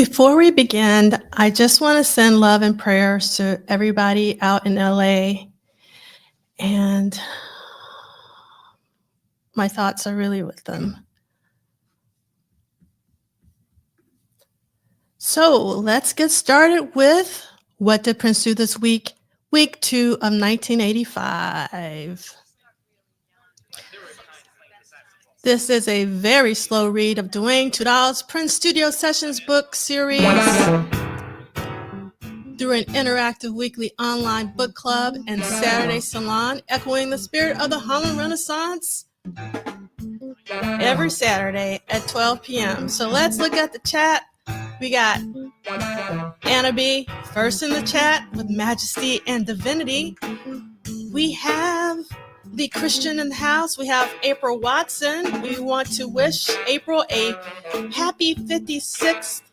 Before we begin, I just want to send love and prayers to everybody out in LA. And my thoughts are really with them. So let's get started with what did Prince do this week? Week 2 of 1985. This is a very slow read of Duane Tudahl's Prince Studio Sessions book series through an interactive weekly online book club and Saturday salon, echoing the spirit of the Harlem Renaissance every Saturday at 12 p.m. So let's look at the chat. We got Anna B. first in the chat with Majesty and Divinity. We have the Christian in the house. We have April Watson. We want to wish April a happy 56th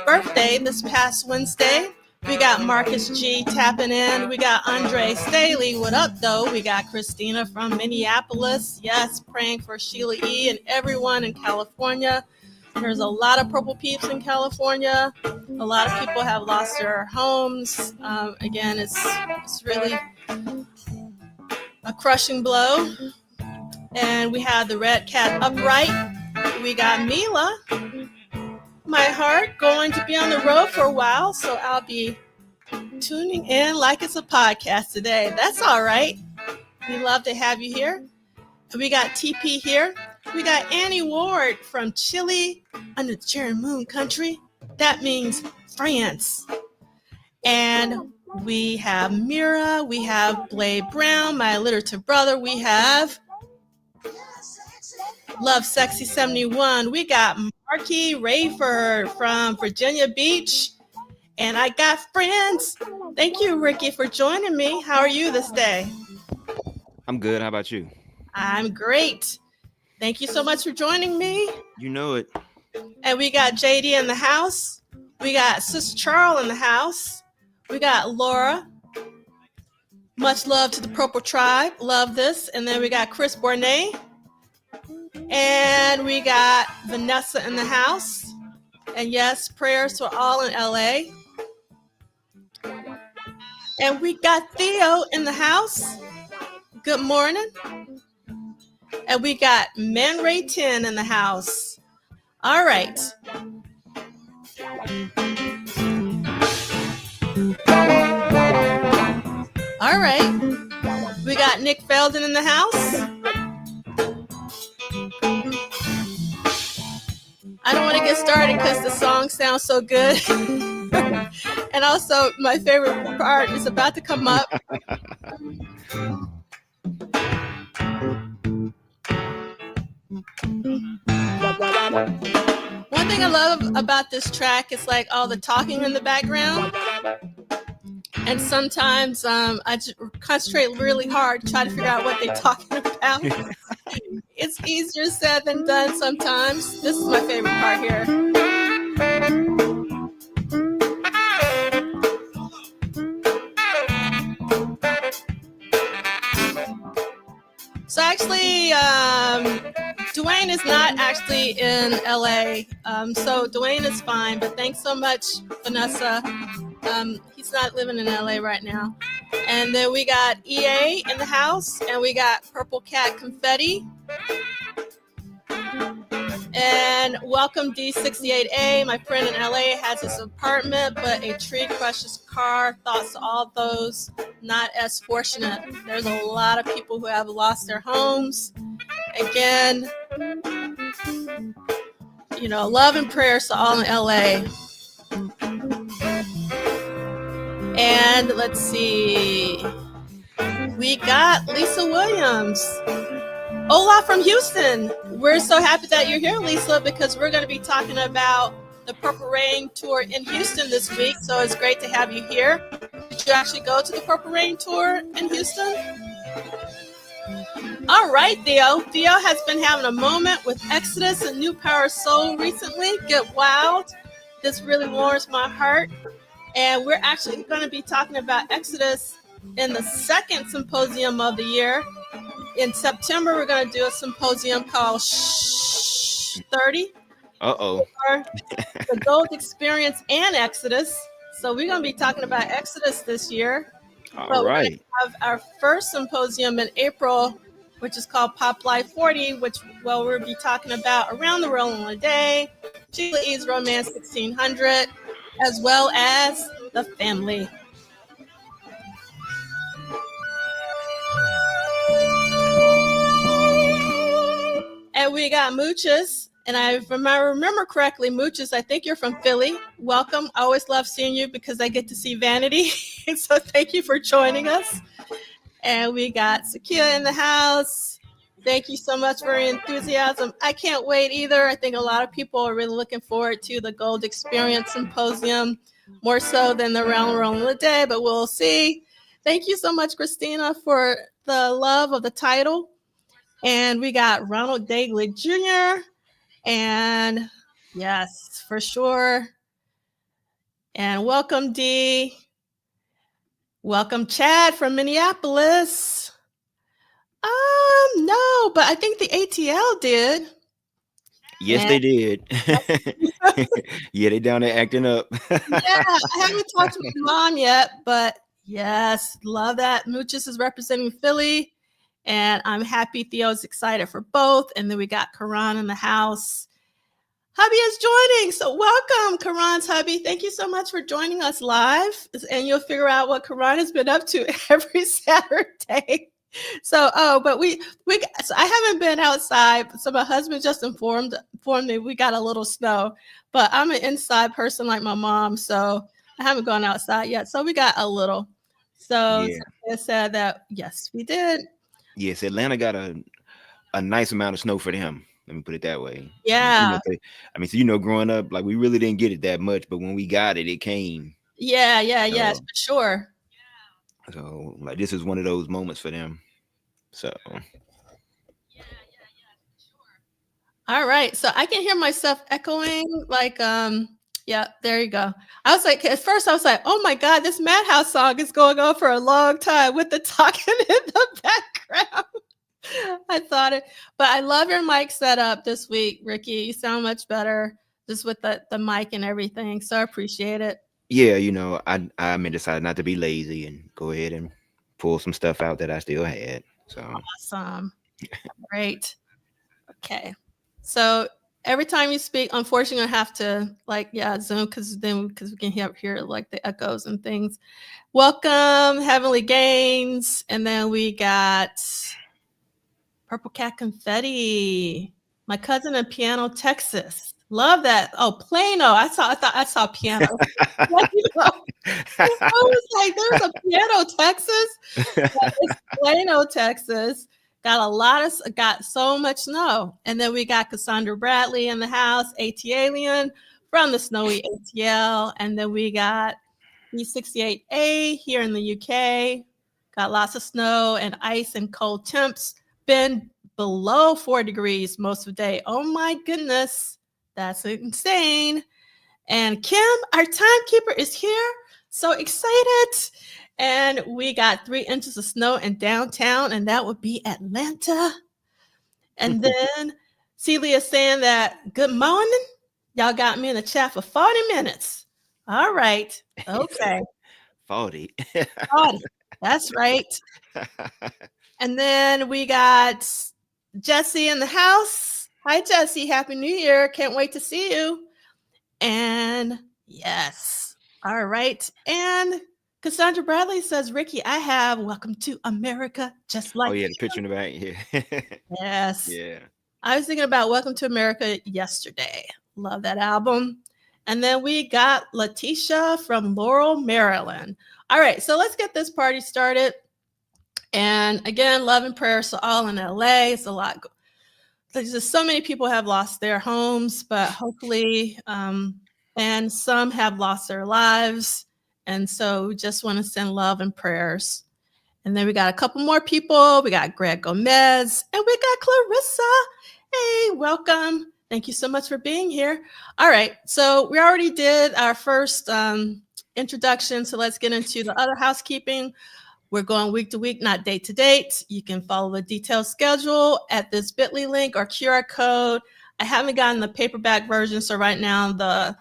birthday this past Wednesday. We got Marcus G tapping in. We got Andre Staley. What up, though? We got Christina from Minneapolis. Yes, praying for Sheila E and everyone in California. There's a lot of purple peeps in California. A lot of people have lost their homes. Again, it's really a crushing blow. And we have the Red Cat upright. We got Mila. My heart going to be on the road for a while, so I'll be tuning in like it's a podcast today. That's all right. We love to have you here. We got TP here. We got Annie Ward from Chile under the Cherry Moon country. That means France. And we have Mira. We have Blade Brown, my alliterative brother. We have Love Sexy 71. We got Marky Rayford from Virginia Beach. And I got friends. Thank you, Ricky, for joining me. How are you this day? I'm good. How about you? I'm great. Thank you so much for joining me. You know it. And we got JD in the house. We got Sister Charles in the house. We got Laura. Much love to the Purple Tribe. Love this. And then we got Chris Bournet. And we got Vanessa in the house. And yes, prayers to all in LA. And we got Theo in the house. Good morning. And we got Man Ray 10 in the house. All right. All right. We got Nick Felden in the house. I don't want to get started because the song sounds so good. And also, my favorite part is about to come up. One thing I love about this track is like all the talking in the background. And sometimes I just concentrate really hard to try to figure out what they're talking about. It's easier said than done sometimes. This is my favorite part here. So actually, Duane is not actually in LA. So Duane is fine, but thanks so much, Vanessa. He's not living in LA right now. And then we got EA in the house, and we got Purple Cat Confetti. And welcome D68A. My friend in LA has his apartment, but a tree crushed his car. Thoughts to all those not as fortunate. There's a lot of people who have lost their homes. Again, you know, love and prayers to all in LA. And let's see. We got Lisa Williams. Hola from Houston. We're so happy that you're here, Lisa, because we're going to be talking about the Purple Rain Tour in Houston this week. So it's great to have you here. Did you actually go to the Purple Rain Tour in Houston? All right, Theo. Theo has been having a moment with Exodus and New Power Soul recently. Get wild. This really warms my heart. And we're actually going to be talking about Exodus in the second symposium of the year. In September, we're going to do a symposium called 30. Uh-oh. for the Gold Experience and Exodus. So we're going to be talking about Exodus this year. All But we're going right. to have our first symposium in April, which is called Pop Life 40, which we'll be talking about Around the World in a Day, Sheila E's Romance 1600, as well as the family. And we got Mooches. And if I remember correctly, Mooches, I think you're from Philly. Welcome. I always love seeing you because I get to see Vanity. So thank you for joining us. And we got Sakia in the house. Thank you so much for your enthusiasm. I can't wait either. I think a lot of people are really looking forward to the Gold Experience Symposium, more so than the Round Roll of the Day, but we'll see. Thank you so much, Christina, for the love of the title. And we got Ronald Dagley Jr. And yes, for sure. And welcome, Dee. Welcome, Chad from Minneapolis. No, but I think the ATL did. Yes, they did. Yeah, they down there acting up. Yeah, I haven't talked to my mom yet, but yes, love that. Mooches is representing Philly, and I'm happy Theo's excited for both. And then we got Karan in the house. Hubby is joining, so welcome, Karan's hubby. Thank you so much for joining us live, and you'll figure out what Karan has been up to every Saturday. So, but so I haven't been outside. So my husband just informed me we got a little snow, but I'm an inside person like my mom, so I haven't gone outside yet. So we got a little. So Yeah. it said that yes, we did. Yes, Atlanta got a nice amount of snow for them. Let me put it that way. Yeah. So growing up, like we really didn't get it that much, but when we got it, it came. Yeah, for sure. So like this is one of those moments for them. So all right. So I can hear myself echoing like yeah, there you go. I was like, at first I was like, oh my God, this Madhouse song is going on for a long time with the talking in the background. I thought it, but I love your mic setup this week, Ricky. You sound much better just with the mic and everything. So I appreciate it. yeah, I decided not to be lazy and go ahead and pull some stuff out that I still had. So awesome. Great. Okay. So every time you speak, unfortunately, I have to Zoom because we can hear like the echoes and things. Welcome, Heavenly Gains, and then we got Purple Cat Confetti. My cousin in Piano, Texas. Love that. Oh, Plano. I saw piano. I was like, there's a Piano, Texas. It's Plano, Texas. Got so much snow. And then we got Cassandra Bradley in the house, AT Alien from the snowy ATL. And then we got E68A here in the UK. Got lots of snow and ice and cold temps. Been below 4 degrees most of the day. Oh my goodness. That's insane. And Kim, our timekeeper, is here. So excited. And we got 3 inches of snow in downtown, and that would be Atlanta. And then Celia saying that, good morning. Y'all got me in the chat for 40 minutes. All right. Okay. 40. 40. That's right. And then we got Jesse in the house. Hi, Jesse. Happy New Year. Can't wait to see you. And yes. All right. And Cassandra Bradley says, Ricky, I have Welcome to America, just like. Oh, yeah, the picture in the back. Yeah. Yes. Yeah. I was thinking about Welcome to America yesterday. Love that album. And then we got Letitia from Laurel, Maryland. All right, so let's get this party started. And again, love and prayers to all in LA. It's a lot. There's just so many people have lost their homes, but hopefully, and some have lost their lives. And so we just want to send love and prayers. And then we got a couple more people. We got Greg Gomez and we got Clarissa. Hey, welcome. Thank you so much for being here. All right. So we already did our first introduction. So let's get into the other housekeeping. We're going week to week, not date to date. You can follow the detailed schedule at this bit.ly link or QR code. I haven't gotten the paperback version, so right now the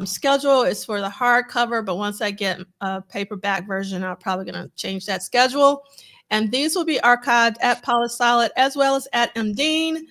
schedule is for the hardcover, but once I get a paperback version, I'm probably going to change that schedule. And these will be archived at Polysolid as well as at MDean.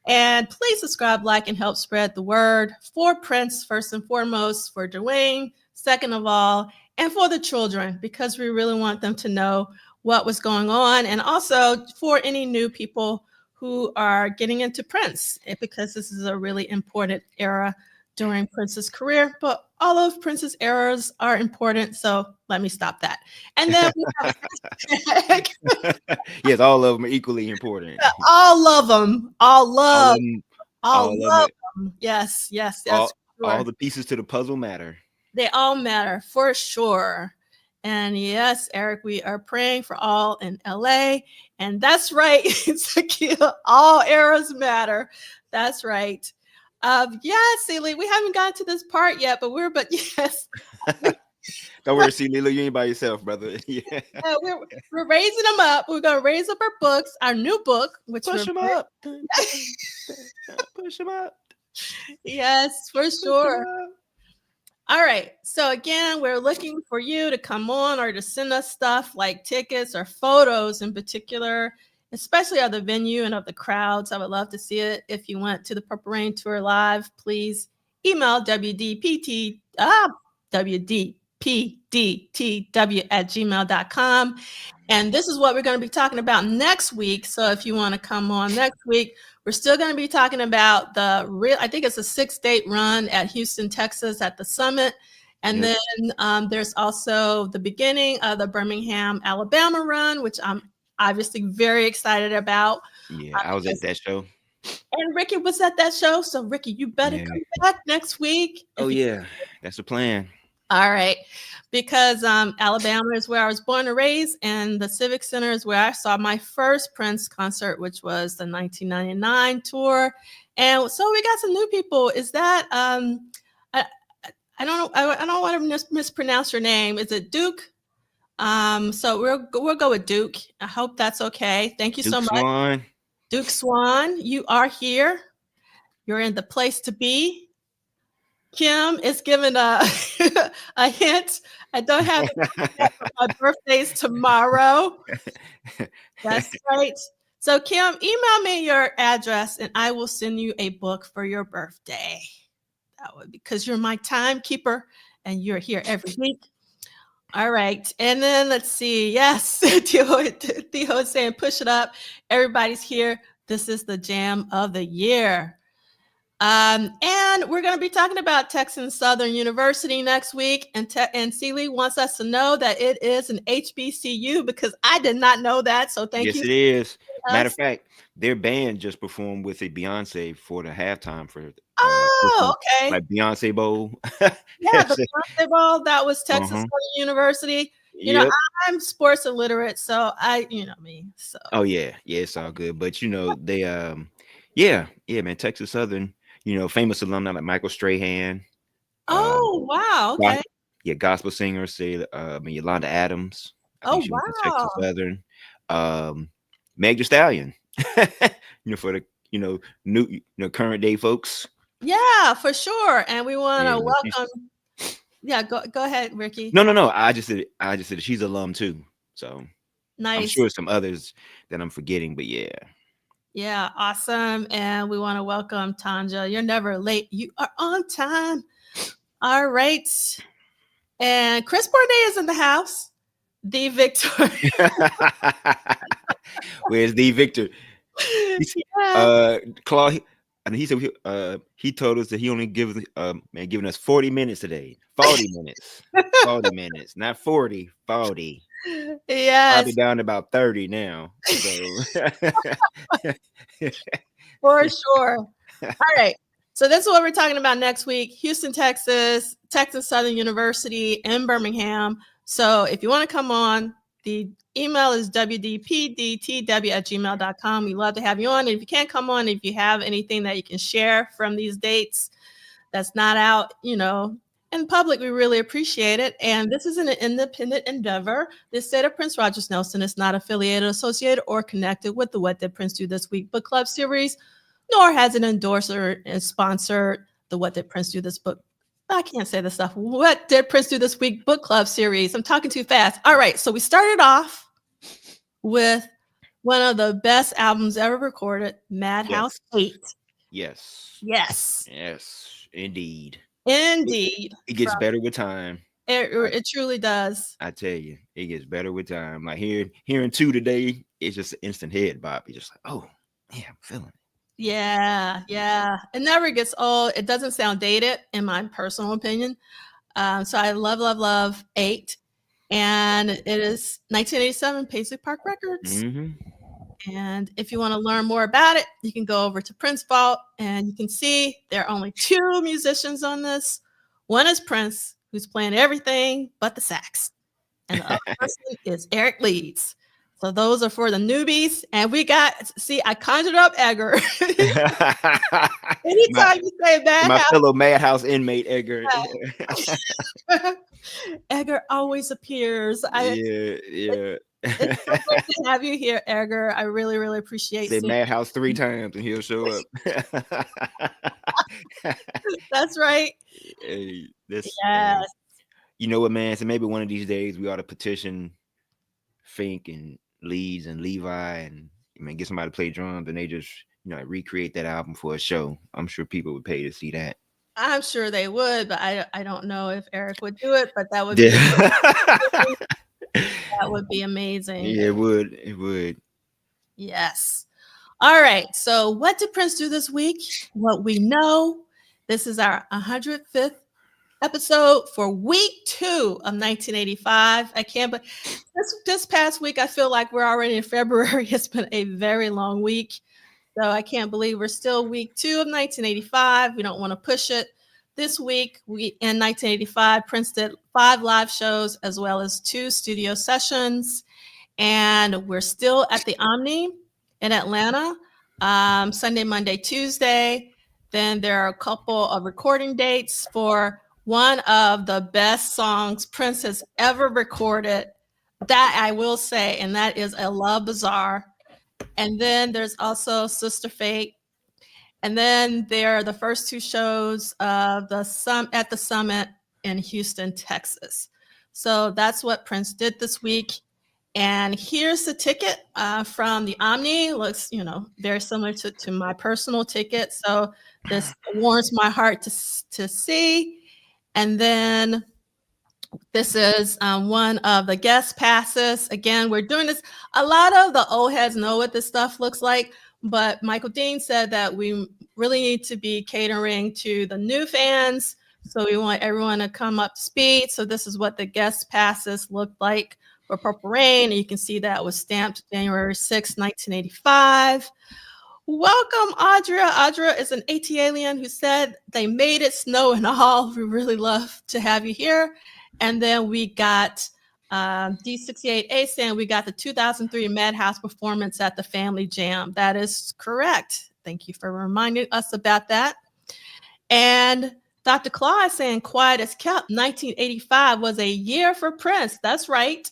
And please subscribe, like, and help spread the word for Prince, first and foremost, for Duane, second of all, and for the children, because we really want them to know what was going on. And also for any new people who are getting into Prince, because this is a really important era during Prince's career. But all of Prince's eras are important, so let me stop that. And then we have Yes, all of them are equally important. all love them. All love them. them. Yes. All the pieces to the puzzle matter. They all matter for sure. And yes, Eric, we are praying for all in LA. And that's right, Zakia, all eras matter. That's right. Yes, Celie, we haven't gotten to this part yet, but yes. Don't worry, Celie, you ain't by yourself, brother. Yeah. We're raising them up. We're going to raise up our books, our new book, which push them up. Push them up. Yes, for sure. All right. So again, we're looking for you to come on or to send us stuff like tickets or photos in particular, especially of the venue and of the crowds. I would love to see it. If you went to the Purple Rain Tour live, please email WDPDTW at gmail.com. And this is what we're going to be talking about next week. So if you want to come on next week, we're still going to be talking about I think it's a 6-date run at Houston, Texas at the Summit. And then there's also the beginning of the Birmingham, Alabama run, which I'm obviously very excited about. Yeah, I was at that show. And Ricky was at that show. So Ricky, you better come back next week. Oh, yeah. That's the plan. All right. Because Alabama is where I was born and raised, and the Civic Center is where I saw my first Prince concert, which was the 1999 tour. And so we got some new people. Is that I don't know. I don't want to mispronounce your name. Is it Duke? So we'll go with Duke. I hope that's okay. Thank you so much. Swan. Duke Swan, you are here. You're in the place to be. Kim is giving a hint. I don't have my birthday's tomorrow. That's right. So Kim, email me your address and I will send you a book for your birthday. That would because you're my timekeeper and you're here every week. All right. And then let's see. Yes, Theo is saying push it up. Everybody's here. This is the jam of the year. And we're going to be talking about Texas Southern University next week. And Celie wants us to know that it is an HBCU because I did not know that. So thank you. Yes, it is. Matter of fact, their band just performed with a Beyonce for the halftime for okay. Like Beyonce Bowl. Yeah, the Beyonce Bowl, that was Texas Southern University. You know, I'm sports illiterate, so you know me. So yeah, it's all good. But you know, they man, Texas Southern, you know, famous alumni like Michael Strahan. Oh, wow. Okay. Yeah, gospel singer, say Yolanda Adams. Oh, wow. Texas Southern. Meg Thee Stallion. You know, for the new current day folks. Yeah, for sure. And we want to welcome. Yeah, go ahead, Ricky. No. I just said it. She's alum too. So nice. I'm sure some others that I'm forgetting, but yeah. Yeah, awesome. And we want to welcome Tanja. You're never late. You are on time. All right. And Chris Bourdain is in the house. The Victor. Where's the Victor? Claude, and he said he told us that he only giving us 40 minutes today. 40 minutes. 40 minutes. Not 40, 40. Yes. I'll be down to about 30 now. So. For sure. All right. So this is what we're talking about next week. Houston, Texas, Texas Southern University in Birmingham. So if you want to come on, the email is WDPDTW at gmail.com. We love to have you on. And if you can't come on, if you have anything that you can share from these dates that's not out, in public, we really appreciate it. And this is an independent endeavor. The State of Prince Rogers Nelson is not affiliated, associated, or connected with the What Did Prince Do This Week book club series, nor has it endorsed or sponsored the What Did Prince Do This Book? I can't say this stuff. What Did Prince Do This Week book club series? I'm talking too fast. All right, so we started off with one of the best albums ever recorded, Madhouse 8. Yes. Yes. Yes. Indeed. Indeed. It gets better with time. It truly does. I tell you, it gets better with time. Like hearing 2 today, it's just an instant head bop. You're just like, oh, yeah, I'm feeling it. Yeah. It never gets old. It doesn't sound dated, in my personal opinion. So I love 8. And it is 1987 Paisley Park Records. And if you want to learn more about it, you can go over to Prince Vault, and you can see there are only 2 musicians on this. One is Prince, who's playing everything but the sax. And the other person is Eric Leeds. So those are for the newbies. And we got, see, I conjured up Edgar. Anytime you say Madhouse. My fellow Madhouse inmate, Edgar. Edgar always appears. Yeah. It's so great to have you here, Edgar. I really, really appreciate it. Say Madhouse 3 times and he'll show up. That's right. Hey, this, yes. You know what, man? So maybe one of these days we ought to petition Fink and Leeds and Levi and get somebody to play drums, and they just recreate that album for a show. I'm sure people would pay to see that. I'm sure they would, but I don't know if Eric would do it. But that would that would be amazing. Yeah, it would. Yes. All right. So what did Prince do this week? What we know. This is our 105th episode for week 2 of 1985. I can't, but this past week, I feel like we're already in February. It's been a very long week. So I can't believe we're still week 2 of 1985. We don't want to push it. This week, in 1985, Prince did 5 live shows as well as 2 studio sessions. And we're still at the Omni in Atlanta, Sunday, Monday, Tuesday. Then there are a couple of recording dates for one of the best songs Prince has ever recorded. That I will say, and that is A Love Bazaar. And then there's also Sister Fate. And then there are the first 2 shows of at the Summit in Houston, Texas. So that's what Prince did this week. And here's the ticket from the Omni. Looks, very similar to my personal ticket. So this warms my heart to see. And then this is one of the guest passes. Again, we're doing this. A lot of the old heads know what this stuff looks like, but Michael Dean said that we really need to be catering to the new fans. So we want everyone to come up to speed. So this is what the guest passes looked like for Purple Rain. And you can see that was stamped January 6, 1985. Welcome, Audra. Audra is an AT alien who said they made it snow and all. We really love to have you here. And then we got D68A saying we got the 2003 Madhouse performance at the Family Jam. That is correct. Thank you for reminding us about that. And Dr. Claw is saying quiet as kept. 1985 was a year for Prince. That's right.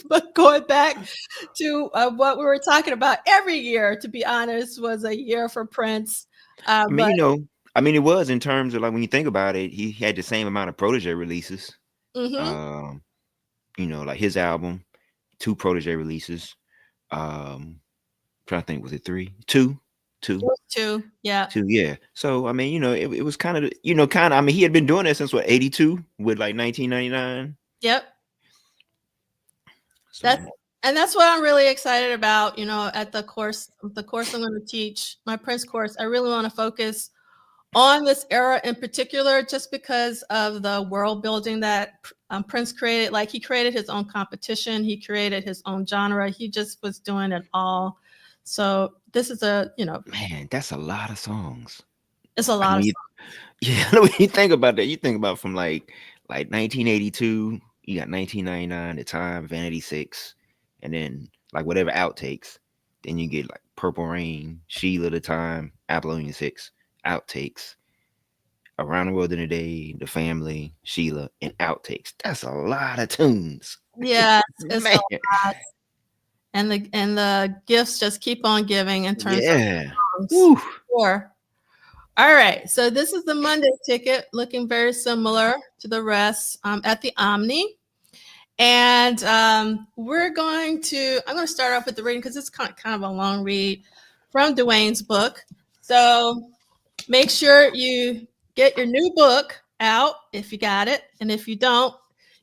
But going back to what we were talking about, every year, to be honest, was a year for Prince. It was in terms of, like, when you think about it, he had the same amount of protege releases. Like his album, 2 protege releases. Trying to think, was it 3? 2? 2, yeah. 2, yeah. So it was kind of, he had been doing that since 82 with like 1999. Yep. So, that's what I'm really excited about. At the course I'm going to teach, my Prince course, I really want to focus on this era in particular, just because of the world building that Prince created. Like, he created his own competition, he created his own genre, he just was doing it all. So this is man, that's a lot of songs. It's a lot of songs. Yeah, when you think about that, you think about from like 1982, you got 1999, The Time, Vanity 6, and then like whatever outtakes. Then you get like Purple Rain, Sheila, The Time, Apollonia 6, outtakes. Around the World in a Day, The Family, Sheila, and outtakes. That's a lot of tunes. Yeah, it's a lot. And the gifts just keep on giving in terms of songs. 4. All right. So this is the Monday ticket, looking very similar to the rest at the Omni. And I'm going to start off with the reading because it's kind of a long read from Duane's book. So make sure you get your new book out if you got it. And if you don't,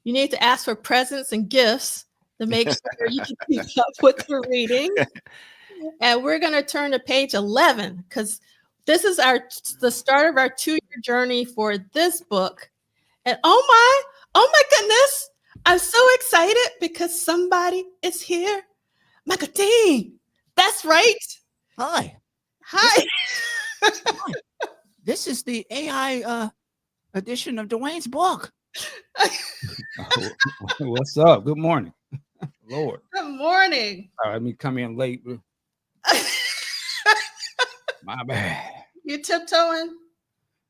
you need to ask for presents and gifts to make sure you can keep up with the reading. And we're going to turn to page 11 because this is the start of our 2-year journey for this book. And oh my goodness, I'm so excited because somebody is here. Michael Dean, that's right. Hi. This is the AI edition of Duane's book. What's up? Good morning. Lord. Good morning. Let me come in late. My bad. You tiptoeing?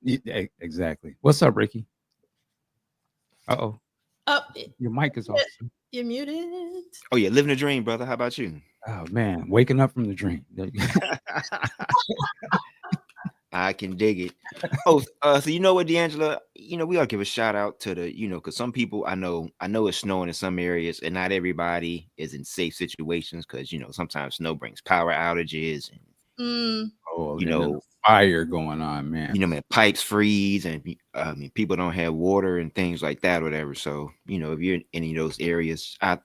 Yeah, exactly. What's up, Ricky? Uh-oh. Your mic is off. You're muted. Oh yeah, living a dream, brother. How about you? Oh man, waking up from the dream. I can dig it. Oh, so you know what, D'Angela? We ought to give a shout out to the, because some people I know it's snowing in some areas, and not everybody is in safe situations because sometimes snow brings power outages and fire going on, man. Man, pipes freeze and people don't have water and things like that, or whatever. So if you're in any of those areas, I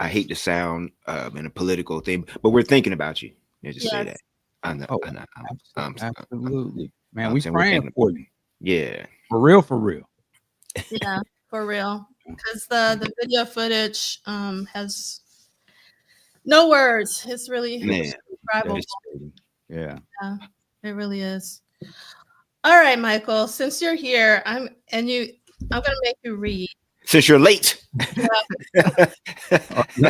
hate to sound in a political thing, but we're thinking about you. Just say that. I know. Absolutely, man. We're praying for you. Yeah, for real. Yeah, for real. Because the video footage has no words. It's really indescribable. Yeah, it really is. All right, Michael. Since you're here, I'm gonna make you read. Since you're late.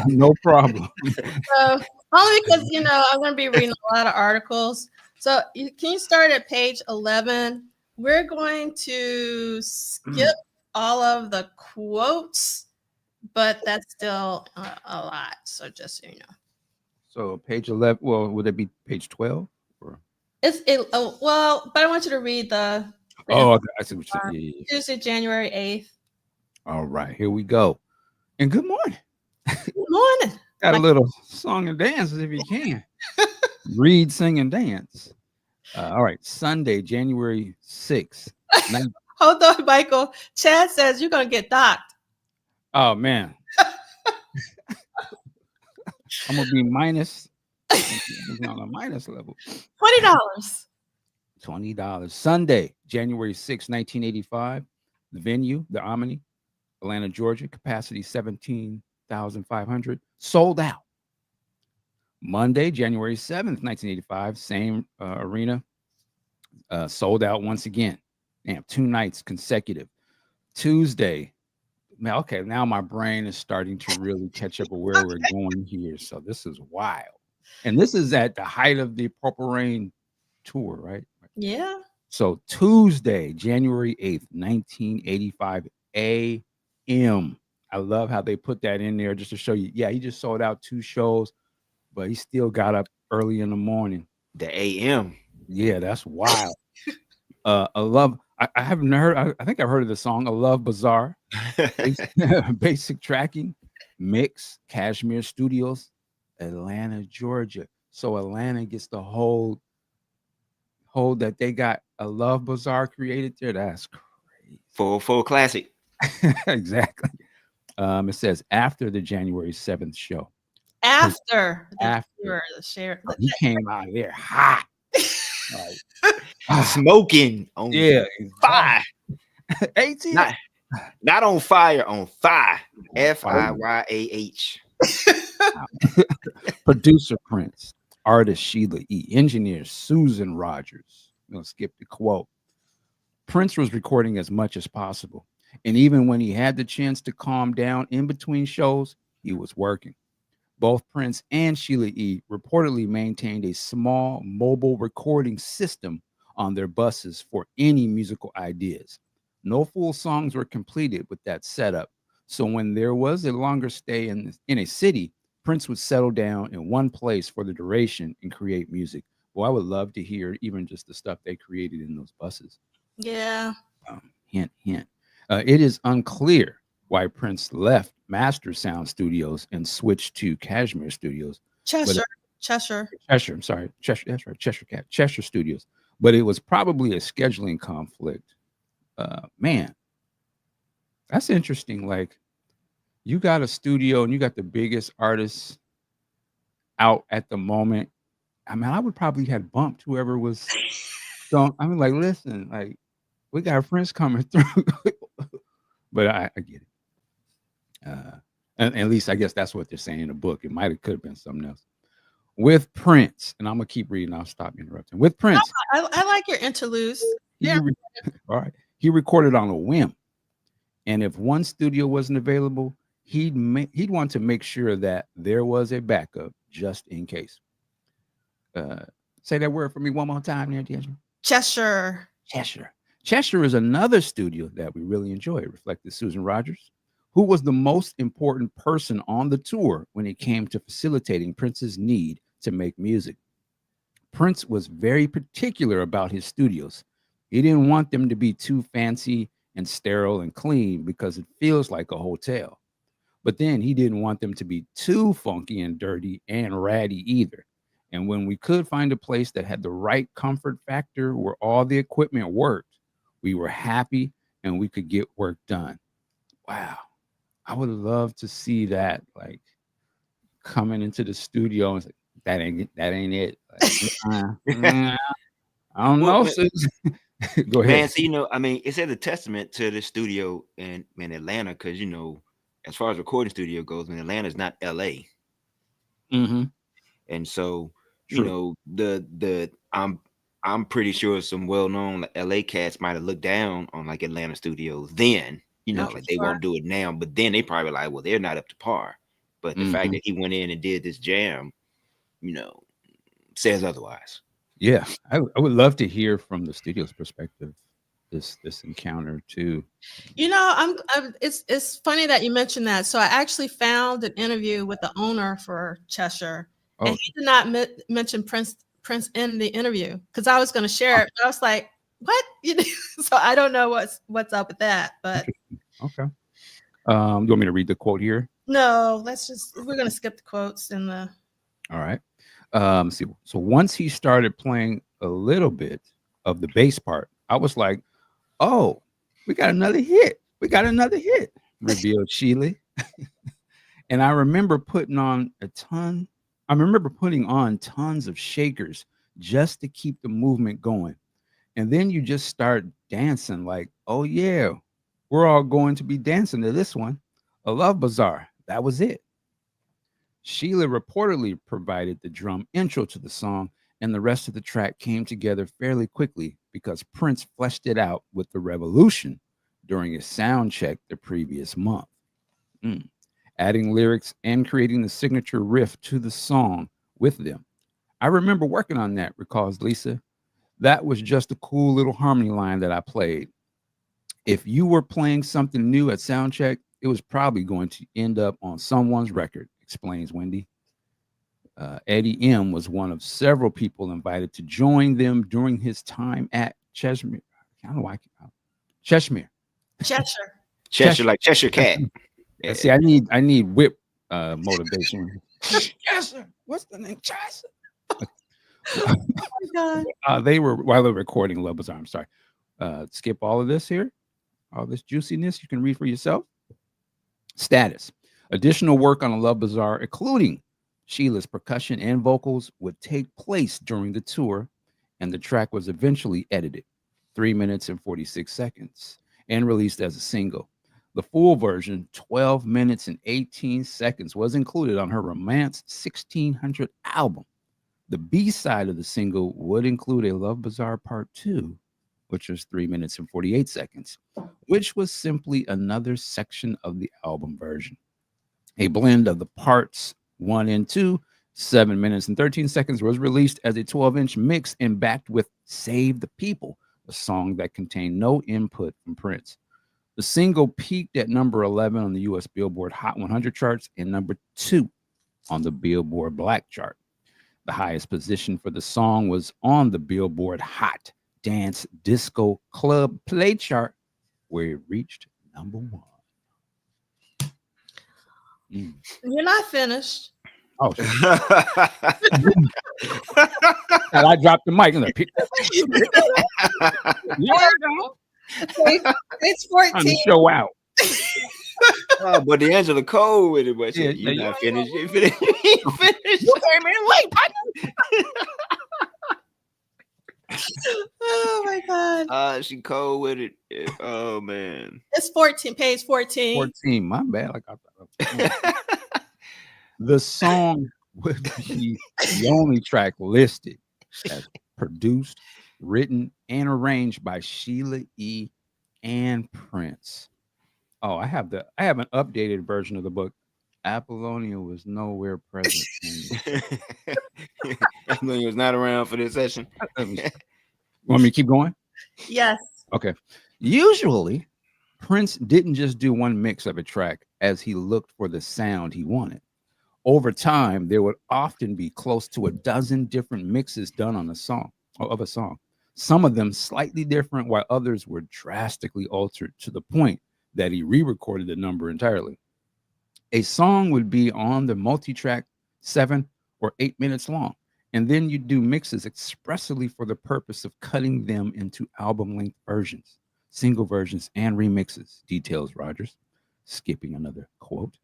No problem. So, only because I'm going to be reading a lot of articles. So can you start at page 11? We're going to skip all of the quotes, but that's still a lot. So just so you know. So page 11. Well, would it be page 12? Or? But I want you to read the I see what you're saying. Yeah. Tuesday, January 8th. All right, here we go. And good morning. Good morning. Got a little song and dance if you can. Read, sing, and dance. All right, Sunday, January 6th. Hold on, Michael. Chad says you're going to get docked. Oh, man. I'm going to be minus. On a minus level. $20. $20. Sunday, January 6th, 1985. The venue, the Omni, Atlanta, Georgia. Capacity 17,500. Sold out. Monday, January 7th, 1985, same arena, sold out once again. Damn, 2 nights consecutive. Tuesday, okay, now my brain is starting to really catch up with where we're going here. So this is wild. And this is at the height of the Purple Rain tour, right? Yeah. So Tuesday, January 8th, 1985 a.m. I love how they put that in there just to show you. Yeah, he just sold out 2 shows, but he still got up early in the morning. The AM. Yeah, that's wild. I haven't heard. I think I've heard of the song. I Love Bazaar. Basic tracking, mix, Cashmere Studios, Atlanta, Georgia. So Atlanta gets the hold that they got a Love Bazaar created there. That's crazy. Full classic. Exactly. It says after the January 7th show. After the share. He came out of there hot. Smoking on fire. 18. Not on fire, on fire. FIYAH. Producer Prince, artist Sheila E, engineer Susan Rogers. I'm gonna skip the quote. Prince was recording as much as possible, and even when he had the chance to calm down in between shows, he was working. Both Prince and Sheila E reportedly maintained a small mobile recording system on their buses for any musical ideas. No full songs were completed with that setup, so when there was a longer stay in a city, Prince would settle down in one place for the duration and create music. Well, I would love to hear even just the stuff they created in those buses. Yeah. Hint, hint. It is unclear why Prince left Master Sound Studios and switched to Cashmere Studios. Cheshire. But, Cheshire. Cheshire, I'm sorry. Cheshire, that's right. Cheshire Cat. Cheshire Studios. But it was probably a scheduling conflict. Man, that's interesting. Like, you got a studio and you got the biggest artists out at the moment. I mean, I would probably have bumped whoever was. So I mean, like, listen, like, we got friends coming through. But I get it. And at least I guess that's what they're saying in the book. It might have could have been something else. With Prince, and I'm gonna keep reading. I'll stop interrupting. With Prince, I like your interludes. Yeah. All right. He recorded on a whim, and if one studio wasn't available, he'd want to make sure that there was a backup just in case. Say that word for me one more time, there, D'Angelo. Cheshire. Cheshire. Cheshire is another studio that we really enjoy. It reflected Susan Rogers, who was the most important person on the tour when it came to facilitating Prince's need to make music. Prince was very particular about his studios. He didn't want them to be too fancy and sterile and clean because it feels like a hotel. But then he didn't want them to be too funky and dirty and ratty either. And when we could find a place that had the right comfort factor where all the equipment worked, we were happy and we could get work done. Wow. I would love to see that, like, coming into the studio and say, that ain't it. Like, I don't know. Go ahead. Man, so, you know, I mean, it's a testament to the studio in Atlanta, because, you know, as far as recording studio goes, Atlanta's not LA. Mm-hmm. And so, True. you know, I'm pretty sure some well-known LA cats might have looked down on like Atlanta studios then, you know, like they won't do it now, but then they probably like, well, they're not up to par. But the fact that he went in and did this jam, you know, says otherwise. Yeah, I would love to hear from the studio's perspective this encounter too. You know, it's funny that you mentioned that. So I actually found an interview with the owner for Cheshire, and he did not mention Prince in the interview because I was going to share it. But I was like, what? You know, so I don't know what's up with that. But okay, you want me to read the quote here? No, we're going to skip the quotes in the. All right. See, so once he started playing a little bit of the bass part, I was like, oh, we got another hit. Revealed Sheila. And I remember putting on tons of shakers just to keep the movement going. And then you just start dancing like, oh yeah, we're all going to be dancing to this one. A Love Bazaar. That was it. Sheila reportedly provided the drum intro to the song, and the rest of the track came together fairly quickly because Prince fleshed it out with The Revolution during his sound check the previous month. Adding lyrics and creating the signature riff to the song with them. I remember working on that, recalls Lisa. That was just a cool little harmony line that I played. If you were playing something new at soundcheck, it was probably going to end up on someone's record, explains Wendy. Eddie M was one of several people invited to join them during his time at Cheshire. I don't know why. Cheshire. Cheshire, like Cheshire Cat. Yeah. See, I need whip motivation. Cheshire. What's the name? Cheshire. Oh my God. They were, while they were recording Love Bazaar, I'm sorry. Skip all of this here. All this juiciness you can read for yourself. Status. Additional work on A Love Bazaar, including Sheila's percussion and vocals, would take place during the tour, and the track was eventually edited, 3 minutes and 46 seconds, and released as a single. The full version, 12 minutes and 18 seconds, was included on her Romance 1600 album. The B-side of the single would include A Love Bazaar Part 2, which was 3 minutes and 48 seconds, which was simply another section of the album version. A blend of the parts 1 and 2, 7 minutes and 13 seconds, was released as a 12-inch mix and backed with Save the People, a song that contained no input from Prince. The single peaked at number 11 on the U.S. Billboard Hot 100 charts and number 2 on the Billboard Black chart. The highest position for the song was on the Billboard Hot Dance Disco Club Play chart, where it reached #1. You're not finished. Oh, shit. And I dropped the mic and I picked up. It's Time 14. to show out. Oh, but D'Angelo Cole with it, but Yeah, you're yeah, not finished. You finished. You finished. You came in late, partner. Oh my God. She cold with it. Oh man. It's 14, page 14. 14. My bad. Like I thought. The song would be the only track listed as produced, written, and arranged by Sheila E. and Prince. Oh, I have an updated version of the book. Apollonia was nowhere present. Apollonia was not around for this session. Want me to keep going? Yes. Okay. Usually, Prince didn't just do one mix of a track as he looked for the sound he wanted. Over time, there would often be close to a dozen different mixes done on a song of a song. Some of them slightly different, while others were drastically altered to the point that he re-recorded the number entirely. A song would be on the multi-track 7 or 8 minutes long, and then you do mixes expressly for the purpose of cutting them into album-length versions, single versions, and remixes, details Rogers, skipping another quote.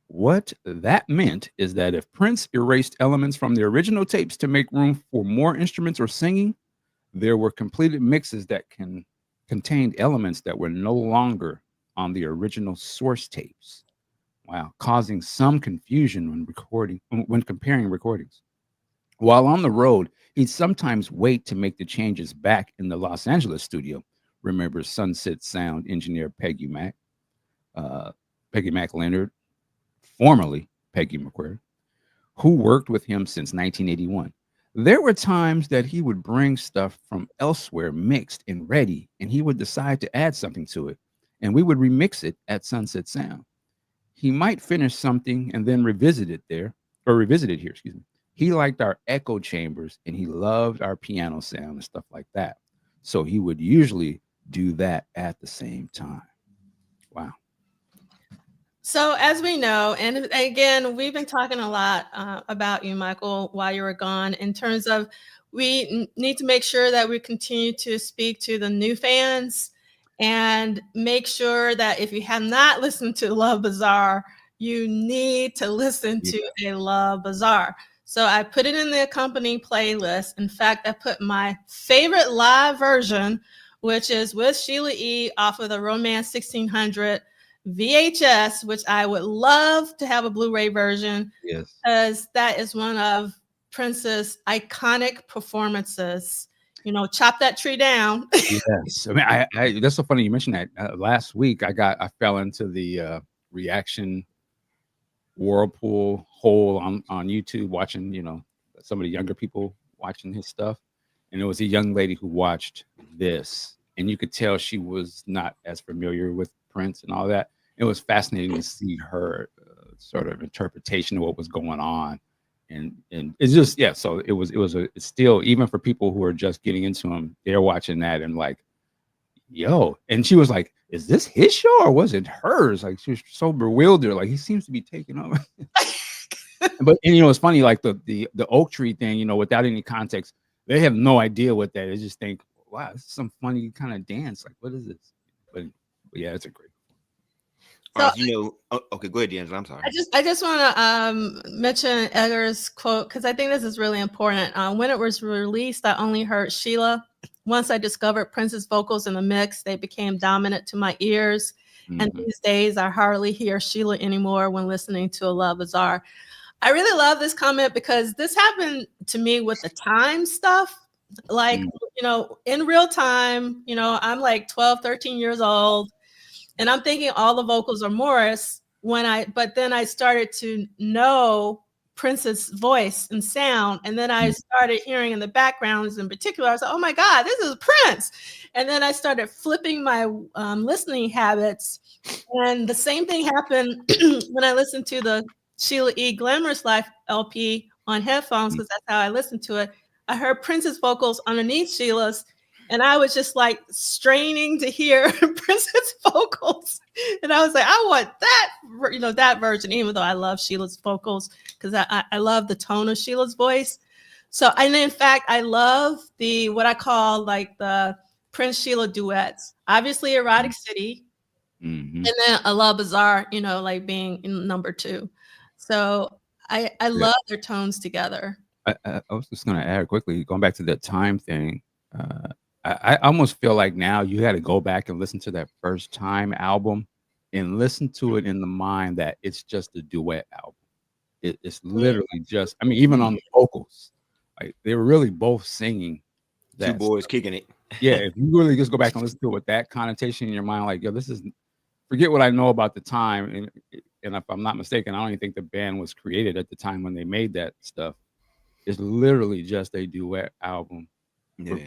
What that meant is that if Prince erased elements from the original tapes to make room for more instruments or singing, there were completed mixes that contained elements that were no longer on the original source tapes. Wow, causing some confusion when comparing recordings. While on the road, he'd sometimes wait to make the changes back in the Los Angeles studio, remembers Sunset Sound engineer Peggy Mac Leonard, formerly Peggy McQuarrie, who worked with him since 1981. There were times that he would bring stuff from elsewhere mixed and ready, and he would decide to add something to it, and we would remix it at Sunset Sound. He might finish something and then revisit it here, excuse me. He liked our echo chambers and he loved our piano sound and stuff like that. So he would usually do that at the same time. Wow. So as we know, and again, we've been talking a lot about you, Michael, while you were gone, in terms of we need to make sure that we continue to speak to the new fans and make sure that if you have not listened to Love Bazaar, you need to listen to a Love Bazaar. So I put it in the accompanying playlist. In fact, I put my favorite live version, which is with Sheila E. off of the Romance 1600 VHS, which I would love to have a Blu-ray version. Yes. Because that is one of Prince's iconic performances. You know, chop that tree down. Yes. I mean, I that's so funny you mentioned that. Last week, I fell into the reaction whirlpool hole on YouTube, watching, some of the younger people watching his stuff. And there was a young lady who watched this, and you could tell she was not as familiar with Prince and all that. It was fascinating to see her sort of interpretation of what was going on. And it's just, yeah, so it's still, even for people who are just getting into him, they're watching that and like, yo. And she was like, is this his show or was it hers? Like, she was so bewildered. Like, he seems to be taking over. But it's funny, like the oak tree thing, without any context, they have no idea what that is. They just think, wow, this is some funny kind of dance. Like, what is this? But yeah, it's a great. So, okay, go ahead, D'Angelo. I'm sorry. I just want to mention Edgar's quote because I think this is really important. When it was released, I only heard Sheila. Once I discovered Prince's vocals in the mix, they became dominant to my ears. Mm-hmm. And these days, I hardly hear Sheila anymore when listening to a Love Bazaar. I really love this comment because this happened to me with the time stuff. Like, in real time, I'm like 12, 13 years old. And I'm thinking all the vocals are Morris but then I started to know Prince's voice and sound. And then I started hearing in the backgrounds in particular, I was like, oh my God, this is Prince. And then I started flipping my listening habits. And the same thing happened when I listened to the Sheila E. Glamorous Life LP on headphones because that's how I listened to it. I heard Prince's vocals underneath Sheila's, and I was just like straining to hear Prince's vocals. And I was like, I want that, that version, even though I love Sheila's vocals because I love the tone of Sheila's voice. So, and in fact, I love what I call like the Prince Sheila duets. Obviously, Erotic City. Mm-hmm. And then I love Bizarre, like being in number 2. So I love their tones together. I was just going to add quickly, going back to the time thing. I almost feel like now you got to go back and listen to that First Time album and listen to it in the mind that it's just a duet album. It's literally just, I mean, even on the vocals, like they were really both singing. Two boys kicking it. Yeah, if you really just go back and listen to it with that connotation in your mind, like, yo, this is, forget what I know about the time. And if I'm not mistaken, I don't even think the band was created at the time when they made that stuff. It's literally just a duet album. Yeah.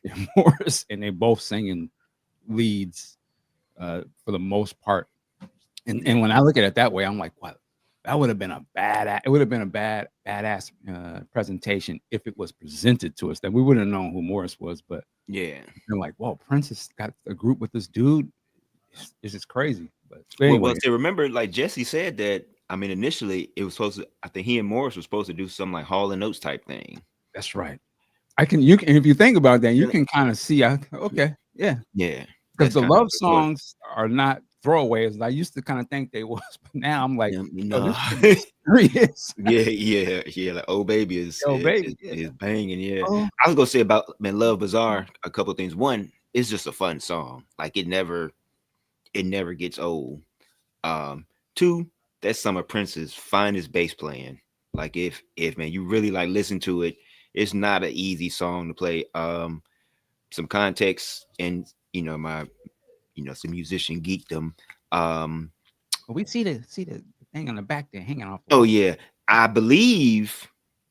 And Morris, and they both singing leads for the most part. And when I look at it that way, I'm like, wow, that would have been a badass. It would have been a badass presentation if it was presented to us. Then we wouldn't have known who Morris was. But yeah, they're like, whoa, Prince has got a group with this dude. It's just crazy. But anyway. Well, see, remember, like Jesse said that. I mean, initially it was supposed to. I think he and Morris were supposed to do something like Hall and Oates type thing. That's right. You can, if you think about that, you can kind of see. Okay, yeah, because the love songs are not throwaways. I used to kind of think they was, but now I'm like, no, yeah. Like, oh baby is banging. Yeah, I was gonna say about Love Bizarre a couple of things. One, it's just a fun song. Like it never gets old. 2, that's some of Prince's finest bass playing. Like if man, you really like listen to it. It's not an easy song to play. Some context and my some musician geekdom. We see the thing on the back there hanging off. Oh yeah, I believe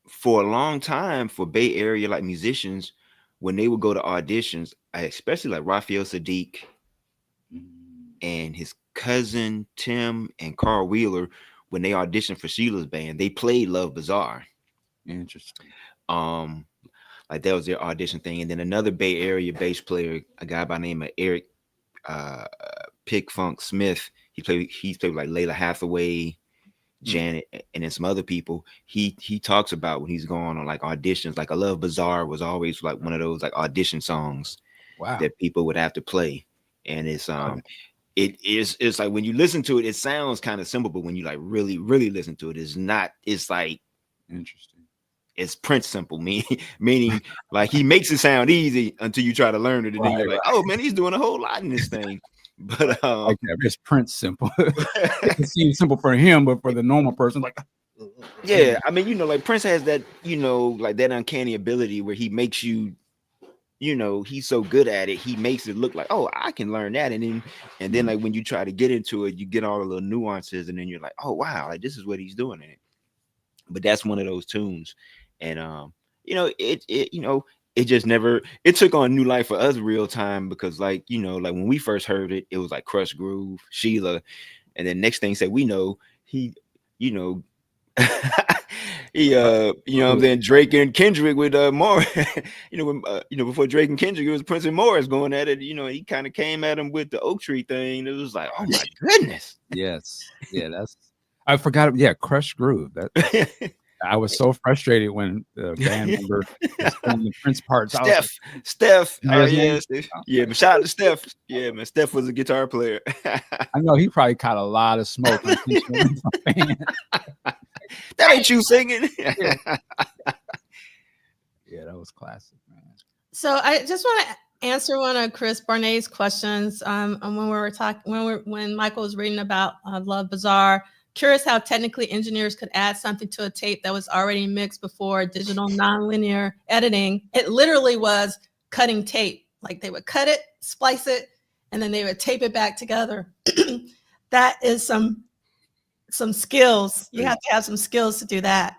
for a long time for Bay Area like musicians, when they would go to auditions, especially like Raphael Sadiq and his cousin Tim and Carl Wheeler, when they auditioned for Sheila's band, they played Love Bizarre. Interesting. Like that was their audition thing. And then another Bay Area bass player, a guy by the name of Eric Pick Funk Smith, he's played with like Layla Hathaway, Janet, and then some other people. He talks about when he's going on like auditions, like I Love Bizarre was always like one of those like audition songs that people would have to play. And it's it's like when you listen to it, it sounds kind of simple, but when you like really listen to it, it's like interesting. It's Prince simple, meaning like he makes it sound easy until you try to learn it, and then you're like, oh man, he's doing a whole lot in this thing. But it's Prince simple. It seems simple for him, but for the normal person, like yeah, I mean, like Prince has that, like that uncanny ability where he makes you, he's so good at it, he makes it look like, oh, I can learn that, and then like when you try to get into it, you get all the little nuances, and then you're like, oh wow, like this is what he's doing in it. But that's one of those tunes. And it just never, it took on new life for us real time, because like like when we first heard it, it was like Crush Groove, Sheila, and then next thing said we know he I'm saying, Drake and Kendrick with Morris. Before Drake and Kendrick, it was Prince and Morris going at it. He kind of came at him with the Oak Tree thing. It was like, oh my goodness. Yes, yeah, I forgot. Yeah, Crush Groove. I was so frustrated when the band member was playing the Prince parts. Steph. Oh yeah, but shout out to Steph. Yeah, man, Steph was a guitar player. I know he probably caught a lot of smoke. That ain't you singing. Yeah, that was classic, man. So I just want to answer one of Chris Barnet's questions. When Michael was reading about Love Bizarre. Curious how technically engineers could add something to a tape that was already mixed before digital nonlinear editing. It literally was cutting tape. Like they would cut it, splice it, and then they would tape it back together. That is some skills. You have to have some skills to do that.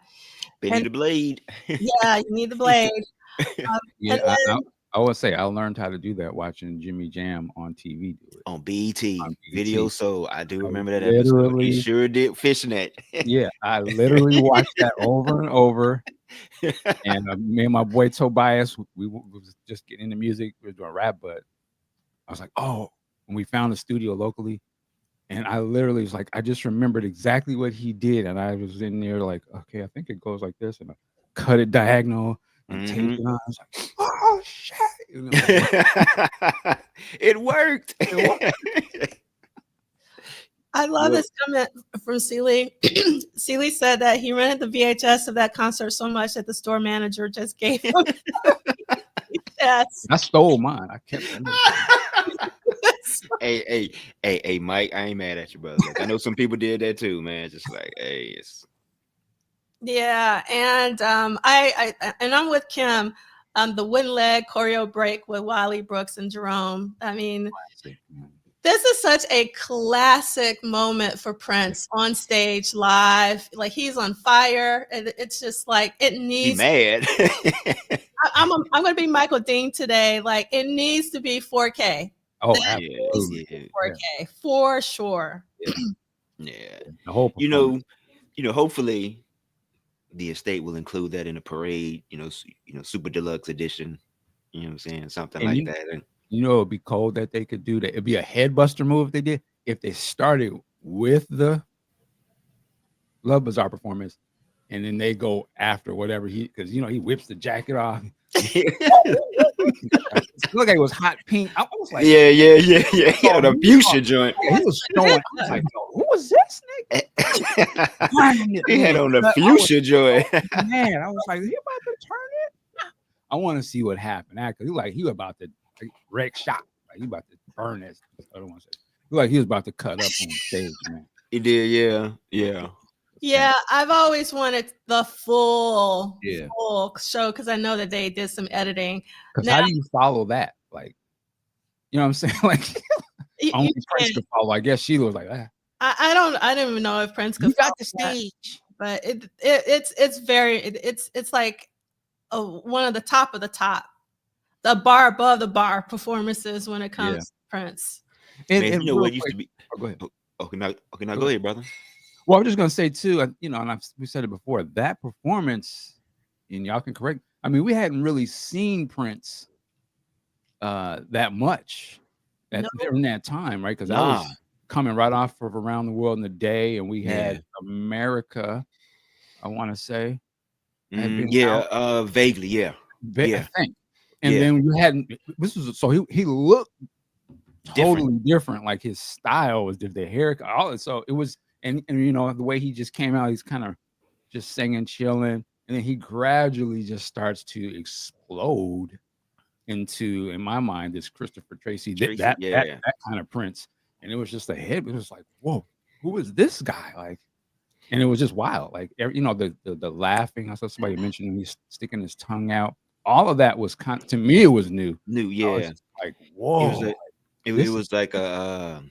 They need a blade. Yeah, you need the blade. I I would say I learned how to do that watching Jimmy Jam on TV do it. On BET, On Video BET. Soul. I do I remember that episode. He literally, sure did fishnet. yeah, I literally watched that over and over. And me and my boy Tobias, we was just getting into music. We were doing rap, but I was like, oh, when we found a studio locally, and I literally was like, I just remembered exactly what he did, and I was in there like, okay, I think it goes like this, and I cut it diagonal and taped it on. I was like, oh shit, you know, It worked. I love this comment from Celie. Celie said that he rented the VHS of that concert so much that the store manager just gave him VHS. I stole mine. I kept it. Hey, Mike, I ain't mad at you, brother. Like, I know some people did that too, man. Just like, hey, it's Yeah, and I'm with Kim. The wooden leg choreo break with Wiley Brooks and Jerome. I mean, this is such a classic moment for Prince on stage live. Like he's on fire. It's just like it needs. mad. I'm going to be Michael Dean today. Like it needs to be 4K. Oh, That absolutely. needs to be 4K for sure. Yeah. The whole You know, hopefully the estate will include that in a parade, super deluxe edition. You know what I'm saying? Something And like that. And you know, it'd be cold that they could do that. It'd be a headbuster move if they did. If they started with the Love Bazaar performance, and then they go after whatever because he whips the jacket off. Look, it was hot pink. I was like, yeah. Yeah, the fuchsia joint. Yeah, he was showing. I was like, who was this nigga? He had on the fuchsia joint. Man, I was like, he about to turn it. I want to see what happened. Because he was about to wreck shop. Like he about to burn this. I don't want to say. Like he was about to cut up on stage, man. He did, yeah. Yeah, I've always wanted the full show because I know that they did some editing. Because how do you follow that? Like, you know what I'm saying? Like, only Prince could follow. I guess Sheila was like, ah. I don't even know if Prince could. You got the stage, but it's like one of the top, the bar above the bar performances when it comes to Prince. Man, you know what used to be? Oh, go ahead. Okay, now go ahead, brother. Well, I'm just gonna say too, and we said it before, that performance, and y'all can correct. I mean, we hadn't really seen Prince that much during that time, right? Because I was coming right off of Around the World in a Day, and we had America, I want to say. Vaguely, yeah. I think. And then you hadn't. This was so he looked totally different. Like his style was different, the haircut, all it. So it was. And the way he just came out, he's kind of just singing, chilling, and then he gradually just starts to explode into, in my mind, this Christopher Tracy, that kind of Prince. And it was just a hit. It was like, whoa, who is this guy? Like, and it was just wild. Like, the laughing. I saw somebody mentioning he's sticking his tongue out. All of that was to me, it was new. Yeah. Was like, whoa. It was like a.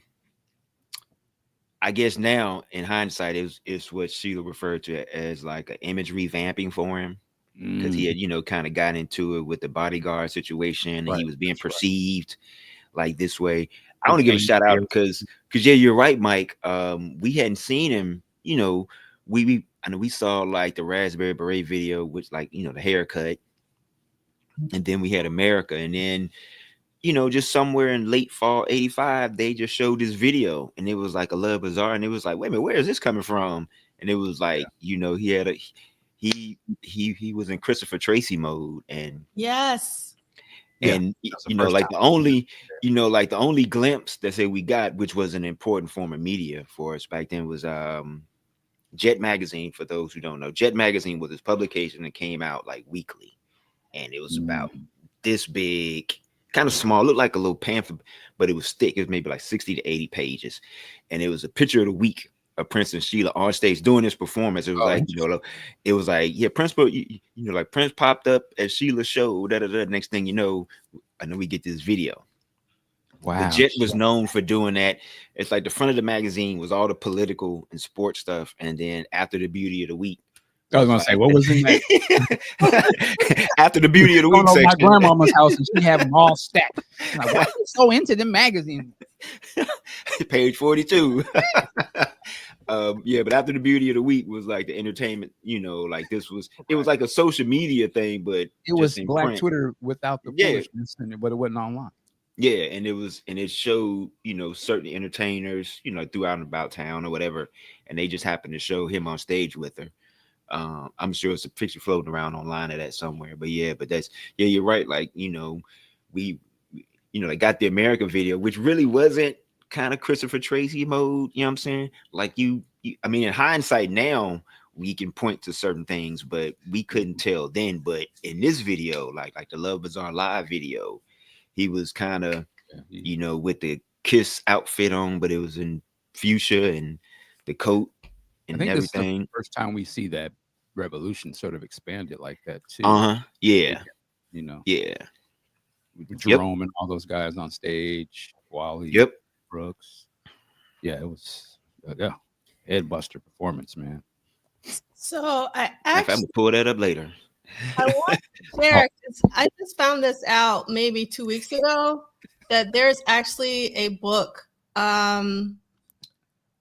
I guess now in hindsight, it's what Sheila referred to as like an image revamping for him because he had, kind of got into it with the bodyguard situation and he was being perceived like this way. I want to give a shout out because you're right, Mike. We hadn't seen him, I know we saw like the Raspberry Beret video, which like, the haircut. And then we had America. And then, just somewhere in late fall 85, they just showed this video and it was like a Love Bazaar. And it was like, wait a minute, where is this coming from? And it was like, he had he was in Christopher Tracy mode. And yes. And like the only glimpse that say we got, which was an important form of media for us back then, was Jet Magazine. For those who don't know, Jet Magazine was this publication that came out like weekly. And it was about this big, kind of small, looked like a little pamphlet, but it was thick. It was maybe like 60 to 80 pages. And it was a picture of the week of Prince and Sheila on stage doing this performance. It was it was like, Prince, like Prince popped up at Sheila's show. Next thing you know, I know we get this video. Wow. The Jet was known for doing that. It's like the front of the magazine was all the political and sports stuff. And then after the beauty of the week I was gonna say, what was in that? After the beauty of the Going week over my section. grandmama's house and she have them all stacked. I'm like, why are you so into the magazine? Page 42. Yeah, but after the beauty of the week was like the entertainment, like it was like a social media thing, but It was in Black print. Twitter without the foolishness in it, but it wasn't online. Yeah, and it showed, certain entertainers, throughout and about town or whatever, and they just happened to show him on stage with her. I'm sure it's a picture floating around online of that somewhere, but you're right. Like, we they got the American video, which really wasn't kind of Christopher Tracy mode. You know what I'm saying? Like I mean, in hindsight now, we can point to certain things, but we couldn't tell then. But in this video, like the Love Bizarre live video, he was kind of, with the Kiss outfit on, but it was in fuchsia and the coat and I think everything. This is the first time we see that revolution sort of expanded like that too. Yeah. Yeah. With Jerome and all those guys on stage, Wally, Brooks. Yeah, it was head buster performance, man. So I'm gonna pull that up later. I want to share, I just found this out maybe 2 weeks ago, that there's actually a book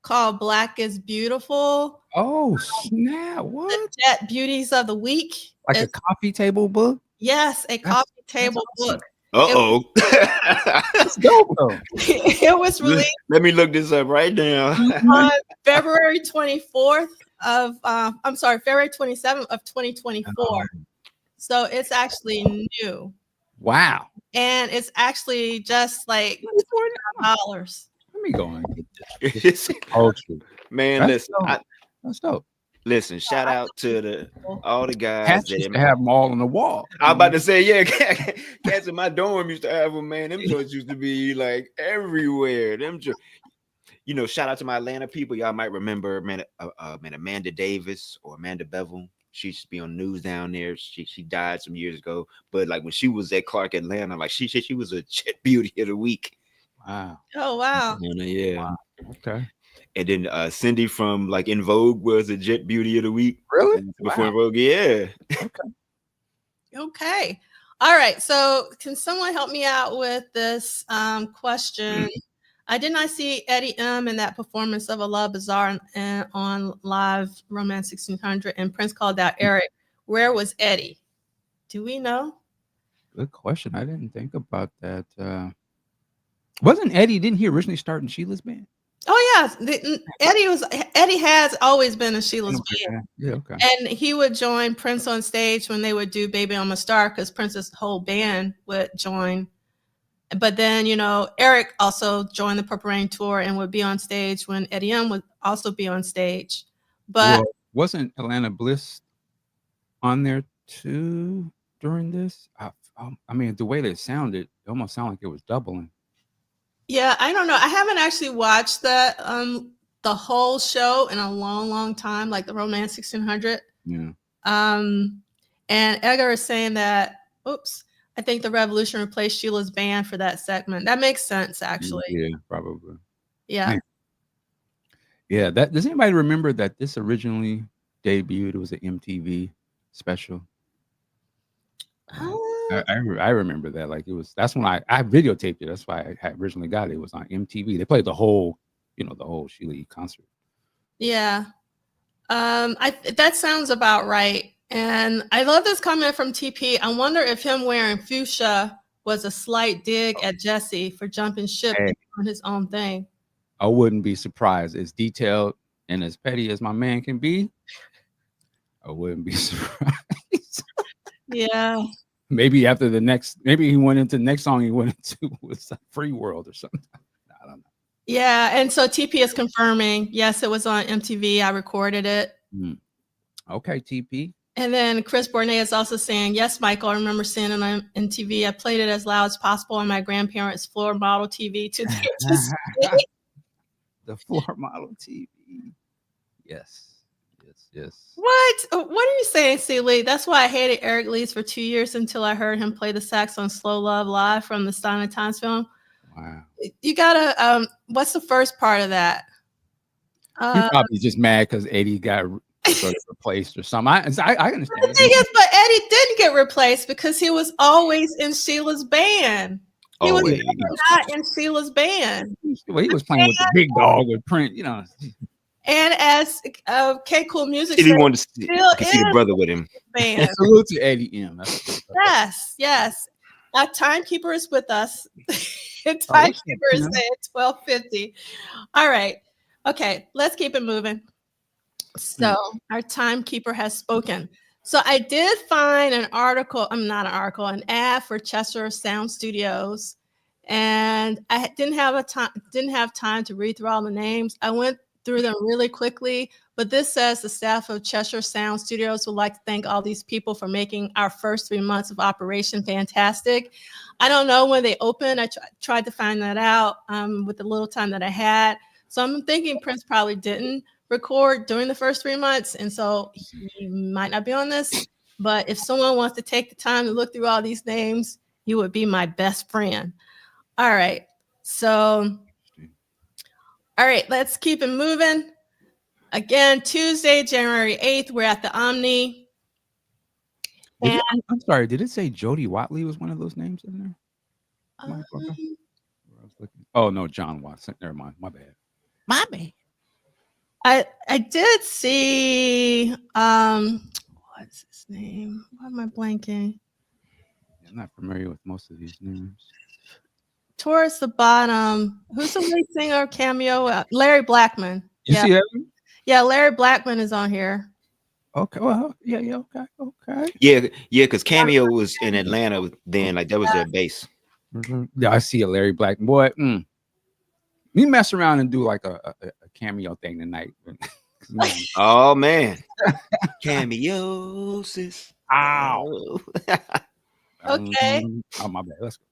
called Black is Beautiful. Oh, snap. What? The Jet Beauties of the Week. Like a coffee table book? Yes, a coffee table book. It's dope though. It was released. Let me look this up right now. On February 24th of February 27th of 2024. So it's actually new. Wow. And it's actually just like $4. Let me go and get this. Man, That's dope. Listen, shout out to all the guys Cats used to have them all on the wall. I was about to say, cats in my dorm used to have them, man. Them joints used to be like everywhere. Shout out to my Atlanta people. Y'all might remember Amanda Davis or Amanda Bevel. She used to be on news down there. She died some years ago. But like when she was at Clark Atlanta, like she was a Jet Beauty of the Week. Wow. Oh wow. Yeah. Wow. Okay. And then Cindy from like In Vogue was a Jet Beauty of the Week. Really? Before Vogue, yeah. Okay. All right. So can someone help me out with this question? I did not see Eddie M in that performance of A Love Bizarre on live Romance 1600, and Prince called out Eric. Where was Eddie? Do we know? Good question. I didn't think about that. Didn't he originally start in Sheila's band? Oh yeah, Eddie has always been in Sheila's band. Yeah, okay. And he would join Prince on stage when they would do Baby I'm a Star, because Prince's whole band would join. But then, Eric also joined the Purple Rain tour and would be on stage when Eddie M would also be on stage. But wasn't Atlanta Bliss on there too during this? I mean, the way they sounded, it almost sounded like it was doubling. Yeah, I don't know. I haven't actually watched the whole show in a long, long time, like the Romance 1600. Yeah. And Edgar is saying that, I think the Revolution replaced Sheila's band for that segment. That makes sense, actually. Yeah, probably. Yeah. Man. Yeah. Does anybody remember that this originally debuted? It was an MTV special. I remember that. Like that's when I videotaped it. That's why I originally got it. It was on MTV. They played the whole Sheila E concert. Yeah. That sounds about right. And I love this comment from TP. I wonder if him wearing fuchsia was a slight dig at Jesse for jumping ship on his own thing. I wouldn't be surprised. As detailed and as petty as my man can be, I wouldn't be surprised. Yeah. Maybe he went into the next song he went into was Free World or something. I don't know. Yeah. And so TP is confirming, yes, it was on MTV. I recorded it. Okay, TP. And then Chris Bournet is also saying, yes, Michael, I remember seeing it on MTV. I played it as loud as possible on my grandparents' floor model TV to the floor model TV. Yes. What are you saying, C. Lee? That's why I hated Eric Leeds for 2 years until I heard him play the sax on Slow Love Live from the Sign of Times film. Wow. You gotta, what's the first part of that? He's probably just mad because Eddie got So it's replaced or something. I understand. The thing is, but Eddie didn't get replaced because he was always in Sheila's band. He was Always. never not in Sheila's band. Well, he was playing with the big dog with Prince, you know. And as K Cool Music If he said, wanted to see, still could see the is brother with him. band. Salute to Eddie M. Yes, yes. Our timekeeper is with us. Timekeeper is saying 12:50. All right. Okay, let's keep it moving. So our timekeeper has spoken. So I did find an article, not an article, an ad for Chester Sound Studios. And I didn't have time to read through all the names. I went through them really quickly, but this says the staff of Chester Sound Studios would like to thank all these people for making our first 3 months of operation fantastic. I don't know when they opened. I tried to find that out with the little time that I had. So I'm thinking Prince probably didn't record during the first 3 months, and so he might not be on this. But if someone wants to take the time to look through all these names, you would be my best friend. All right. So, all right, let's keep it moving. Again, Tuesday, January 8th, we're at the Omni. I'm sorry, did it say Jody Watley was one of those names in there? Oh, no, John Watson. Never mind. My bad. My bad. I did see, what's his name? Why am I blanking? I'm not familiar with most of these names. Towards the bottom, who's the lead singer cameo? Larry Blackman. You see that? Yeah, Larry Blackman is on here. Okay, well, yeah, okay. Yeah, because Cameo was in Atlanta then, like that was their base. Yeah, I see a Larry Blackman. Boy, we mess around and do like a cameo thing tonight. Oh man, cameosis. Ow. Okay. Oh, my bad. Let's go.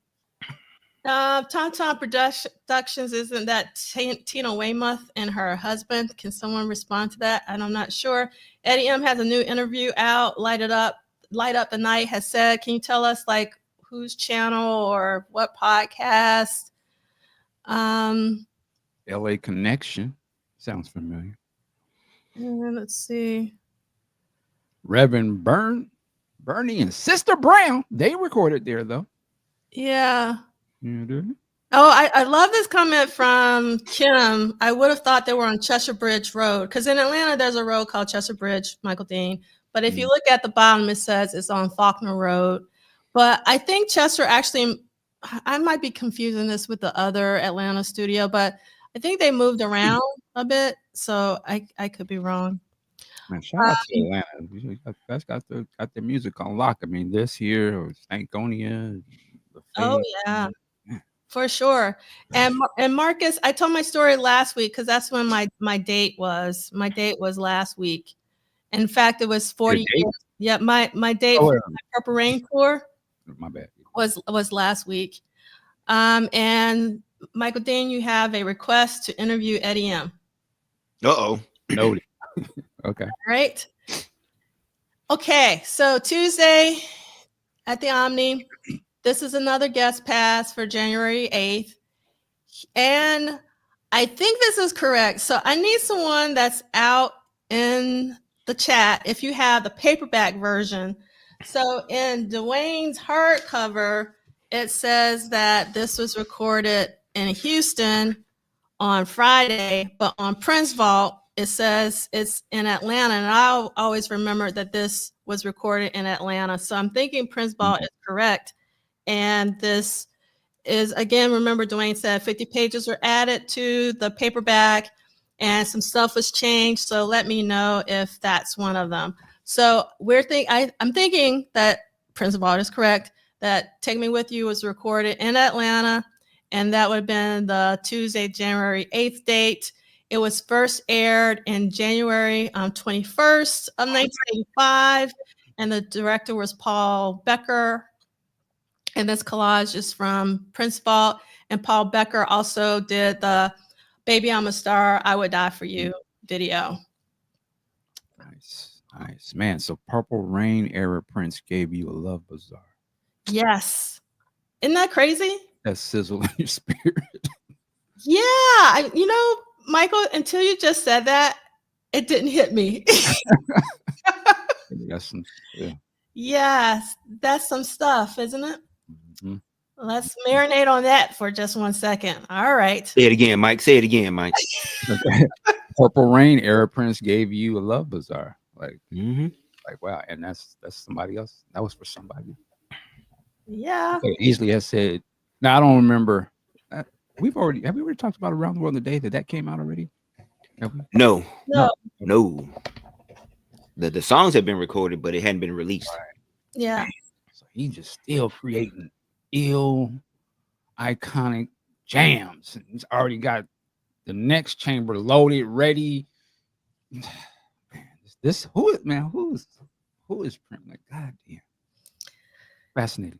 Tom Productions, isn't that Tina Weymouth and her husband? Can someone respond to that? And I'm not sure. Eddie M has a new interview out. Light Up the Night has said, can you tell us like whose channel or what podcast? LA Connection sounds familiar. And let's see. Reverend Bernie and Sister Brown, they recorded there though. Yeah. Yeah, Oh, I love this comment from Kim. I would have thought they were on Cheshire Bridge Road because in Atlanta, there's a road called Cheshire Bridge, Michael Dean. But if you look at the bottom, it says it's on Faulkner Road. But I think Chester actually, I might be confusing this with the other Atlanta studio, but I think they moved around a bit. So I could be wrong. Man, shout out to Atlanta. That's got the music on lock. I mean, this here or Stankonia. Oh, yeah. For sure. And Marcus, I told my story last week because that's when my date was. My date was last week. In fact, it was 40 years. Yeah, my date for my Purple Rain tour. My bad. Was last week. And Michael Dean, you have a request to interview Eddie M. Uh-oh. Noted. Okay. All right. Okay, so Tuesday at the Omni. This is another guest pass for January 8th. And I think this is correct. So I need someone that's out in the chat if you have the paperback version. So in Duane's hardcover, it says that this was recorded in Houston on Friday, but on Prince Vault, it says it's in Atlanta. And I always remember that this was recorded in Atlanta. So I'm thinking Prince Vault is correct. And this is, again, remember Duane said 50 pages were added to the paperback and some stuff was changed. So let me know if that's one of them. So I'm thinking that Prince Vault is correct, that Take Me With You was recorded in Atlanta, and that would have been the Tuesday, January 8th date. It was first aired in January 21st of 1985, and the director was Paul Becker. And this collage is from Prince Vault, and Paul Becker also did the Baby I'm a Star, I Would Die For You video. Nice. Man, so Purple Rain era Prince gave you a love bazaar. Yes. Isn't that crazy? That sizzle in your spirit. Yeah. Michael, until you just said that, it didn't hit me. That's some, yeah. Yes, that's some stuff, isn't it? Mhm. Let's marinate on that for just 1 second. All right. Say it again, Mike. Say it again, Mike. Purple Rain era Prince gave you a love bazaar. Like wow, and that's somebody else. That was for somebody. Yeah. So easily has said. Now I don't remember. Have we already talked about Around the World in a Day? That came out already? Have we? No. No. The songs have been recorded, but it hadn't been released. Yeah. So he just still creating ill, iconic jams. He's already got the next chamber loaded, ready. Man, who is Prince? Like, God damn. Fascinating.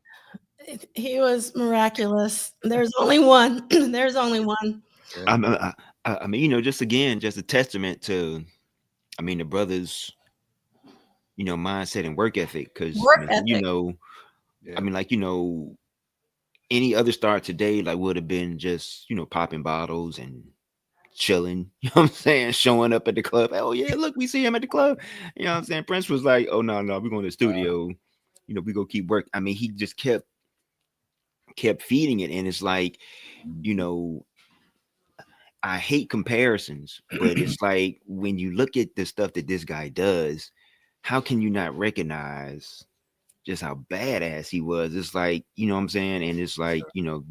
He was miraculous. There's only one. There's only one. I mean, you know, just a testament to, I mean, the brothers, you know, mindset and work ethic. Because you know, Yeah. I mean, like, you know, any other star today, like, would have been just, you know, popping bottles and chilling, you know what I'm saying, showing up at the club. Oh yeah, look, we see him at the club. You know what I'm saying? Prince was like, oh no, we're going to the studio. You know, we go keep work. I mean, he just kept feeding it. And it's like, you know, I hate comparisons, but it's like when you look at the stuff that this guy does, how can you not recognize just how badass he was? It's like, you know what I'm saying? And it's like, you know,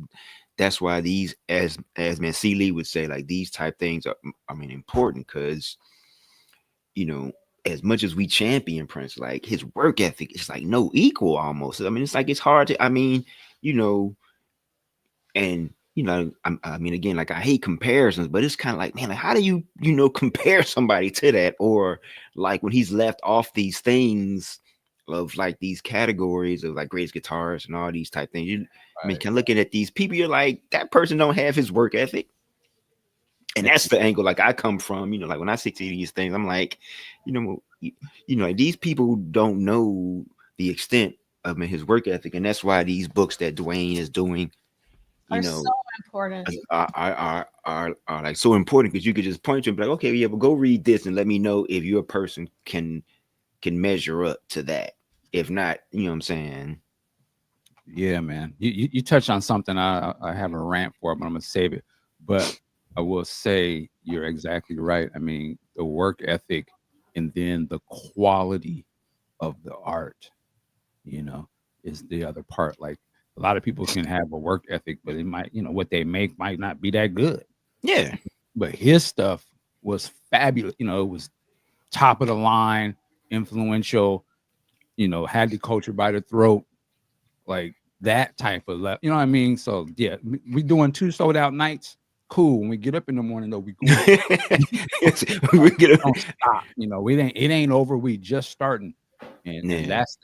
that's why these, as man C. Lee would say, like, these type things are, I mean, important, because, you know, as much as we champion Prince, like, his work ethic is like no equal almost. I mean, it's like, it's hard to, I mean, you know, and you know, I mean, again, like, I hate comparisons, but it's kind of like, man, like, how do you know, compare somebody to that? Or like when he's left off these things of like these categories of like greatest guitarists and all these type things. I mean, kind of looking at these people, you're like, that person don't have his work ethic. And that's the angle like I come from, you know, like when I see these things, I'm like, you know, like, these people don't know the extent of his work ethic. And that's why these books that Duane is doing, you Are know, so important. Are like so important, because you could just point to him like, okay, yeah, but go read this and let me know if your person can measure up to that. If not, you know what I'm saying? Yeah, man. You touched on something I have a rant for, but I'm gonna save it. But I will say you're exactly right. I mean, the work ethic and then the quality of the art, you know, is the other part. Like, a lot of people can have a work ethic, but it might, you know, what they make might not be that good. Yeah. But his stuff was fabulous. You know, it was top of the line, influential, you know, had the culture by the throat, like that type of level. You know what I mean? So yeah, we doing 2 sold out nights. Cool. When we get up in the morning though, we go. We get Don't stop. You know, it ain't over. We just starting. And that's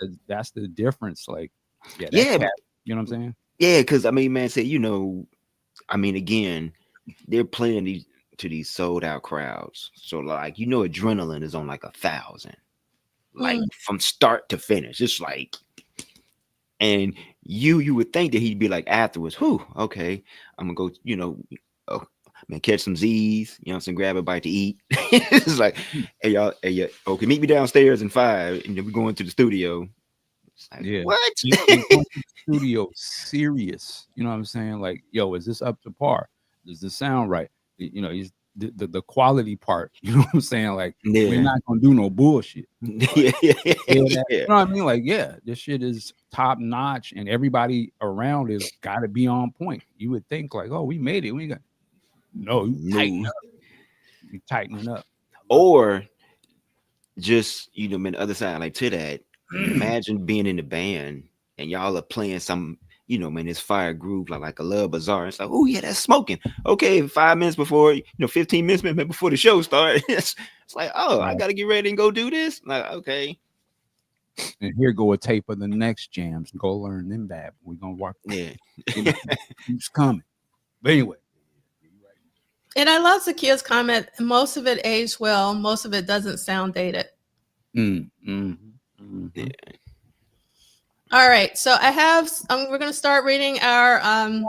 the difference. Like, yeah, you know what I'm saying? Yeah, because I mean, man, say, you know, I mean, again, they're playing to these sold out crowds. So like, you know, adrenaline is on like 1,000, like from start to finish. It's like, and you would think that he'd be like afterwards, whew, okay, I'm gonna go, you know, oh, man, catch some Z's, you know, some grab a bite to eat. It's like, hey y'all, okay, meet me downstairs in 5, and then we're going to the studio. Like, yeah. What? Studio serious. You know what I'm saying? Like, yo, is this up to par? Does this sound right? You know, the quality part. You know what I'm saying? Like, we're not gonna do no bullshit. Like, yeah. You know what I mean? Like, yeah, this shit is top notch, and everybody around is got to be on point. You would think like, oh, we made it. We got you tightening up. Or just, you know, man, the other side, like, to that, imagine being in the band and y'all are playing some, you know, man, this fire groove like a love bazaar. It's like, oh yeah, that's smoking. Okay, 5 minutes before, you know, 15 minutes before the show starts. It's like, oh, I gotta get ready and go do this. Like, okay. And here go a tape of the next jams. Go learn them bad. We're gonna walk. Yeah. Keeps coming. But anyway. And I love Zakia's comment. Most of it aged well. Most of it doesn't sound dated. Yeah. All right. So we're going to start reading our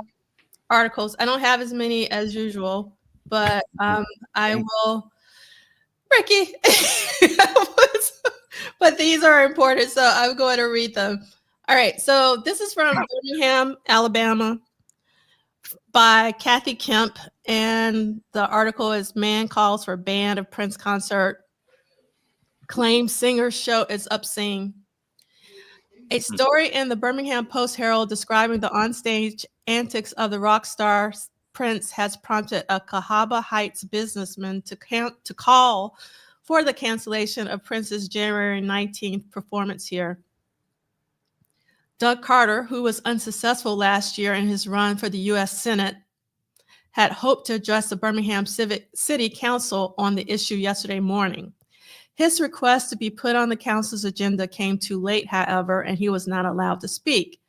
articles. I don't have as many as usual, but I will Ricky. But these are important, so I'm going to read them. All right, so this is from Birmingham, Alabama, by Kathy Kemp, and the article is "Man Calls for Ban of Prince Concert. Claims Singer Show is Obscene." A story in the Birmingham Post-Herald describing the onstage antics of the rock star Prince has prompted a Cahaba Heights businessman to call for the cancellation of Prince's January 19th performance here. Doug Carter, who was unsuccessful last year in his run for the U.S. Senate, had hoped to address the Birmingham City Council on the issue yesterday morning. His request to be put on the council's agenda came too late, however, and he was not allowed to speak.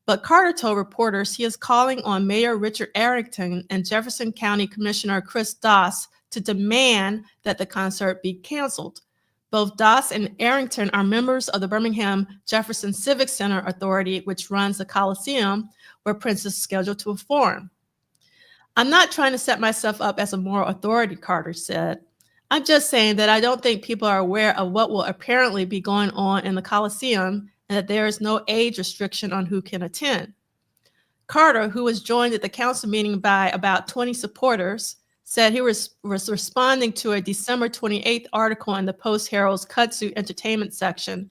But Carter told reporters he is calling on Mayor Richard Arrington and Jefferson County Commissioner Chris Doss to demand that the concert be canceled. Both Doss and Arrington are members of the Birmingham Jefferson Civic Center Authority, which runs the Coliseum, where Prince is scheduled to perform. "I'm not trying to set myself up as a moral authority," Carter said. "I'm just saying that I don't think people are aware of what will apparently be going on in the Coliseum and that there is no age restriction on who can attend." Carter, who was joined at the council meeting by about 20 supporters, said he was responding to a December 28th article in the Post-Herald's Kudzu Entertainment section.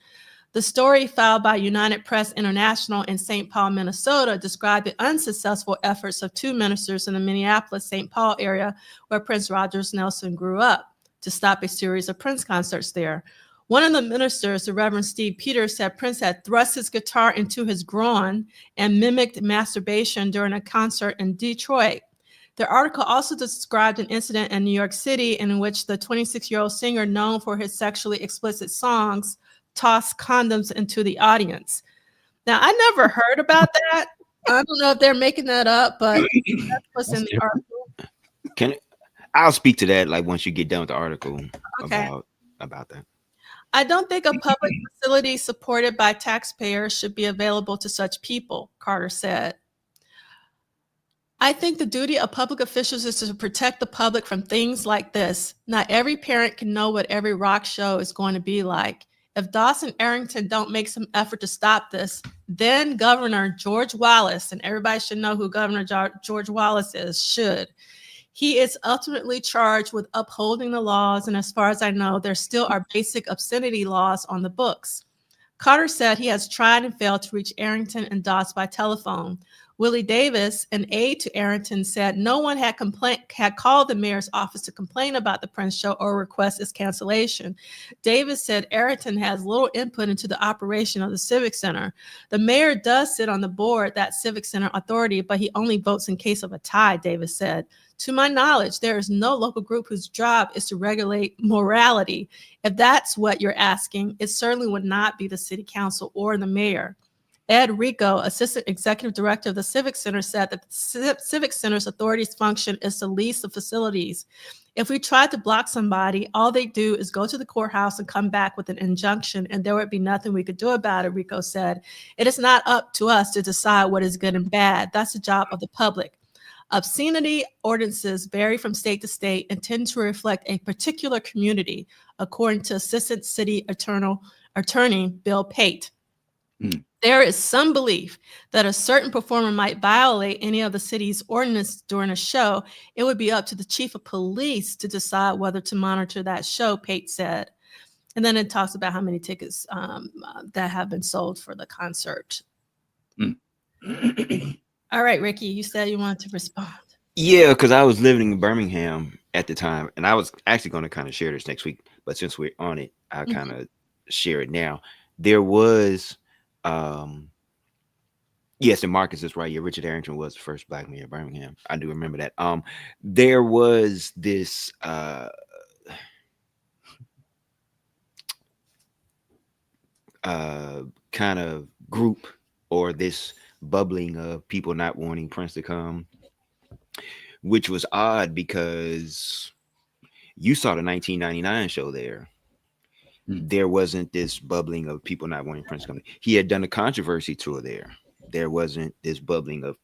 The story filed by United Press International in St. Paul, Minnesota, described the unsuccessful efforts of two ministers in the Minneapolis-St. Paul area where Prince Rogers Nelson grew up to stop a series of Prince concerts there. One of the ministers, the Reverend Steve Peters, said Prince had thrust his guitar into his groin and mimicked masturbation during a concert in Detroit. The article also described an incident in New York City in which the 26-year-old singer, known for his sexually explicit songs, tossed condoms into the audience. Now, I never heard about that. I don't know if they're making that up, but that's what's in the article. I'll speak to that like once you get done with the article. Okay. about that. "I don't think a public facility supported by taxpayers should be available to such people," Carter said. "I think the duty of public officials is to protect the public from things like this. Not every parent can know what every rock show is going to be like. If Doss and Arrington don't make some effort to stop this, then Governor George Wallace," and everybody should know who Governor George Wallace is, should. "He is ultimately charged with upholding the laws, and as far as I know, there still are basic obscenity laws on the books." Carter said he has tried and failed to reach Arrington and Doss by telephone. Willie Davis, an aide to Arrington, said no one had called the mayor's office to complain about the Prince show or request its cancellation. Davis said Arrington has little input into the operation of the Civic Center. "The mayor does sit on the board, that Civic Center authority, but he only votes in case of a tie," Davis said. "To my knowledge, there is no local group whose job is to regulate morality. If that's what you're asking, it certainly would not be the city council or the mayor." Ed Rico, assistant executive director of the Civic Center, said that the Civic Center's authority's function is to lease the facilities. "If we tried to block somebody, all they do is go to the courthouse and come back with an injunction, and there would be nothing we could do about it," Rico said. "It is not up to us to decide what is good and bad. That's the job of the public. Obscenity ordinances vary from state to state and tend to reflect a particular community," according to Assistant City Attorney Bill Pate. "There is some belief that a certain performer might violate any of the city's ordinance during a show. It would be up to the chief of police to decide whether to monitor that show," Pate said. And then it talks about how many tickets that have been sold for the concert. All right, Ricky, you said you wanted to respond. Yeah, because I was living in Birmingham at the time, and I was actually going to kind of share this next week, but since we're on it, I'll kind of share it now. There was yes, and Marcus is right. Yeah, Richard Arrington was the first black mayor of Birmingham. I do remember that. There was this kind of group, or this bubbling of people not wanting Prince to come, which was odd because you saw the 1999 show there. There wasn't this bubbling of people not wanting Prince to come. He had done a controversy tour there. There wasn't this bubbling of,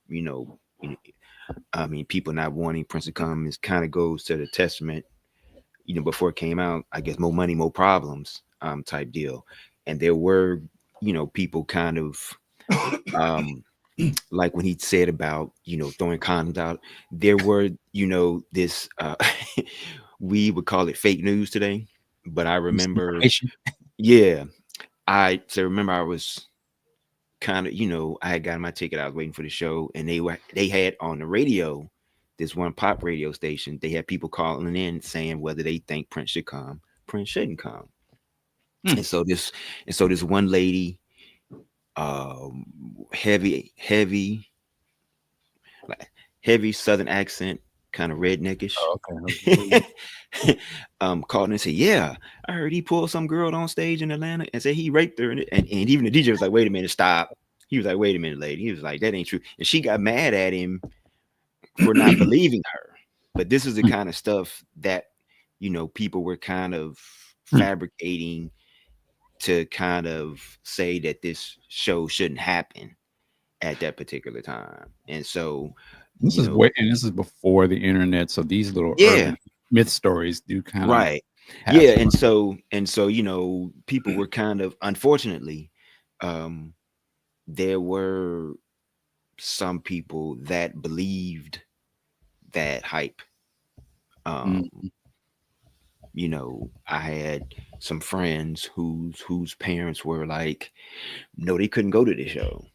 people not wanting Prince to come. It kind of goes to the testament, before it came out, I guess More Money, More Problems type deal. And there were, people kind of like when he said about, throwing condoms out, there were, this we would call it fake news today. But I remember, Misinformation. yeah, I remember I was kind of, I had gotten my ticket, I was waiting for the show, and they had on the radio, this one pop radio station, they had people calling in saying whether they think Prince should come, Prince shouldn't come. And so this one lady, heavy Southern accent, kind of redneckish. Oh, okay. Called and said, "Yeah, I heard he pulled some girl on stage in Atlanta and said he raped her." And even the DJ was like, "Wait a minute, stop." He was like, "Wait a minute, lady." He was like, "That ain't true." And she got mad at him for not believing her. But this is the kind of stuff that, people were kind of fabricating to kind of say that this show shouldn't happen at that particular time. And so this is before the internet, so these little urban myth stories do kind of right. Yeah, and so people were kind of, unfortunately, there were some people that believed that hype. I had some friends whose parents were like, no, they couldn't go to the show.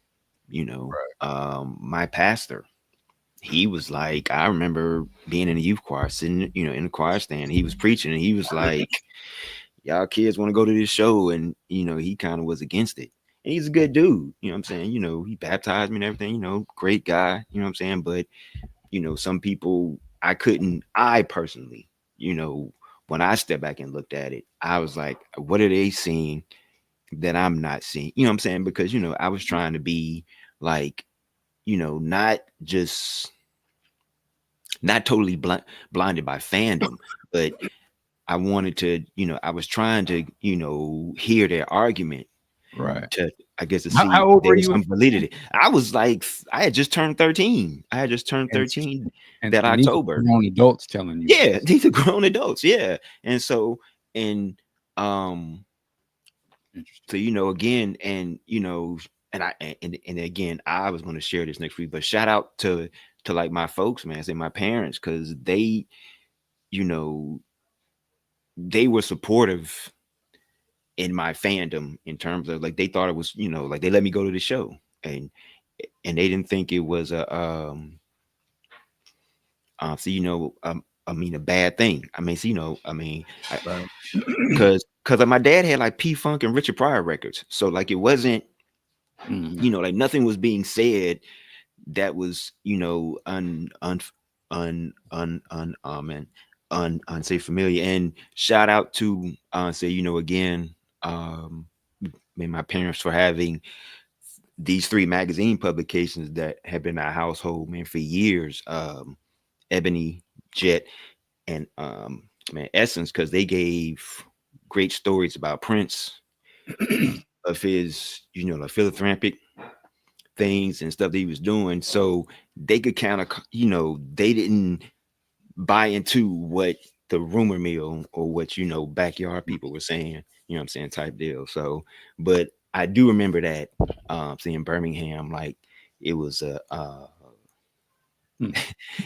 My pastor, he was like, I remember being in the youth choir, sitting, in the choir stand. He was preaching, and he was like, y'all kids want to go to this show, and he kind of was against it. And he's a good dude, you know what I'm saying? He baptized me and everything, great guy, you know what I'm saying? But some people, I personally, when I stepped back and looked at it, I was like, what are they seeing that I'm not seeing? You know what I'm saying? Because, I was trying to be like, not totally blinded by fandom, but I wanted to, I was trying to, hear their argument. Right. To, I guess, to see how old were you? Some validity. I was like, I had just turned 13. I had just turned 13 that October. These are grown adults telling you. Yeah, these are grown adults. Yeah. And so, and so, again, and and again, I was going to share this next week, but shout out to like my folks, man, say my parents, because they, they were supportive in my fandom, in terms of like, they thought it was, like, they let me go to the show, and they didn't think it was a a bad thing. Because my dad had like P-Funk and Richard Pryor records, so like it wasn't, like nothing was being said that was, unsafe, familiar. And shout out to again, my parents for having these 3 magazine publications that have been our household, man, for years. Ebony, Jet, and Essence, because they gave great stories about Prince, of his, like philanthropic things and stuff that he was doing. So they could kind of, they didn't buy into what the rumor mill or what, backyard people were saying, you know what I'm saying, type deal. So, but I do remember that seeing Birmingham, like it was it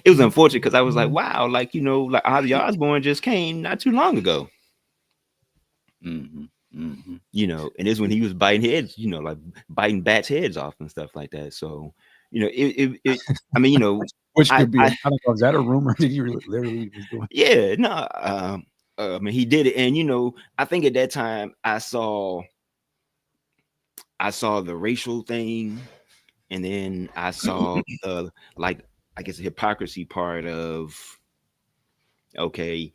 was unfortunate, because I was like, wow, like, like Ozzy Osbourne just came not too long ago. And this when he was biting heads, like biting bats' heads off and stuff like that. So, it I mean, which could be, I don't know, is that a rumor that he literally was doing? Yeah, no, I mean, he did it, and I think at that time I saw the racial thing, and then I saw the, like, I guess, the hypocrisy part of, okay,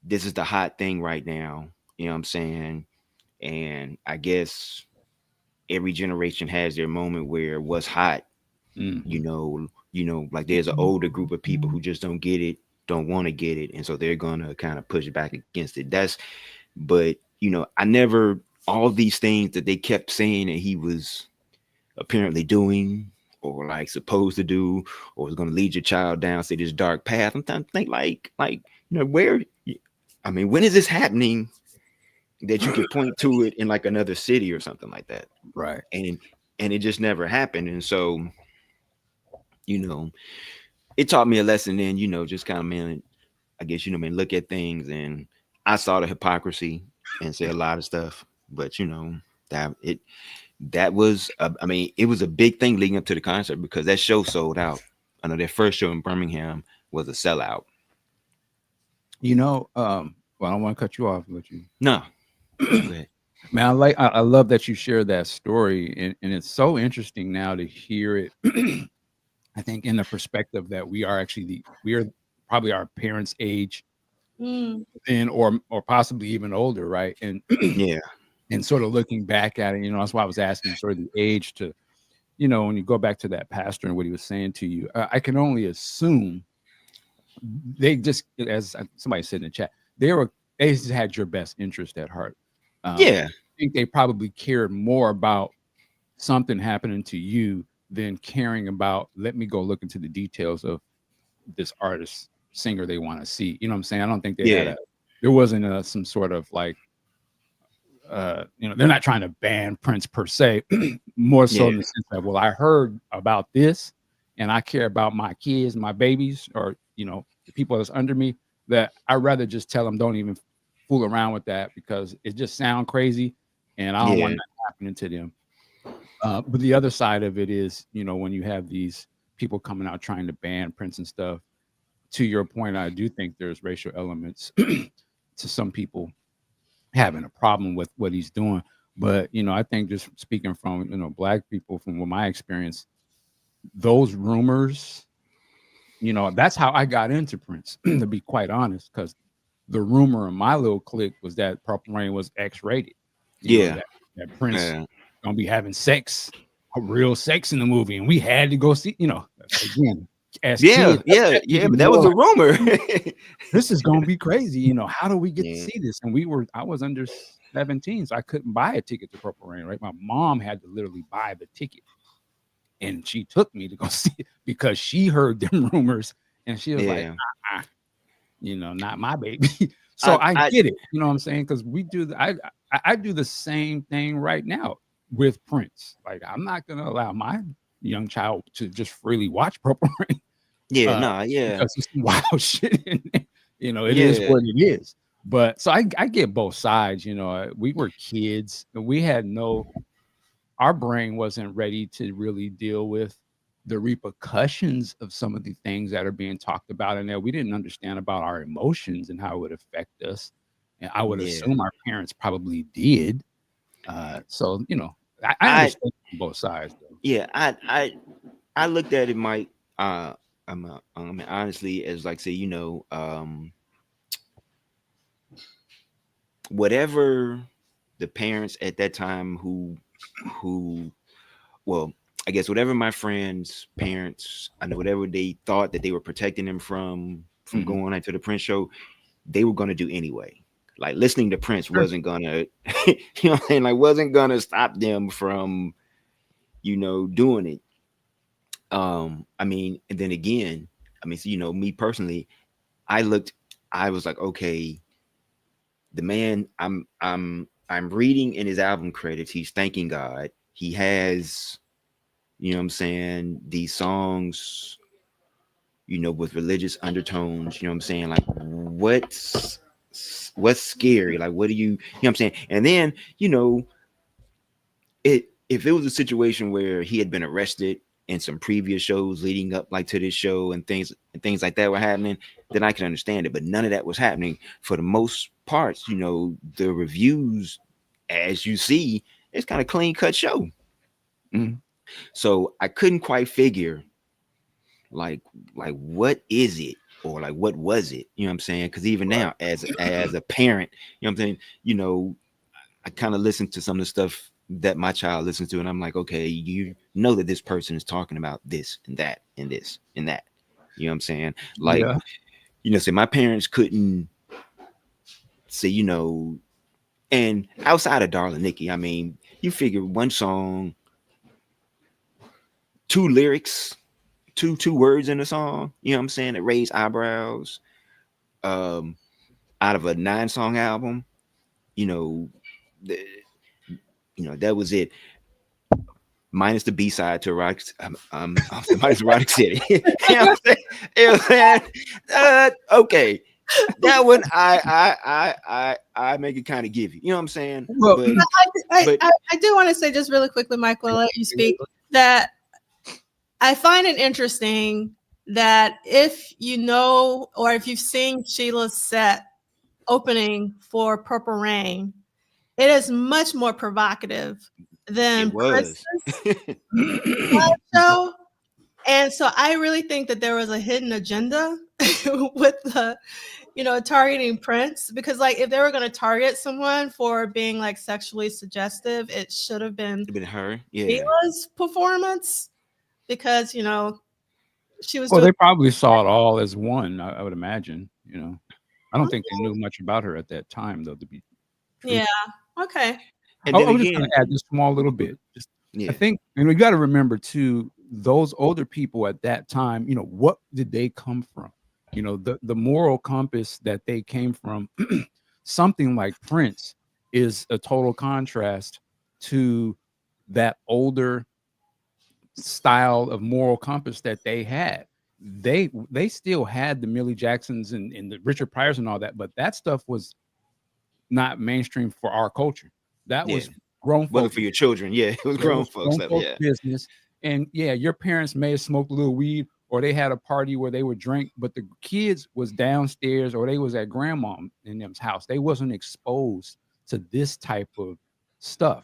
this is the hot thing right now, you know what I'm saying? And I guess every generation has their moment where what's hot, like there's an older group of people who just don't get it, don't want to get it, and so they're gonna kind of push back against it. But I never, all these things that they kept saying that he was apparently doing, or like supposed to do, or was going to lead your child down, say, this dark path. I'm trying to think, like where, I mean, when is this happening that you can point to it in like another city or something like that? Right. And it just never happened. And so, it taught me a lesson then, just kind of, man, I guess, man, look at things. And I saw the hypocrisy and say a lot of stuff, but that was, I mean, it was a big thing leading up to the concert because that show sold out. I know their first show in Birmingham was a sellout. Well, I don't want to cut you off, but you. No. Go ahead. Man, I love that you shared that story, and it's so interesting now to hear it. I think in the perspective that we are probably our parents' age, and or possibly even older, right? And Yeah, and sort of looking back at it, that's why I was asking sort of the age to, when you go back to that pastor and what he was saying to you, I can only assume they just, as somebody said in the chat, they just had your best interest at heart. yeah. I think they probably cared more about something happening to you than caring about, let me go look into the details of this artist, singer they want to see. You know what I'm saying? I don't think they had there wasn't some sort of like, they're not trying to ban Prince per se, more so in the sense that, well, I heard about this and I care about my kids, my babies, or, the people that's under me, that I'd rather just tell them, don't even fool around with that because it just sounds crazy and I don't want that happening to them. But the other side of it is, when you have these people coming out trying to ban Prince and stuff, to your point, I do think there's racial elements to some people having a problem with what he's doing. But, I think just speaking from, Black people, from my experience, those rumors, that's how I got into Prince, to be quite honest, because the rumor in my little clique was that Purple Rain was X-rated. That Prince gonna be having sex, real sex in the movie, and we had to go see. Again, as kids, but that was a rumor. This is gonna be crazy. How do we get to see this? And I was under 17, so I couldn't buy a ticket to Purple Rain. Right, my mom had to literally buy the ticket, and she took me to go see it because she heard them rumors, and she was like, not my baby. So I get it. You know what I'm saying? Because we do. I do the same thing right now with Prince. Like, I'm not gonna allow my young child to just freely watch Purple Rain. Because it's wild shit in there. It is what it is. But so I get both sides. We were kids and we had our brain wasn't ready to really deal with the repercussions of some of the things that are being talked about in there. We didn't understand about our emotions and how it would affect us. And I would assume our parents probably did. So, I understand both sides, though. Yeah, I looked at it, Mike. I mean, honestly, as like say, whatever the parents at that time well, I guess whatever my friends' parents, I know whatever they thought that they were protecting them from going into the Prince show, they were going to do anyway. Like, listening to Prince wasn't gonna, wasn't gonna stop them from, doing it. I mean, and then again, I mean, so, me personally, I was like, okay, the man, I'm reading in his album credits, he's thanking God. He has, what I'm saying, these songs, with religious undertones, what I'm saying? Like, what's scary? Like, what do you know what I'm saying? And then, if it was a situation where he had been arrested in some previous shows leading up like to this show and things like that were happening, then I can understand it. But none of that was happening. For the most parts, the reviews, as you see, it's kind of clean cut show. So I couldn't quite figure like what is it, or like what was it? You know what I'm saying? Because even now, as a parent, you know what I'm saying, I kind of listen to some of the stuff that my child listens to, and I'm like, okay, that this person is talking about this and that and this and that. You know what I'm saying? Like, say my parents couldn't say, and outside of Darling Nikki, I mean, you figure one song, two lyrics, two words in a song, you know what I'm saying, that raise eyebrows. out of a 9-song album, you know, that was it. Minus the B-side to Rock, minus Erotic City. You know what I'm saying? You know what I'm saying? Okay, that one I make it kind of give you. You know what I'm saying? Well, I do want to say just really quickly, Michael, I'll let you speak, that I find it interesting that if you know or if you've seen Sheila's set opening for Purple Rain, it is much more provocative than It was. show. And so I really think that there was a hidden agenda with the, targeting Prince, because like if they were going to target someone for being like sexually suggestive, it should have been her. Yeah. Sheila's performance, because she was. Well, they probably saw it all as one. I would imagine. I don't think they knew much about her at that time, though. To be yeah. Okay. And I then was just again, going to add this small little bit. yeah. I think, and we got to remember too, those older people at that time, what did they come from? The moral compass that they came from, something like Prince is a total contrast to that older style of moral compass that they had. They still had the Millie Jacksons and the Richard Pryors and all that, but that stuff was not mainstream for our culture. That was grown folks. For your children. Yeah, it was grown folks stuff. Yeah. Business. And yeah, your parents may have smoked a little weed, or they had a party where they would drink, but the kids was downstairs or they was at grandma and them's house. They wasn't exposed to this type of stuff.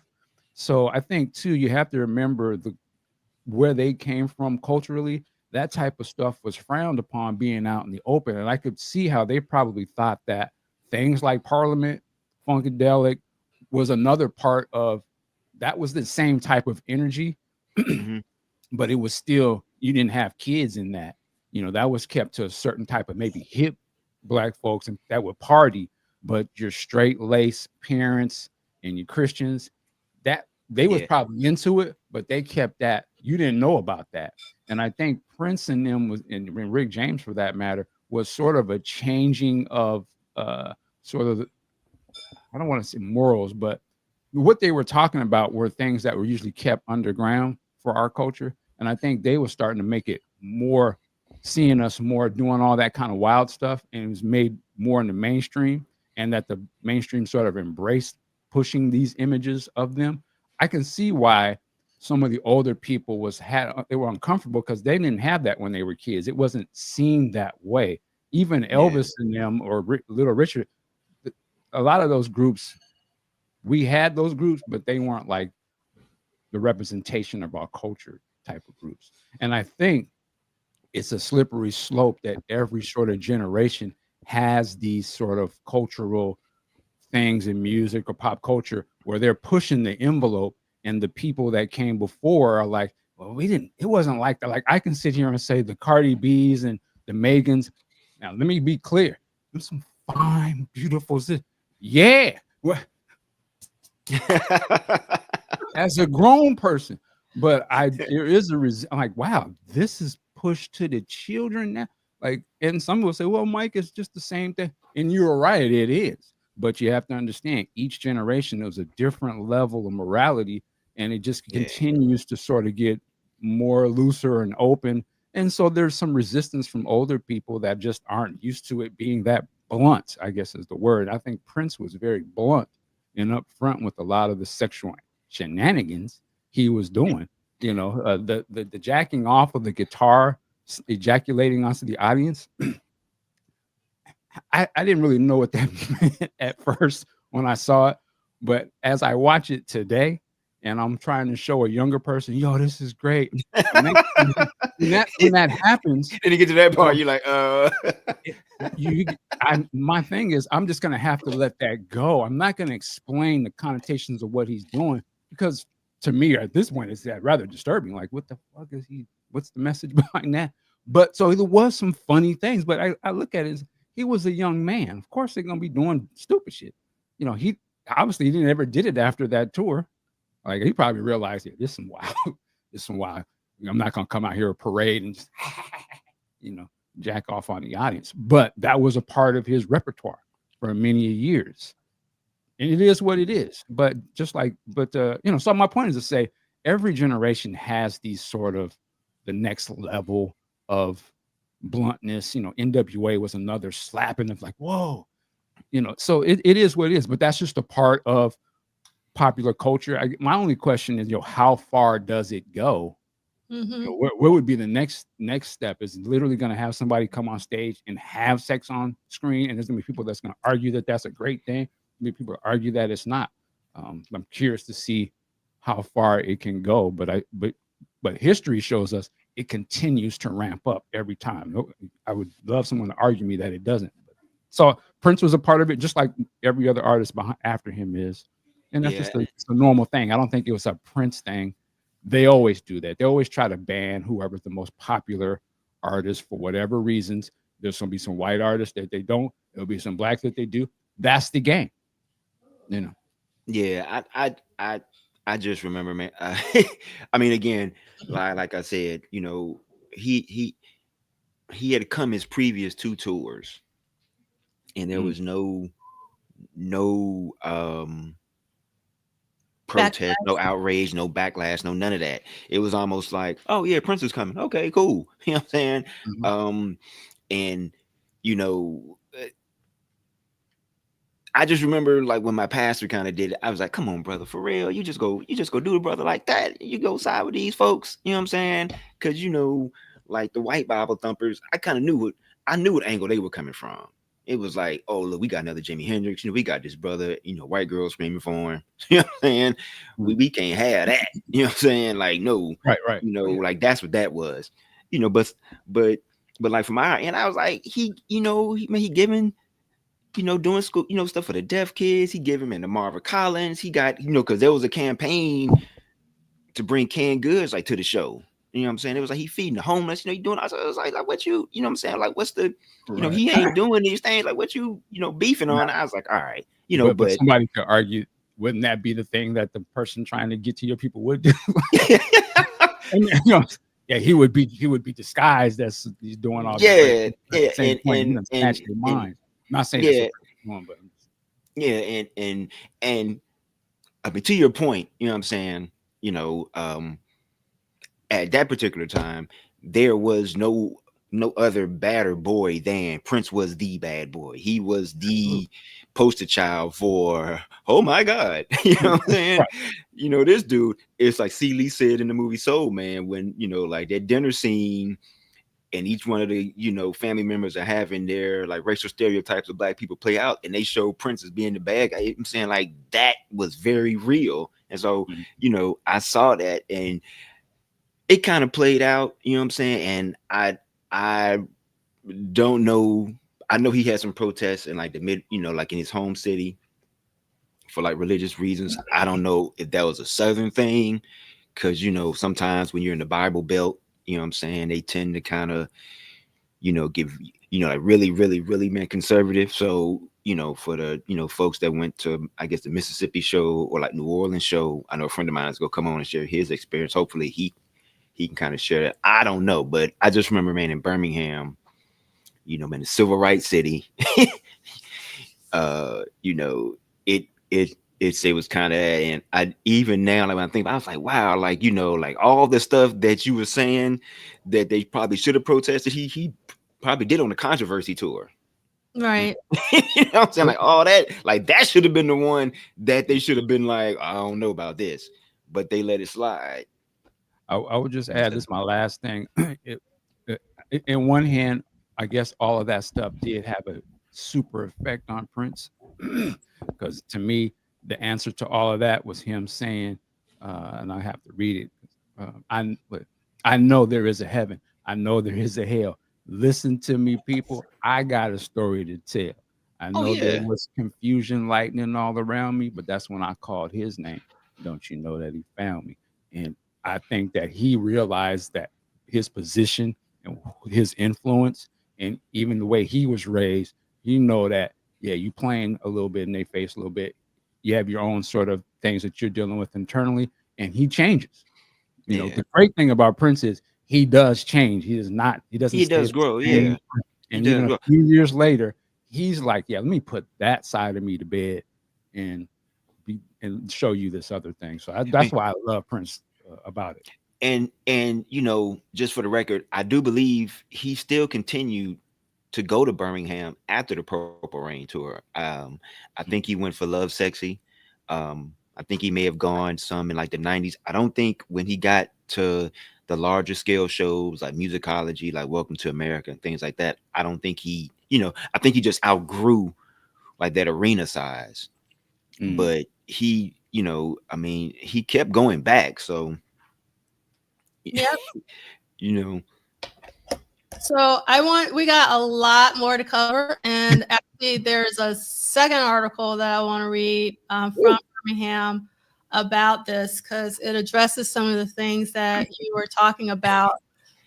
So I think too, you have to remember where they came from culturally. That type of stuff was frowned upon being out in the open. And I could see how they probably thought that things like Parliament, Funkadelic was another part of that, was the same type of energy. But it was still, you didn't have kids in that. That was kept to a certain type of maybe hip black folks and that would party, but your straight lace parents and your Christians, that they was probably into it, but they kept that. You didn't know about that. And I think Prince and them and Rick James for that matter, was sort of a changing of sort of, I don't want to say morals, but what they were talking about were things that were usually kept underground for our culture. And I think they were starting to make it more, seeing us more doing all that kind of wild stuff, and it was made more in the mainstream, and that the mainstream sort of embraced pushing these images of them. I can see why some of the older people they were uncomfortable, because they didn't have that when they were kids. It wasn't seen that way. Even Elvis and them, or Little Richard, a lot of those groups, we had those groups, but they weren't like the representation of our culture type of groups. And I think it's a slippery slope that every sort of generation has these sort of cultural things in music or pop culture where they're pushing the envelope, and the people that came before are like, well, it wasn't like that. Like I can sit here and say the Cardi B's and the Megans. Now, let me be clear. There's some fine, beautiful, yeah. Well, as a grown person, but there is I'm like, wow, this is pushed to the children now. Like, and some will say, well, Mike, it's just the same thing. And you're right, it is. But you have to understand, each generation there's a different level of morality, and it just continues to sort of get more looser and open. And so there's some resistance from older people that just aren't used to it being that blunt, I guess is the word. I think Prince was very blunt and upfront with a lot of the sexual shenanigans he was doing. The jacking off of the guitar, ejaculating onto the audience. I didn't really know what that meant at first when I saw it, but as I watch it today, and I'm trying to show a younger person, yo, this is great. When that happens, and you get to that part, you're like, my thing is, I'm just gonna have to let that go. I'm not gonna explain the connotations of what he's doing, because to me at this point it's rather disturbing. Like, what the fuck is he? What's the message behind that? But so there was some funny things, but I look at it as he was a young man. Of course they're gonna be doing stupid shit. He obviously never did it after that tour. Like, he probably realized, this is some wild. I'm not gonna come out here a parade and just, jack off on the audience. But that was a part of his repertoire for many years. And it is what it is. But just like, so my point is to say every generation has these sort of the next level of bluntness. NWA was another slapping of like, whoa, so it is what it is. But that's just a part of popular culture. My only question is, how far does it go? Mm-hmm. Where would be the next step? Is literally going to have somebody come on stage and have sex on screen, and there's going to be people that's going to argue that that's a great thing. Maybe people argue that it's not. I'm curious to see how far it can go, but history shows us it continues to ramp up every time. I would love someone to argue me that it doesn't. So Prince was a part of it, just like every other artist after him is, and that's just a normal thing. I don't think it was a Prince thing. They always do that. They always try to ban whoever's the most popular artist for whatever reasons. There's going to be some white artists that they don't. There'll be some blacks that they do. That's the game. Yeah, I just remember, man. I mean, again, like I said, he had come his previous 2 tours, and there was no protest, no outrage, no backlash, no none of that. It was almost like, oh yeah, Prince is coming. Okay, cool. You know what I'm saying? Mm-hmm. And I just remember like when my pastor kind of did it, I was like, come on, brother, for real. You just go do the brother like that. You go side with these folks, you know what I'm saying? Cause like the white Bible thumpers, I kind of knew what angle they were coming from. It was like, oh, look, we got another Jimi Hendrix. We got this brother, white girl screaming for him. You know what I'm saying? We can't have that. You know what I'm saying? Like, no. Right. Like that's what that was. But like from my end, I was like, he giving, doing school, stuff for the deaf kids. He gave him into Marva Collins. He got, because there was a campaign to bring canned goods like to the show. You know what I'm saying? It was like he feeding the homeless, he doing. I was like what you know what I'm saying? Like, what's the, he ain't doing these things. Like, what you, beefing on? I was like, all right, but somebody could argue, wouldn't that be the thing that the person trying to get to your people would do? And, he would be disguised as he's doing all and snatch their mind. Not saying that's one, but and I mean, to your point, you know what I'm saying? At that particular time, there was no other badder boy than Prince. Was the bad boy. He was the poster child for, oh my God. You know what I'm saying? Right. This dude, it's like C. Lee said in the movie Soul Man, when, like that dinner scene and each one of the, family members are having their like racial stereotypes of black people play out, and they show Prince as being the bad guy. I'm saying like that was very real. And so, I saw that and it kind of played out, you know what I'm saying? And I don't know. I know he had some protests in like the mid, like in his home city for like religious reasons. I don't know if that was a Southern thing, because, sometimes when you're in the Bible Belt, you know what I'm saying, they tend to kind of, give, like really, really, really man conservative. So, for the, folks that went to, I guess, the Mississippi show or like New Orleans show, I know a friend of mine is going to come on and share his experience. Hopefully he can kind of share that. I don't know, but I just remember, man, in Birmingham, man, the civil rights city, it was kind of, and I even now, like when I think, I was like, wow, like, like all the stuff that you were saying that they probably should have protested, he probably did on the controversy tour. Right. You know what I'm saying? Like all that, like that should have been the one that they should have been like, I don't know about this, but they let it slide. I would just add, this is my last thing. In one hand, I guess all of that stuff did have a super effect on Prince, because to me, the answer to all of that was him saying, and I have to read it. I know there is a heaven. I know there is a hell. Listen to me, people. I got a story to tell. I know there was confusion lightning all around me, but that's when I called his name. Don't you know that he found me? And I think that he realized that his position and his influence and even the way he was raised, that, you playing a little bit in their face a little bit. You have your own sort of things that you're dealing with internally, and he changes. The great thing about Prince is he does change. He does grow. Yeah. And even a few years later, he's like, yeah, let me put that side of me to bed and show you this other thing. So that's why I love Prince about it. And you know, just for the record, I do believe he still continued to go to Birmingham after the Purple Rain tour. I think he went for Love Sexy. I think he may have gone some in like the 90s. I don't think when he got to the larger scale shows like Musicology, like Welcome to America and things like that, I don't think he, you know, I think he just outgrew like that arena size. But he, you know, I mean, he kept going back. So, Yep. you know. So we got a lot more to cover. And actually there's a second article that I want to read from Birmingham about this, because it addresses some of the things that you were talking about.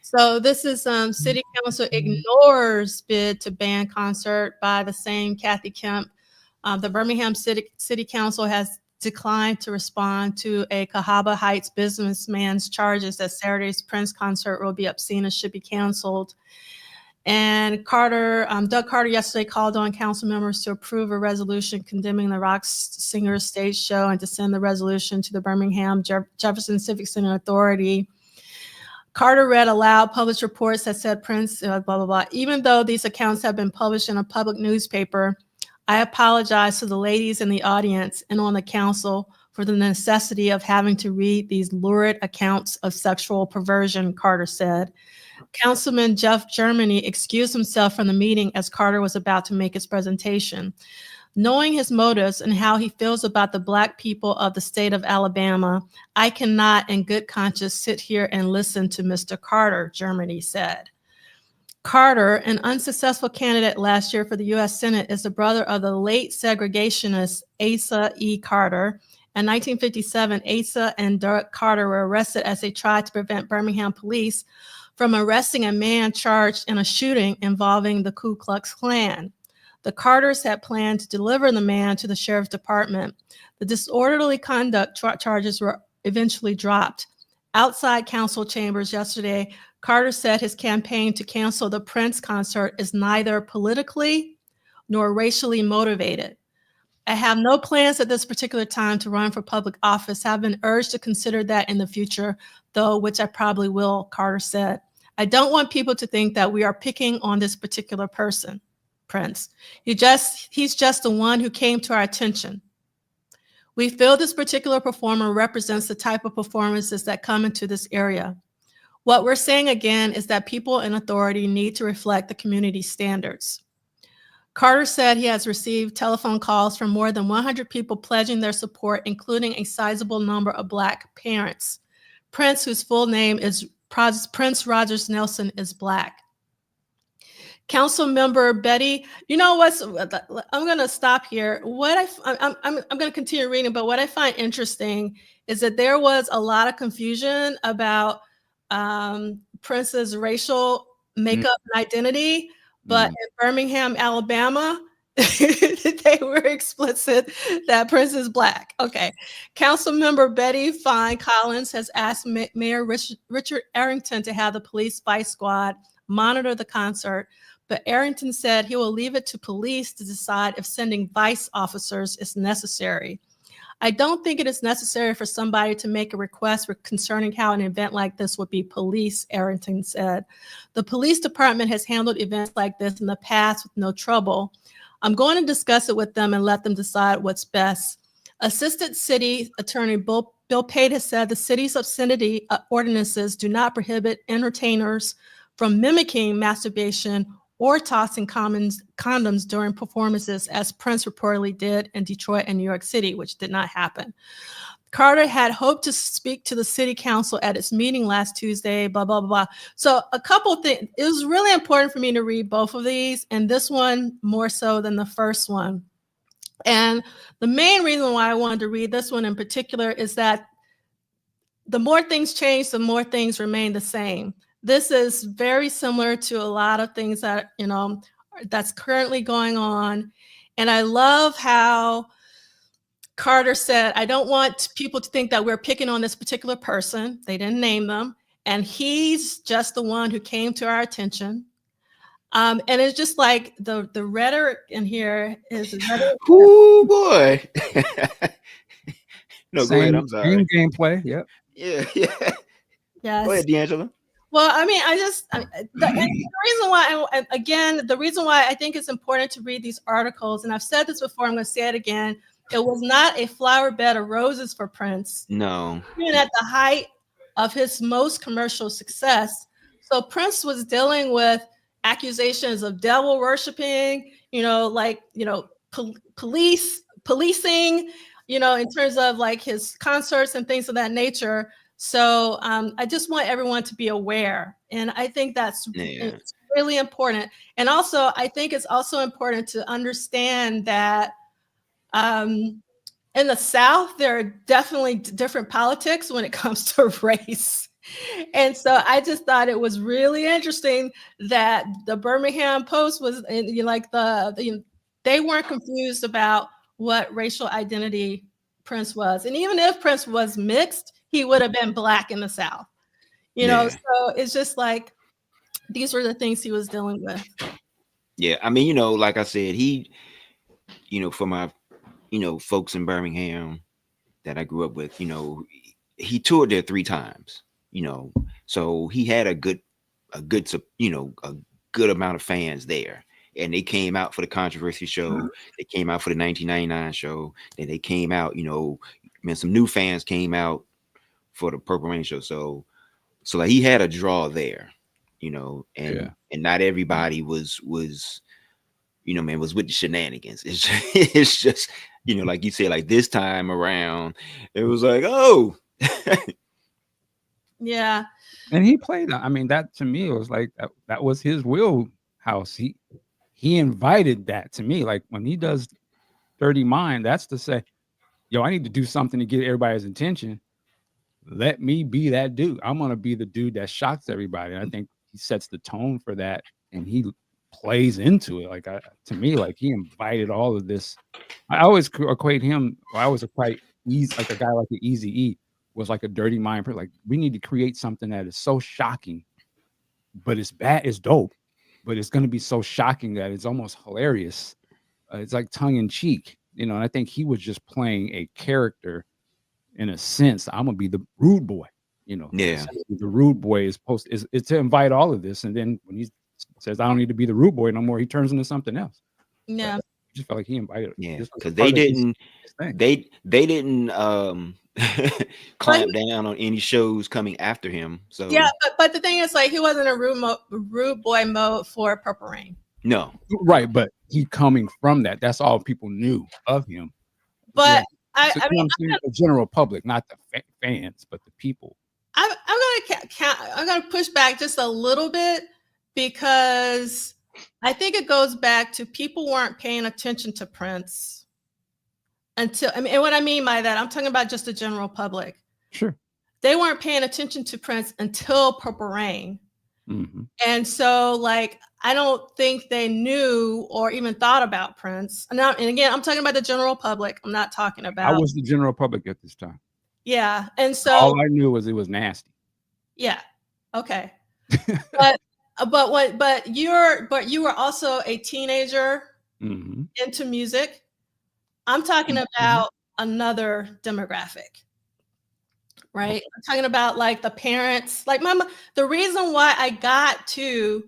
So this is City Council ignores bid to ban concert by the same Kathy Kemp. The Birmingham City Council has declined to respond to a Cahaba Heights businessman's charges that Saturday's Prince concert will be obscene and should be canceled. And Doug Carter yesterday called on council members to approve a resolution condemning the rock singer's stage show and to send the resolution to the Birmingham Jefferson Civic Center Authority. Carter read aloud published reports that said Prince, blah, blah, blah. Even though these accounts have been published in a public newspaper, I apologize to the ladies in the audience and on the council for the necessity of having to read these lurid accounts of sexual perversion, Carter said. Councilman Jeff Germany excused himself from the meeting as Carter was about to make his presentation. Knowing his motives and how he feels about the Black people of the state of Alabama, I cannot in good conscience sit here and listen to Mr. Carter, Germany said. Carter, an unsuccessful candidate last year for the U.S. Senate, is the brother of the late segregationist Asa E. Carter. In 1957, Asa and Derek Carter were arrested as they tried to prevent Birmingham police from arresting a man charged in a shooting involving the Ku Klux Klan. The Carters had planned to deliver the man to the sheriff's department. The disorderly conduct charges were eventually dropped. Outside council chambers yesterday, Carter said his campaign to cancel the Prince concert is neither politically nor racially motivated. I have no plans at this particular time to run for public office. I've been urged to consider that in the future, though, which I probably will, Carter said. I don't want people to think that we are picking on this particular person, Prince. He's just the one who came to our attention. We feel this particular performer represents the type of performances that come into this area. What we're saying again is that people in authority need to reflect the community standards. Carter said he has received telephone calls from more than 100 people pledging their support, including a sizable number of Black parents. Prince, whose full name is Prince Rogers Nelson, is Black. Council member Betty, you know what's? I'm going to stop here. I'm going to continue reading, but what I find interesting is that there was a lot of confusion about Prince's racial makeup and identity, but in Birmingham, Alabama, they were explicit that Prince is Black. Okay. Council member Betty Fine Collins has asked Mayor Richard Arrington to have the police vice squad monitor the concert, but Arrington said he will leave it to police to decide if sending vice officers is necessary. I don't think it is necessary for somebody to make a request concerning how an event like this would be policed, Arrington said. The police department has handled events like this in the past with no trouble. I'm going to discuss it with them and let them decide what's best. Assistant City Attorney Bill Pate has said the city's obscenity ordinances do not prohibit entertainers from mimicking masturbation or tossing condoms during performances, as Prince reportedly did in Detroit and New York City, which did not happen. Carter had hoped to speak to the city council at its meeting last Tuesday, blah, blah, blah. So a couple of things. It was really important for me to read both of these, and this one more so than the first one. And the main reason why I wanted to read this one in particular is that the more things change, the more things remain the same. This is very similar to a lot of things that, that's currently going on. And I love how Carter said, I don't want people to think that we're picking on this particular person. They didn't name them. And he's just the one who came to our attention. And it's just like the rhetoric in here is rhetoric. Oh boy. No, go ahead. I'm sorry. Same gameplay. Yep. Yeah, yeah. Go Yes. ahead, D'Angelo. Well, I mean, the reason why, and again, the reason why I think it's important to read these articles, and I've said this before, I'm going to say it again. It was not a flower bed of roses for Prince. No. Even at the height of his most commercial success. So Prince was dealing with accusations of devil worshiping, policing, in terms of like his concerts and things of that nature. So I just want everyone to be aware. And I think that's it's really important. And also, I think it's also important to understand that in the South, there are definitely different politics when it comes to race. And so I just thought it was really interesting that the Birmingham Post was they weren't confused about what racial identity Prince was. And even if Prince was mixed, he would have been Black in the South. So it's just like these were the things he was dealing with. Yeah, I mean, like I said, he, for my, folks in Birmingham that I grew up with, he toured there 3 times, so he had a good amount of fans there. And they came out for the controversy show. They came out for the 1999 show. Then they came out, some new fans came out for the Purple Rain show. So like he had a draw there, and not everybody was with the shenanigans. It's just, like you said, like this time around, it was like, oh. Yeah. And he played, I mean, that to me was like, that was his wheelhouse. He invited that to me. Like when he does Dirty Mind, that's to say, yo, I need to do something to get everybody's attention. Let me be that dude. I'm going to be the dude that shocks everybody. And I think he sets the tone for that and he plays into it. Like to me, like he invited all of this. I always equate him. I always equate like a guy like the Eazy-E was like a Dirty Mind. Like we need to create something that is so shocking, but it's bad. It's dope, but it's going to be so shocking that it's almost hilarious. It's like tongue in cheek, and I think he was just playing a character in a sense. I'm going to be the rude boy, The rude boy is to invite all of this. And then when he says, I don't need to be the rude boy no more, he turns into something else. Yeah. I just felt like he invited. Yeah. Because they didn't clamp down on any shows coming after him. So yeah, but the thing is, like, he wasn't a rude boy mode for Purple Rain. No, right, but he coming from that. That's all people knew of him. But I mean, the general public, not the fans, but the people. I'm gonna push back just a little bit because I think it goes back to people weren't paying attention to Prince until, and what I mean by that, I'm talking about just the general public. Sure. They weren't paying attention to Prince until Purple Rain. Mm-hmm. And so, like, I don't think they knew or even thought about Prince. And again, I'm talking about the general public. I'm not talking about. I was the general public at this time. Yeah, and so all I knew was it was nasty. Yeah. Okay. but you were also a teenager into music. I'm talking about another demographic. Right. I'm talking about like the parents, like the reason why I got to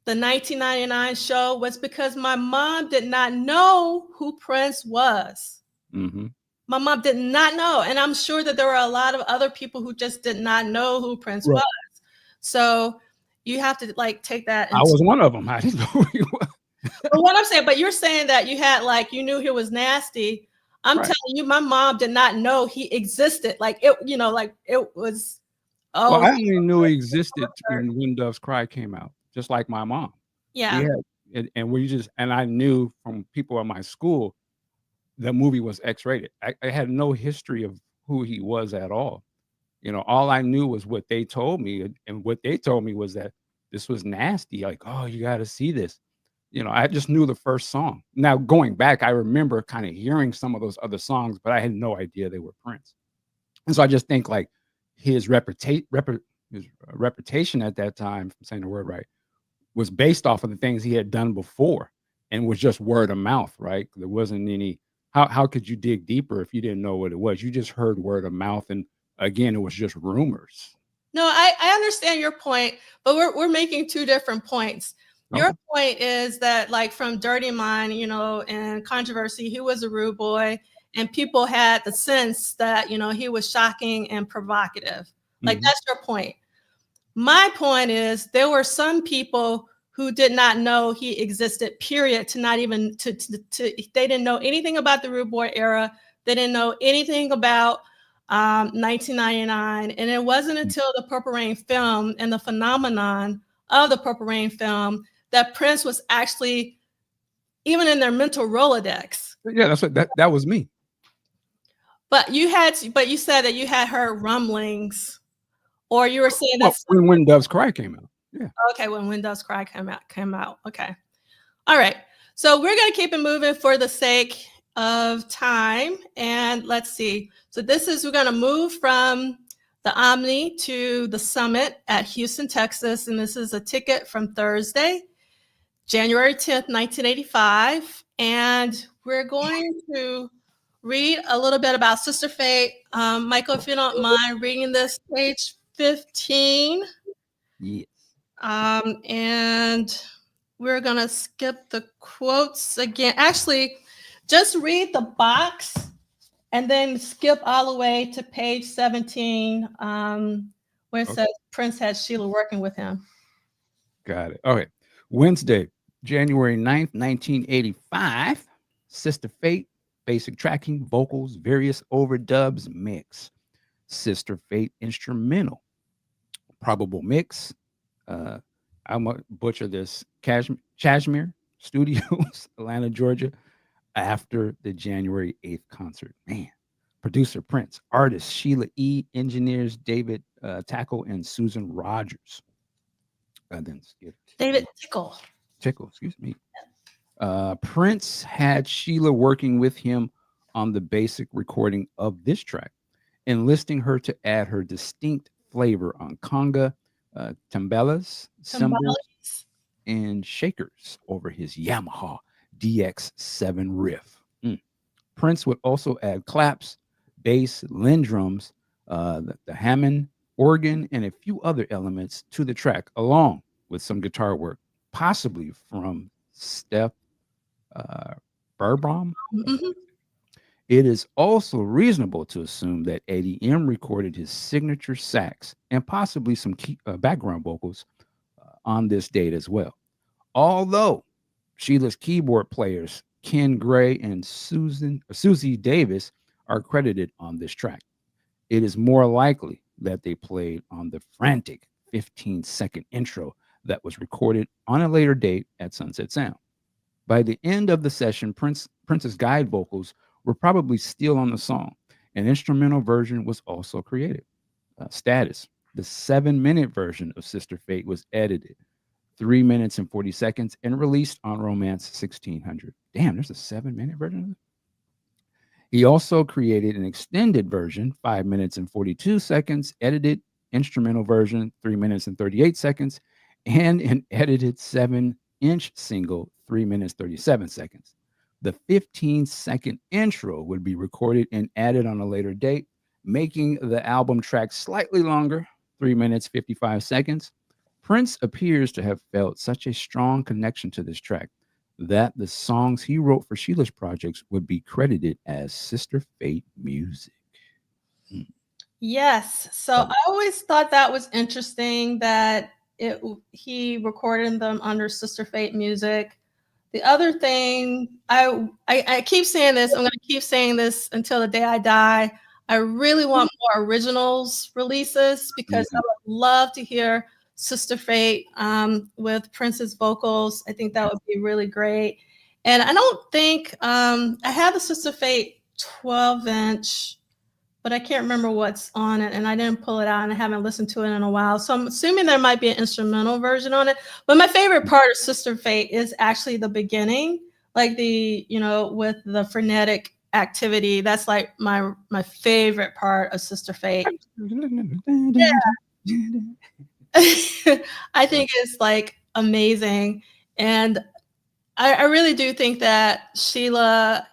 the 1999 show was because my mom did not know who Prince was. Mm-hmm. My mom did not know. And I'm sure that there were a lot of other people who just did not know who Prince was. So you have to like take that. I was one of them. I didn't know who he was. But what I'm saying, but you're saying that you had like, you knew he was nasty. I'm telling you, my mom did not know he existed. Like it, like it was. Oh, well, I only knew he existed when Duff's Cry came out, just like my mom. Yeah. And I knew from people at my school, the movie was X-rated. I had no history of who he was at all. All I knew was what they told me. And what they told me was that this was nasty. Like, oh, you got to see this. I just knew the first song. Now, going back, I remember kind of hearing some of those other songs, but I had no idea they were Prince. And so I just think like his reputation at that time, if I'm saying the word right, was based off of the things he had done before and was just word of mouth, right? There wasn't any, how could you dig deeper if you didn't know what it was? You just heard word of mouth. And again, it was just rumors. No, I understand your point, but we're making two different points. Your Okay. point is that, like, from Dirty Mind, and Controversy, he was a rude boy, and people had the sense that, he was shocking and provocative. Like, Mhm. that's your point. My point is there were some people who did not know he existed, period, to not even to they didn't know anything about the rude boy era. They didn't know anything about 1999. And it wasn't until the Purple Rain film and the phenomenon of the Purple Rain film that Prince was actually even in their mental Rolodex. Yeah, that's what that was me. But you said that you had heard rumblings, or you were saying Well, that when Dove's Cry came out. Yeah. okay, when Dove's Cry came out. Okay. All right. So we're going to keep it moving for the sake of time. And let's see. So we're going to move from the Omni to the Summit at Houston, Texas. And this is a ticket from Thursday, January 10th, 1985. And we're going to read a little bit about Sister Fate. Michael, if you don't mind reading this, page 15. Yes. And we're going to skip the quotes again. Actually, just read the box and then skip all the way to page 17, where it says Prince had Sheila working with him. Got it. Okay. Wednesday, January 9th, 1985. Sister Fate, basic tracking, vocals, various overdubs, mix. Sister Fate instrumental. Probable mix. I'm gonna butcher this. Cashmere Studios, Atlanta, Georgia, after the January 8th concert. Man. Producer Prince, artist Sheila E, engineers David Tackle and Susan Rogers. Then skip David Tickle, excuse me. Prince had Sheila working with him on the basic recording of this track, enlisting her to add her distinct flavor on conga, tambalas, cymbals, and shakers over his Yamaha DX7 riff. Prince would also add claps, bass, Linn drums, the Hammond organ, and a few other elements to the track, along with some guitar work, possibly from Steph Burbom. Mm-hmm. It is also reasonable to assume that Eddie M recorded his signature sax and possibly some background vocals on this date as well. Although Sheila's keyboard players, Ken Gray and Susie Davis, are credited on this track. It is more likely that they played on the frantic 15-second intro that was recorded on a later date at Sunset Sound. By the end of the session, Prince's guide vocals were probably still on the song. An instrumental version was also created. Status: the 7-minute version of Sister Fate was edited 3 minutes and 40 seconds and released on Romance 1600. Damn, there's a 7-minute version of it. He also created an extended version, 5 minutes and 42 seconds, edited instrumental version, 3 minutes and 38 seconds, and an edited 7-inch single, 3 minutes 37 seconds. The 15-second intro would be recorded and added on a later date, making the album track slightly longer, 3 minutes 55 seconds. Prince appears to have felt such a strong connection to this track that the songs he wrote for Sheila's projects would be credited as Sister Fate music. Yes. So I always thought that was interesting that he recorded them under Sister Fate music. The other thing, I keep saying this, I'm going to keep saying this until the day I die. I really want more originals releases because I would love to hear Sister Fate with Prince's vocals. I think that would be really great. And I don't think I have the Sister Fate 12-inch, but I can't remember what's on it, and I didn't pull it out, and I haven't listened to it in a while. So I'm assuming there might be an instrumental version on it. But my favorite part of Sister Fate is actually the beginning, like with the frenetic activity. That's like my favorite part of Sister Fate. Yeah. I think it's like amazing. And I really do think that Sheila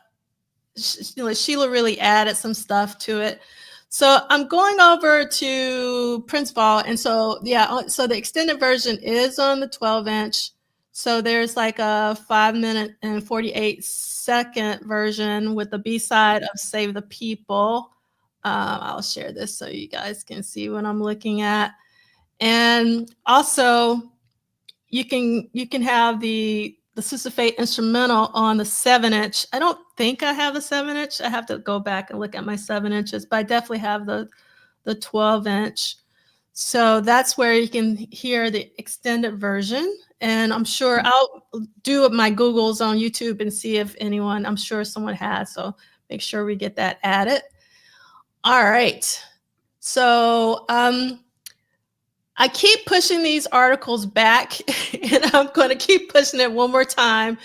really added some stuff to it. So I'm going over to Prince Vault. And so, yeah, so the extended version is on the 12-inch. So there's like a 5-minute and 48-second version with the B-side of Save the People. I'll share this so you guys can see what I'm looking at. And also, you can have the Sister Fate instrumental on the 7-inch. I don't think I have a 7-inch. I have to go back and look at my 7 inches, but I definitely have the 12-inch. So that's where you can hear the extended version. And I'm sure I'll do my Googles on YouTube and see if anyone, I'm sure someone has. So make sure we get that added. All right. So I keep pushing these articles back, and I'm going to keep pushing it one more time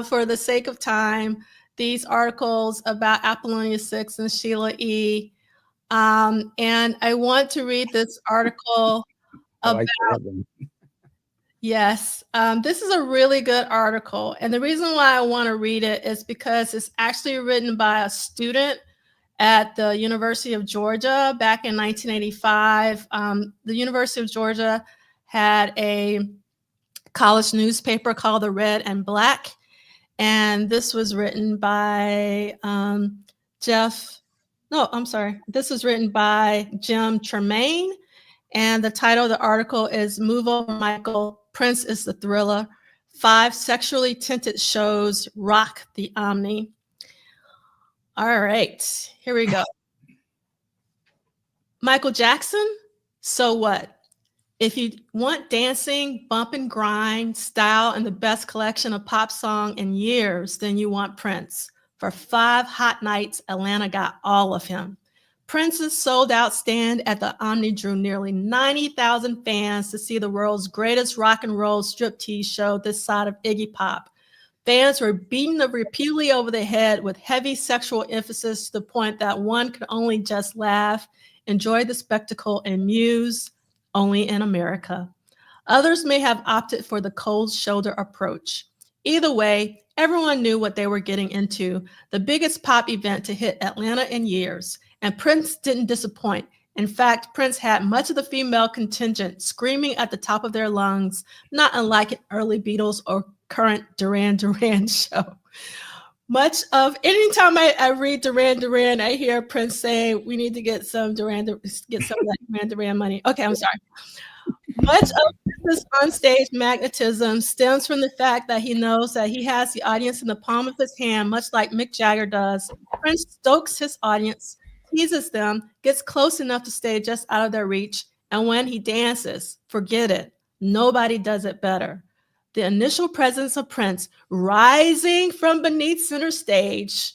for the sake of time. These articles about Apollonia 6 and Sheila E. And I want to read this article about, yes, this is a really good article. And the reason why I want to read it is because it's actually written by a student at the University of Georgia back in 1985. The University of Georgia had a college newspaper called The Red and Black. And this was written by this was written by Jim Tremaine. And the title of the article is Move Over Michael, Prince is the Thriller. 5 sexually tinted shows rock the Omni. All right, here we go. Michael Jackson, so what? If you want dancing, bump and grind, style, and the best collection of pop song in years, then you want Prince. For 5 hot nights, Atlanta got all of him. Prince's sold-out stand at the Omni drew nearly 90,000 fans to see the world's greatest rock and roll striptease show this side of Iggy Pop. Fans were beaten repeatedly over the head with heavy sexual emphasis to the point that one could only just laugh, enjoy the spectacle, and muse, only in America. Others may have opted for the cold shoulder approach. Either way, everyone knew what they were getting into, the biggest pop event to hit Atlanta in years, and Prince didn't disappoint. In fact, Prince had much of the female contingent screaming at the top of their lungs, not unlike an early Beatles or current Duran Duran show. Anytime I read Duran Duran, I hear Prince saying, we need to get some of that Duran Duran money. Okay, I'm sorry. Much of this onstage magnetism stems from the fact that he knows that he has the audience in the palm of his hand, much like Mick Jagger does. Prince stokes his audience, teases them, gets close enough to stay just out of their reach, and when he dances, forget it. Nobody does it better. The initial presence of Prince rising from beneath center stage,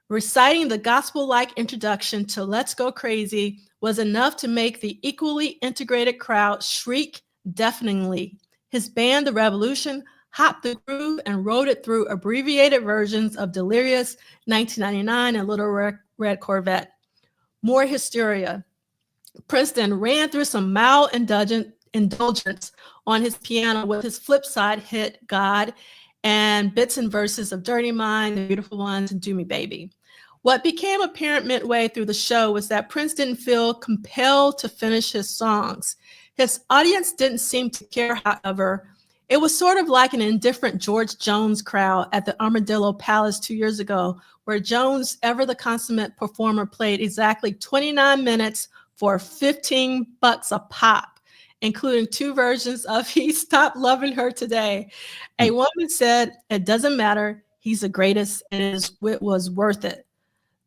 reciting the gospel-like introduction to Let's Go Crazy was enough to make the equally integrated crowd shriek deafeningly. His band, The Revolution, hopped the groove and rode it through abbreviated versions of Delirious, 1999, and Little Red Corvette. More hysteria. Prince then ran through some mild indulgence on his piano with his flip side hit God and bits and verses of Dirty Mind, The Beautiful Ones, and Do Me Baby. What became apparent midway through the show was that Prince didn't feel compelled to finish his songs. His audience didn't seem to care, however. It was sort of like an indifferent George Jones crowd at the Armadillo Palace 2 years ago, where Jones, ever the consummate performer, played exactly 29 minutes for $15 a pop, including 2 versions of He Stopped Loving Her Today. A woman said, it doesn't matter, he's the greatest, and it was worth it.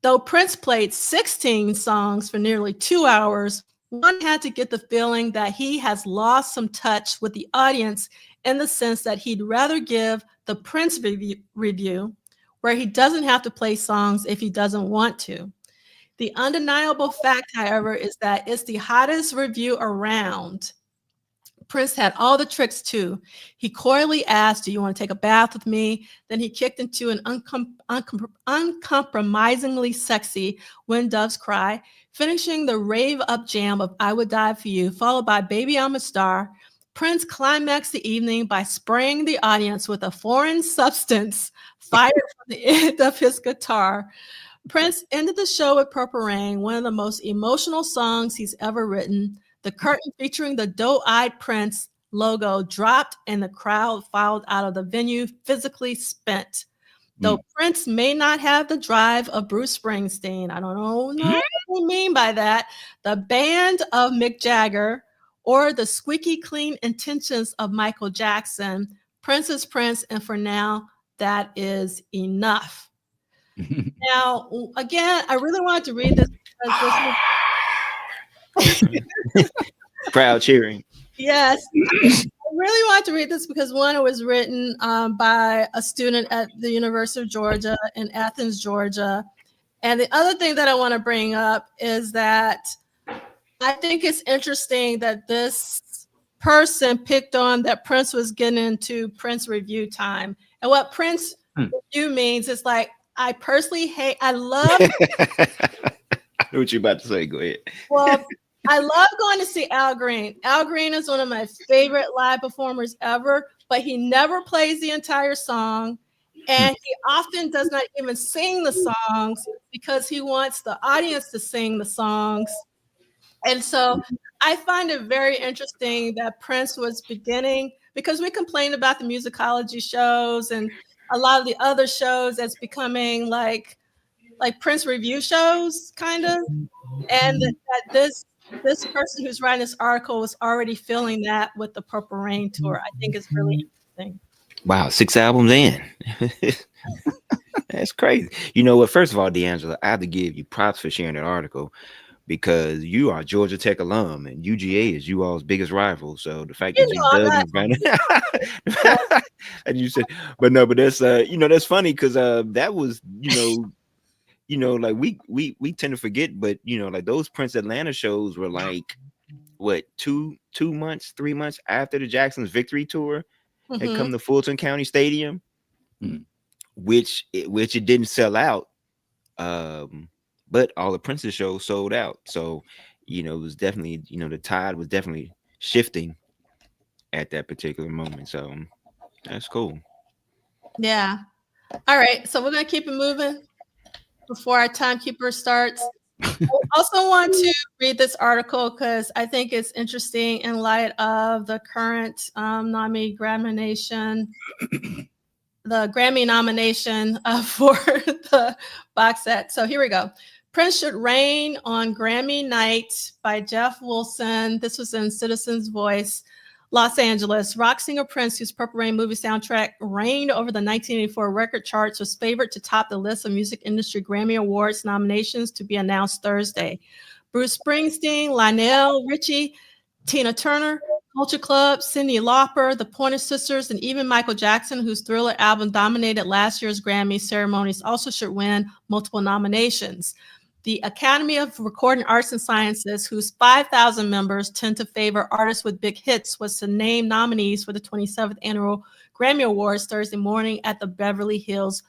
Though Prince played 16 songs for nearly 2 hours, one had to get the feeling that he has lost some touch with the audience in the sense that he'd rather give the Prince review, where he doesn't have to play songs if he doesn't want to. The undeniable fact, however, is that it's the hottest review around. Prince had all the tricks too. He coyly asked, do you want to take a bath with me? Then he kicked into an uncompromisingly sexy When Doves Cry, finishing the rave up jam of I Would Die For You, followed by Baby I'm a Star. Prince climaxed the evening by spraying the audience with a foreign substance fired from the end of his guitar. Prince ended the show with Purple Rain, one of the most emotional songs he's ever written. The curtain featuring the doe-eyed Prince logo dropped and the crowd filed out of the venue physically spent. Though Prince may not have the drive of Bruce Springsteen, I don't know what they mean by that, the band of Mick Jagger, or the squeaky clean intentions of Michael Jackson, Prince is Prince, and for now, that is enough. Now, again, I really wanted to read this because Crowd cheering. yes, I really wanted to read this because one, it was written by a student at the University of Georgia in Athens, Georgia. And the other thing that I want to bring up is that I think it's interesting that this person picked on that Prince was getting into Prince review time. And what Prince review means is like, I personally I love. I know what you're about to say. Go ahead. Well, I love going to see Al Green. Al Green is one of my favorite live performers ever, but he never plays the entire song. And he often does not even sing the songs because he wants the audience to sing the songs. And so I find it very interesting that Prince was beginning, because we complained about the musicology shows and a lot of the other shows that's becoming like Prince review shows, kind of. And that this person who's writing this article was already feeling that with the Purple Rain tour. I think it's really interesting. Wow, 6 albums in. That's crazy. You know what? First of all, D'Angela, I have to give you props for sharing that article because you are Georgia Tech alum and UGA is you all's biggest rival. So the fact that you dug and you said, but that's that's funny because that was like we tend to forget, but like those Prince Atlanta shows were like what 2 months, 3 months after the Jackson's victory tour had come to Fulton County Stadium, which it didn't sell out. But all the Prince's shows sold out. So, it was definitely, the tide was definitely shifting at that particular moment. So that's cool. Yeah. All right. So we're going to keep it moving before our timekeeper starts. I also want to read this article because I think it's interesting in light of the current Grammy nomination for the box set. So here we go. Prince Should Reign on Grammy Night by Jeff Wilson. This was in Citizen's Voice, Los Angeles. Rock singer Prince, whose Purple Rain movie soundtrack reigned over the 1984 record charts, was favored to top the list of music industry Grammy Awards nominations to be announced Thursday. Bruce Springsteen, Lionel Richie, Tina Turner, Culture Club, Cyndi Lauper, the Pointer Sisters, and even Michael Jackson, whose Thriller album dominated last year's Grammy ceremonies, also should win multiple nominations. The Academy of Recording Arts and Sciences, whose 5,000 members tend to favor artists with big hits, was to name nominees for the 27th Annual Grammy Awards Thursday morning at the Beverly Hills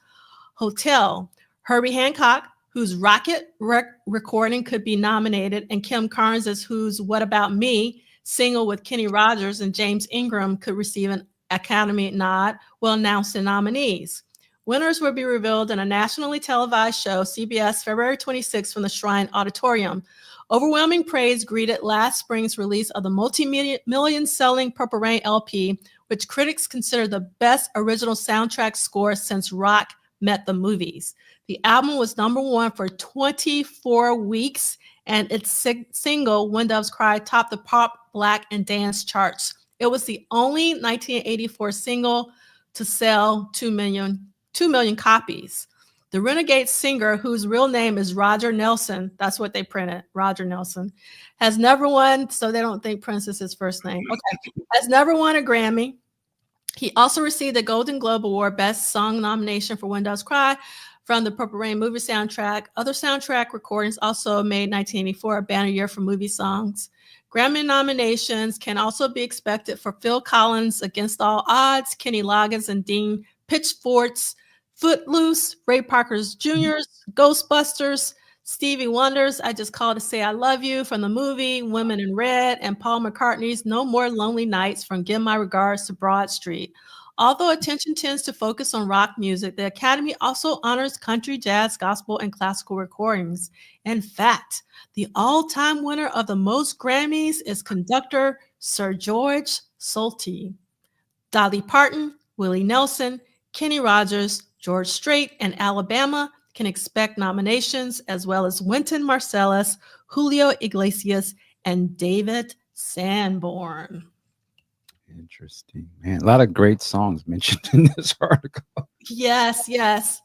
Hotel. Herbie Hancock, whose Rocket recording could be nominated, and Kim Carnes' whose What About Me single with Kenny Rogers and James Ingram could receive an Academy nod, will announce the nominees. Winners will be revealed in a nationally televised show, CBS, February 26th from the Shrine Auditorium. Overwhelming praise greeted last spring's release of the multi-million selling Purple Rain LP, which critics consider the best original soundtrack score since rock met the movies. The album was #1 for 24 weeks, and its single, When Doves Cry, topped the pop, black, and dance charts. It was the only 1984 single to sell 2 million copies. The renegade singer, whose real name is Roger Nelson, that's what they printed, Roger Nelson, has never won, so they don't think Prince is his first name. Okay, has never won a Grammy. He also received the Golden Globe Award Best Song nomination for When Doves Cry from the Purple Rain movie soundtrack. Other soundtrack recordings also made 1984 a banner year for movie songs. Grammy nominations can also be expected for Phil Collins' Against All Odds, Kenny Loggins and Dean Pitchford's Footloose, Ray Parker's Jr.'s Ghostbusters, Stevie Wonder's I Just Called to Say I Love You from the movie Women in Red, and Paul McCartney's No More Lonely Nights from Give My Regards to Broad Street. Although attention tends to focus on rock music, the Academy also honors country, jazz, gospel, and classical recordings. In fact, the all-time winner of the most Grammys is conductor Sir George Solti. Dolly Parton, Willie Nelson, Kenny Rogers, George Strait, and Alabama can expect nominations, as well as Wynton Marsalis, Julio Iglesias, and David Sanborn. Interesting, man. A lot of great songs mentioned in this article. Yes, yes.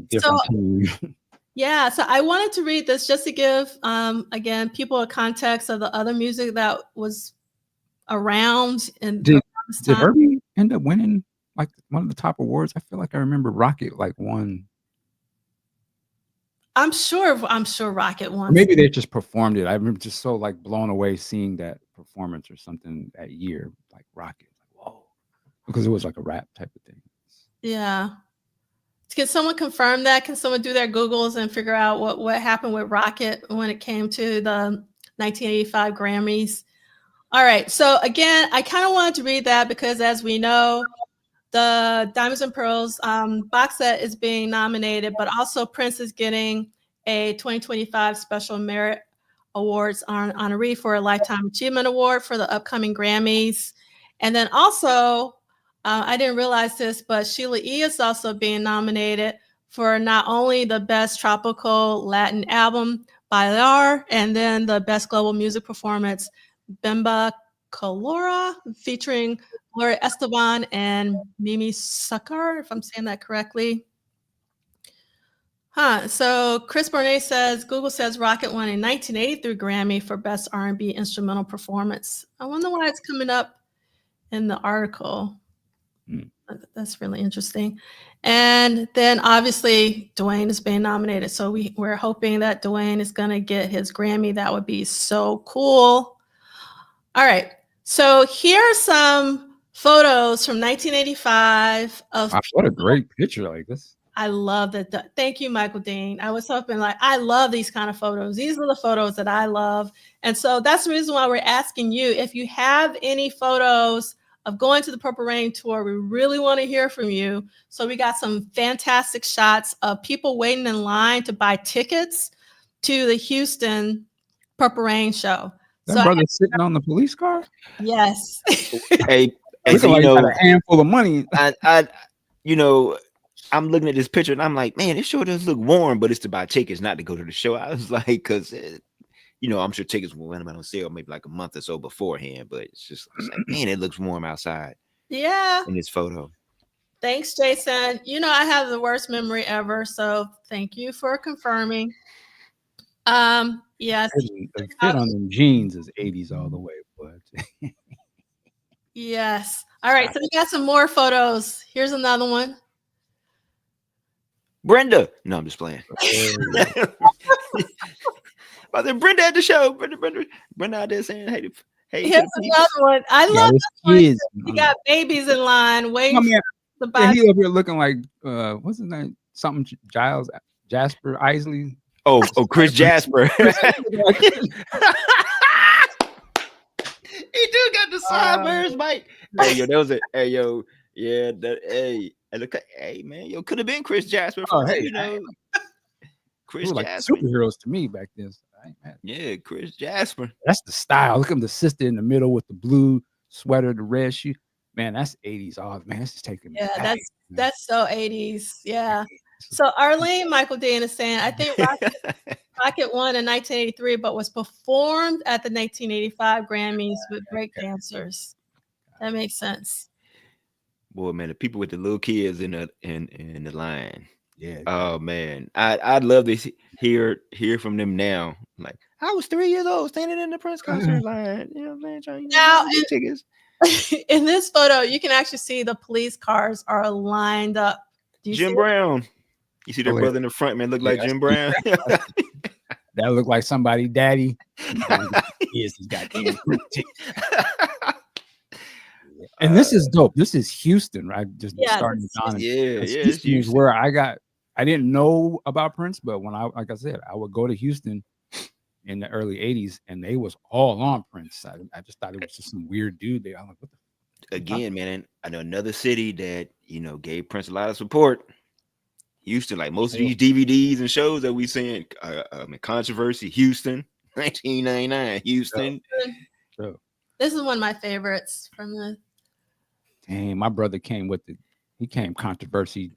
Different So, team. yeah, so I wanted to read this just to give, again, people a context of the other music that was around in Did this time. Herbie end up winning like one of the top awards? I feel like I remember Rocket like won. I'm sure Rocket won. Or maybe they just performed it. I remember just so like blown away seeing that performance or something that year, like Rocket. Like, whoa. Because it was like a rap type of thing. Yeah. Can someone confirm that? Can someone do their Googles and figure out what happened with Rocket when it came to the 1985 Grammys? All right. So again, I kind of wanted to read that because, as we know, the Diamonds and Pearls box set is being nominated, but also Prince is getting a 2025 Special Merit Awards honoree for a Lifetime Achievement Award for the upcoming Grammys. And then also, I didn't realize this, but Sheila E is also being nominated for not only the Best Tropical Latin Album, Bailar, and then the Best Global Music Performance, Bemba Colora, featuring Gloria Esteban and Mimi Sakar, if I'm saying that correctly. So Chris Bonet says, Google says Rocket won a 1983 Grammy for Best R&B Instrumental Performance. I wonder why it's coming up in the article. That's really interesting. And then obviously Duane is being nominated. So we're hoping that Duane is going to get his Grammy. That would be so cool. All right. So here are some photos from 1985 of what a great picture like this. I love that. Thank you, Michael Dean. I was hoping I love these kind of photos. These are the photos that I love. And so that's the reason why we're asking you, if you have any photos of going to the Purple Rain tour, we really want to hear from you. So we got some fantastic shots of people waiting in line to buy tickets to the Houston Purple Rain show. That brother sitting on the police car? Yes. Hey, so like got a handful of money. I'm looking at this picture and I'm like, man, this sure does look warm, but it's to buy tickets, not to go to the show. I was like, because, I'm sure tickets will went on sale maybe like a month or so beforehand, but it's just like, man, it looks warm outside. Yeah. In this photo. Thanks, Jason. I have the worst memory ever, so thank you for confirming. Yes. The fit on them jeans is 80s all the way, but yes. All right, so we got some more photos. Here's another one. Brenda. No, I'm just playing. But then Brenda at the show. Brenda out there saying, hey. Here's another one. I love this one. You got babies in line waiting for the bus. He over here looking like what's his name? Something Giles Jasper Isley. Oh, Chris Jasper. He do got the sideburns, Mike. Hey, yo, that was it. Hey, yo, yeah, hey, man, yo, could have been Chris Jasper. Chris like Jasper. Superheroes to me back then. Yeah, Chris Jasper. That's the style. Look at the sister in the middle with the blue sweater, the red shoe. Man, that's 80s. Oh man, this is taking me back. That's so 80s. Yeah. So Arlene Michael Dean is saying, I think Rocket won in 1983, but was performed at the 1985 Grammys with great dancers. That makes sense. Boy, man, the people with the little kids in the line. Yeah. Oh man, I'd love to hear from them now. Like, I was 3 years old standing in the Prince concert line. You know what I'm saying? Now, tickets. In this photo, you can actually see the police cars are lined up. Jim Brown. You see their brother in the front, man, look like Jim Brown. That looked like somebody daddy. He's goddamn And this is dope. This is Houston, right? Just starting on. Yeah. Houston is where I I didn't know about Prince, but when like I said, I would go to Houston in the early 80s and they was all on Prince. I just thought it was just some weird dude there. I'm like, what the Again, man, I know another city that, gave Prince a lot of support. Houston, like most of these DVDs and shows that we seeing, Controversy, Houston, 1999, Houston. So, This is one of my favorites from the. dang, my brother came with he came Controversy.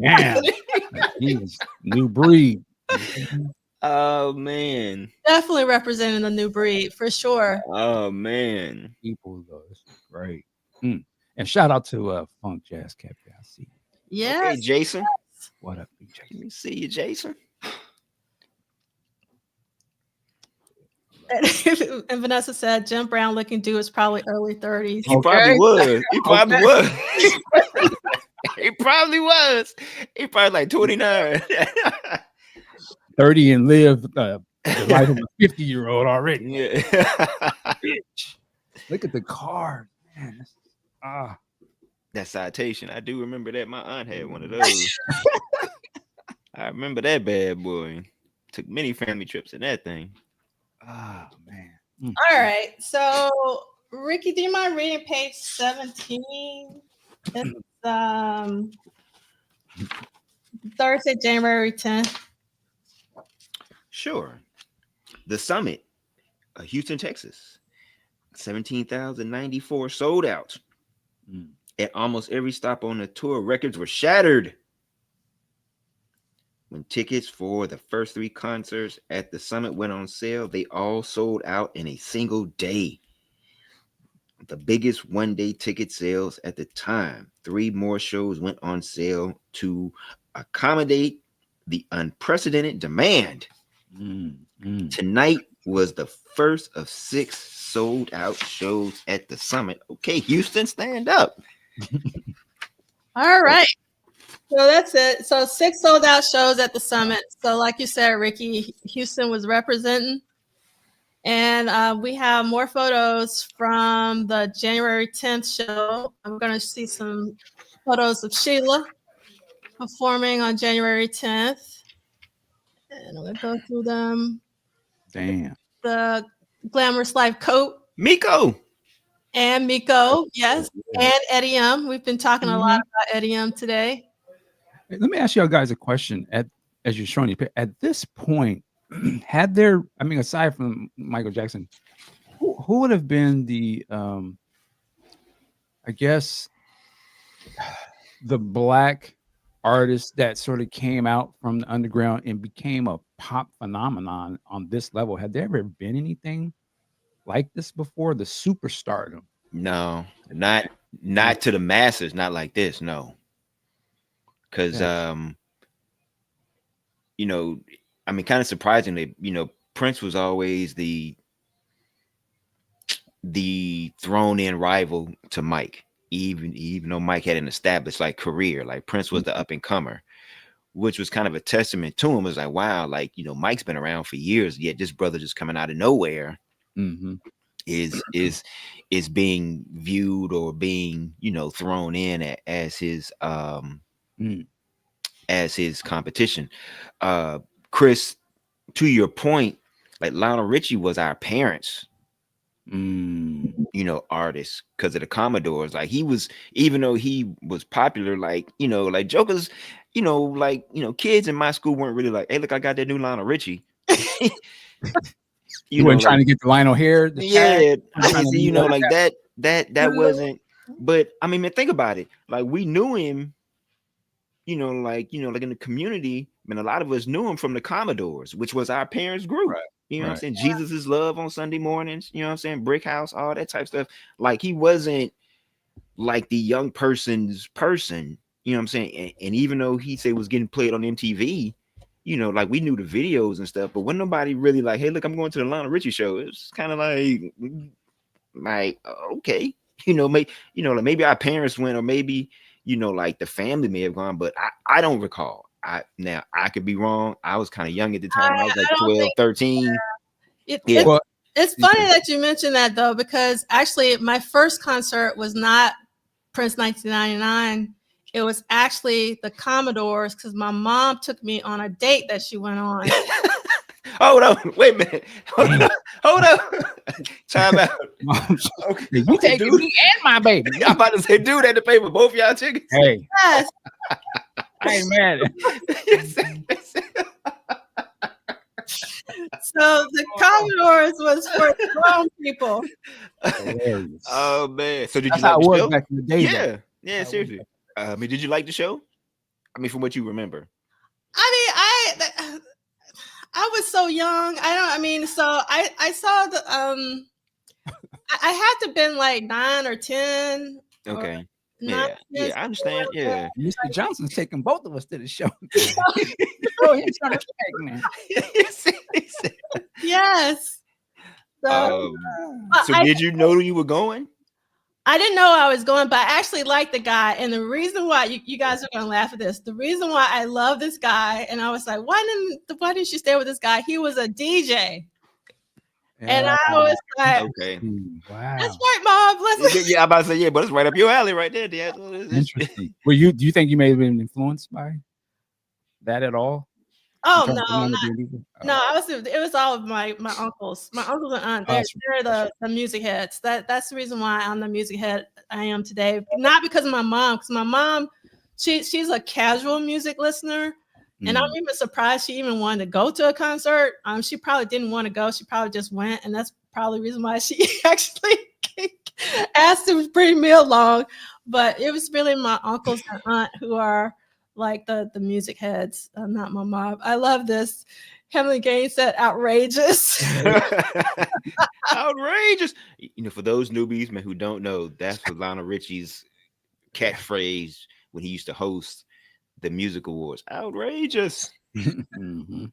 Damn, he was new breed. Oh man. Definitely representing the new breed for sure. Oh man. People though, this is great. And shout out to Funk Jazz Cafe. I see. Yes. Okay, Jason. What up, Let me see you, Jason. And Vanessa said Jim Brown looking dude is probably early 30s. He probably was. He probably was. He probably was. He probably like 29. 30 and live the life of a 50-year-old already. Yeah. Look at the card, man. That citation, I do remember that. My aunt had one of those. I remember that bad boy. Took many family trips in that thing. Oh man. All right. So Ricky, do you mind reading page 17? It's Thursday, January 10th. Sure. The Summit, Houston, Texas. 17,094 sold out. At almost every stop on the tour, records were shattered. When tickets for the first 3 concerts at the Summit went on sale, they all sold out in a single day. The biggest one-day ticket sales at the time. 3 more shows went on sale to accommodate the unprecedented demand. Tonight was the first of 6 sold-out shows at the Summit. Okay, Houston, stand up. All right. So that's it. So 6 sold out shows at the Summit. So like you said, Ricky, Houston was representing. And we have more photos from the January 10th show. I'm going to see some photos of Sheila performing on January 10th. And I'm going to go through them. Damn. The Glamorous Life coat. Miko. And Miko, yes. And Eddie M. We've been talking a lot about Eddie M today. Hey, let me ask y'all guys a question. As you're showing at this point, had there, I mean, aside from Michael Jackson, who would have been the I guess the black artist that sort of came out from the underground and became a pop phenomenon on this level? Had there ever been anything like this before? The superstardom? No, not to the masses, not like this, no. Because I mean, kind of surprisingly, Prince was always the thrown in rival to Mike, even though Mike had an established like career. Like Prince was the up and comer, which was kind of a testament to him. It was like, wow, like Mike's been around for years, yet this brother just coming out of nowhere is being viewed or being thrown in as his competition. Chris, to your point, like Lionel Richie was our parents artist because of the Commodores. Like he was, even though he was popular, like like jokers, kids in my school weren't really like, hey, look, I got that new Lionel Richie. You weren't trying to get the Lionel hair. Yeah, like that wasn't. But I mean, think about it. Like we knew him, like in the community. I mean, a lot of us knew him from the Commodores, which was our parents' group. Right. You know what I'm saying? Jesus is Love on Sunday mornings, you know what I'm saying? Brick House, all that type of stuff. Like he wasn't like the young person's person, you know what I'm saying? And even though he said was getting played on MTV, like we knew the videos and stuff, but when nobody really like, hey, look, I'm going to the Lionel Richie show. It was kind of like okay, maybe our parents went, or maybe like the family may have gone, but I don't recall. Now I could be wrong. I was kind of young at the time. I was like 12, 13. It's funny that you mentioned that though, because actually my first concert was not Prince 1999. It was actually the Commodores because my mom took me on a date that she went on. Hold on, wait a minute. Hold up. Time out. Okay, You taking dude. me and my baby. I'm about to say, dude, had to pay for both y'all tickets. Hey, Yes. I ain't mad. So the Commodores was for grown people. Hilarious. Oh man. So did That's you like how it the was show? back in the day. though. Yeah. That's how it Seriously. was. I mean, did you like the show? I mean, from what you remember. I was so young. So I saw the I had to have been like 9 or 10. or Okay. 9, Yeah. I understand. Yeah. Mr. Johnson's taking both of us to the show. Show him some respect, man. Yes. So So did you know you were going? I didn't know I was going, but I actually liked the guy. And the reason why you guys are going to laugh at this, the reason why I love this guy, and I was like, why didn't you stay with this guy? He was a DJ. And I was like, Okay. Wow. that's right, Mom. Let's Yeah, I'm about to say, yeah, but it's right up your alley right there. Yeah. Interesting. Do you think you may have been influenced by that at all? Oh In terms of no, wanting to be a DJ? it was all of my uncles. My uncles and aunts. They're the music heads. That's the reason why I'm the music head I am today. Not because of my mom, because my mom, she's a casual music listener. And I'm even surprised she even wanted to go to a concert. She probably didn't want to go. She probably just went. And that's probably the reason why she actually asked to bring me along. But it was really my uncles and aunt who are like the music heads, not my mom. I love this. Heavenly Gaines said outrageous. Outrageous. You know, for those newbies, man, who don't know, that's Lionel Richie's catchphrase when he used to host the music awards. Outrageous. Mm-hmm.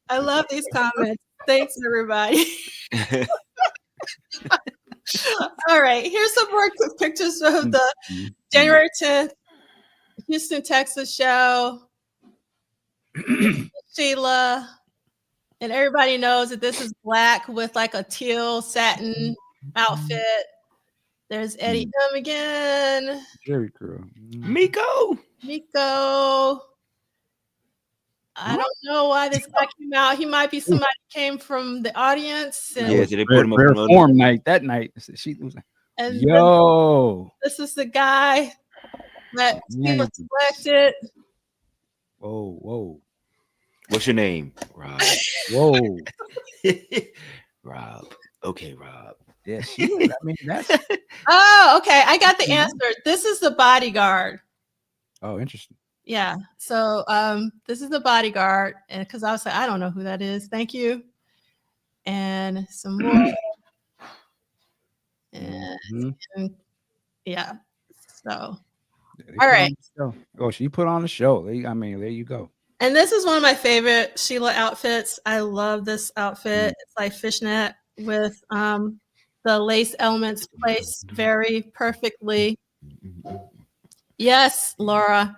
I love these comments. Thanks, everybody. All right, here's some more quick pictures of the January 10th Houston, Texas show. Sheila, and everybody knows that this is black with like a teal satin outfit. There's Eddie M again. Very cool. Miko. I don't know why this guy came out. He might be somebody who came from the audience. And, Yeah, did they put him up rare on form night that night? She was like, and yo. this is the guy that Sheila selected. Whoa. What's your name? Rob. Whoa. Rob. Okay, Rob. Yeah, I mean, that's Oh, okay. I got the answer. This is the bodyguard. oh, interesting. Yeah. So this is the bodyguard. And because I was like, I don't know who that is. Thank you. And some more. And yeah. So all right. Oh, she put on the show. I mean, there you go. And this is one of my favorite Sheila outfits. I love this outfit. It's like fishnet with the lace elements placed very perfectly. Yes, Laura.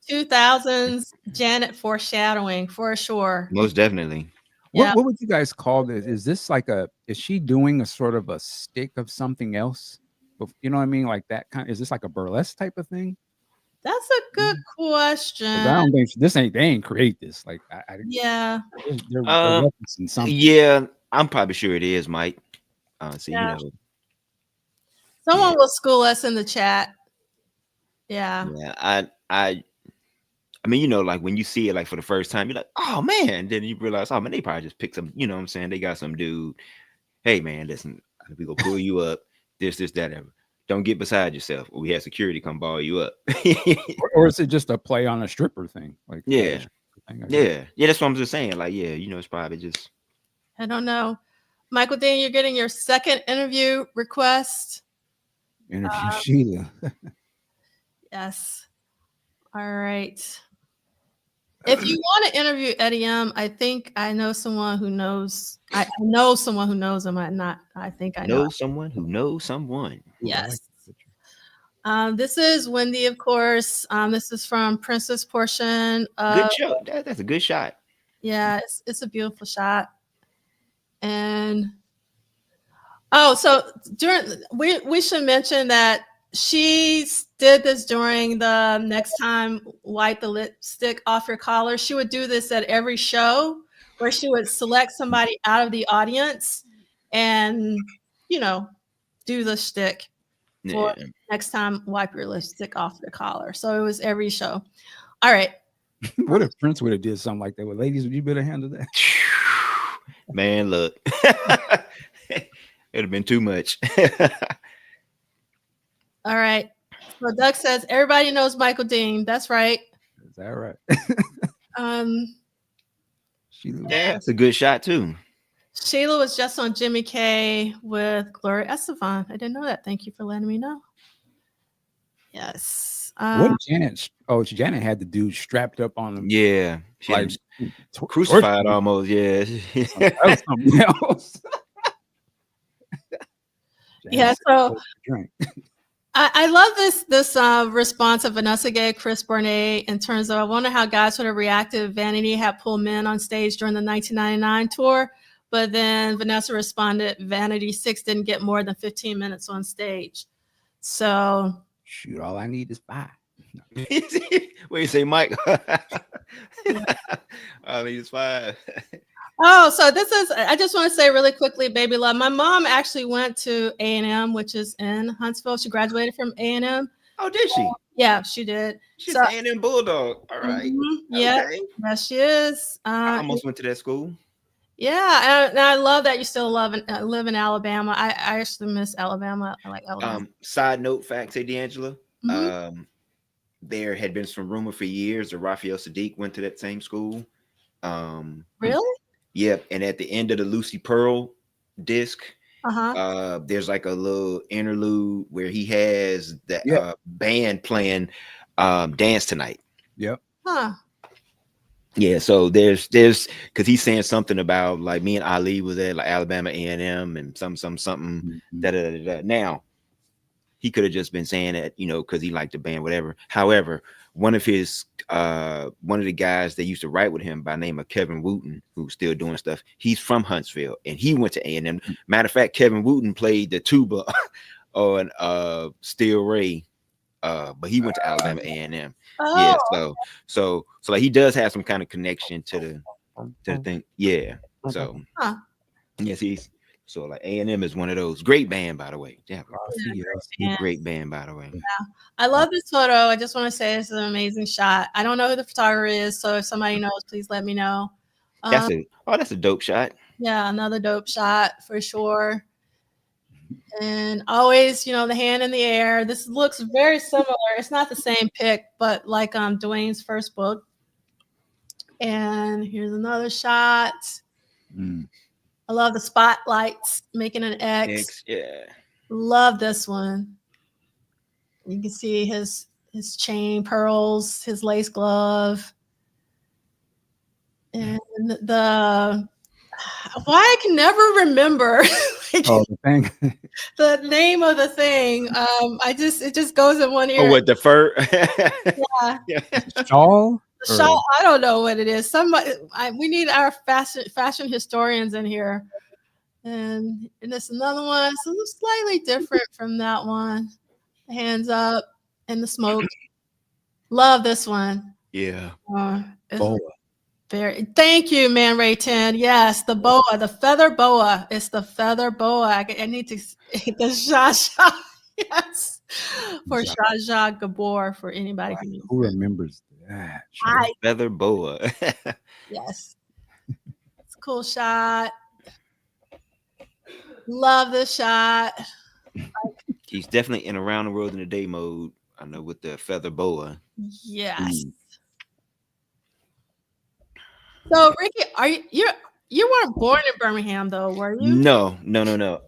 2000s Janet foreshadowing for sure. Most definitely. Yeah. What would you guys call this? Is this like is she doing a sort of a stick of something else? You know what I mean? Like that kind. Is this like a burlesque type of thing? That's a good question. I don't think they ain't create this. Like, yeah. They're referencing something. Yeah, I'm probably sure it is, Mike. So Yeah. you know. Someone will school us in the chat. Yeah. Yeah, I mean, you know, like when you see it like for the first time, you're like, oh man. Then you realize, oh man, they probably just picked some, you know what I'm saying? They got some dude. Hey man, listen, we gonna pull you up. This, that, ever. Don't get beside yourself. Or we have security come ball you up. or is it just a play on a stripper thing? Like yeah. That's what I'm just saying. Like, yeah, you know, it's probably just. I don't know. Michael Dean, you're getting your second interview request. Interview Sheila. Yes. All right. If you want to interview Eddie M, I think I know someone who knows. I know someone who knows him. I think I know someone who knows someone. Yes. This is Wendy, of course. This is from Princess Portion. Good show. That's a good shot. Yeah, it's a beautiful shot. And so we should mention that she's did this during the Next Time Wipe the Lipstick Off Your Collar. She would do this at every show where she would select somebody out of the audience and, you know, do the shtick for Yeah. Next Time Wipe Your Lipstick Off Your Collar. So it was every show. All right. What if Prince would have did something like that? Well, ladies, would you better handle that? Man, look. It'd have been too much. All right. So Doug says everybody knows Michael Dean. That's right. Is that right? Yeah, that's a good shot too. Sheila was just on Jimmy K with Gloria Estefan. I didn't know that. Thank you for letting me know. Yes. What did Janet? Oh, Janet had the dude strapped up on him. Yeah, she like crucified almost. Yeah, that was something else. Yeah. So I love this response of Vanessa gave Chris Bournet in terms of I wonder how guys would have reacted if Vanity had pulled men on stage during the 1999 tour. But then Vanessa responded, Vanity 6 didn't get more than 15 minutes on stage. So shoot, all I need is 5. What do you say, Mike? All I need is 5. Oh, so this is, I just want to say really quickly, baby love. My mom actually went to A&M, which is in Huntsville. She graduated from A&M. Oh, did she? Yeah, she did. She's an A&M Bulldog. All right. Yeah, okay. Yeah, she is. I almost went to that school. Yeah, and I love that you still live in Alabama. I actually miss Alabama. I like Alabama. Side note, fact, say D'Angela. There had been some rumor for years that Raphael Sadiq went to that same school. Really? Yep. And at the end of the Lucy Pearl disc, there's like a little interlude where he has the band playing Dance Tonight. Yep. Huh. Yeah, so there's because he's saying something about like me and Ali was at like Alabama A&M and something Now he could have just been saying that, you know, because he liked the band, whatever. However, one of the guys that used to write with him by the name of Kevin Wooten, who's still doing stuff, he's from Huntsville and he went to A&M. Matter of fact, Kevin Wooten played the tuba on Steel Ray, but he went to Alabama A&M. Yeah, so like he does have some kind of connection to the thing. Yeah, so yes, he's so like A&M is one of those great band, by the way. Yeah, great band, by the way. Yeah, I love this photo. I just want to say this is an amazing shot. I don't know who the photographer is, so if somebody knows, please let me know. That's a dope shot. Yeah, another dope shot for sure. And always, you know, the hand in the air. This looks very similar. It's not the same pic, but like Duane's first book. And here's another shot. I love the spotlights making an X. Yeah. Love this one. You can see his chain pearls, his lace glove. And why I can never remember the thing. the name of the thing. It just goes in one ear. Oh, what, the fur? Yeah. Shawl? The shawl. I don't know what it is. We need our fashion historians in here. And there's another one. It's a little slightly different from that one. Hands up and the smoke. Love this one. Yeah. Boa. Thank you, Man Ray 10. Yes, the boa, the feather boa. It's the feather boa. I need to the Zsa. Yes, for Zsa Gabor. For anybody who remembers that feather boa. Yes, it's a cool shot. Love this shot. He's definitely in around the world in a day mode. I know with the feather boa. Yes. So Ricky, you weren't born in Birmingham though, were you? No.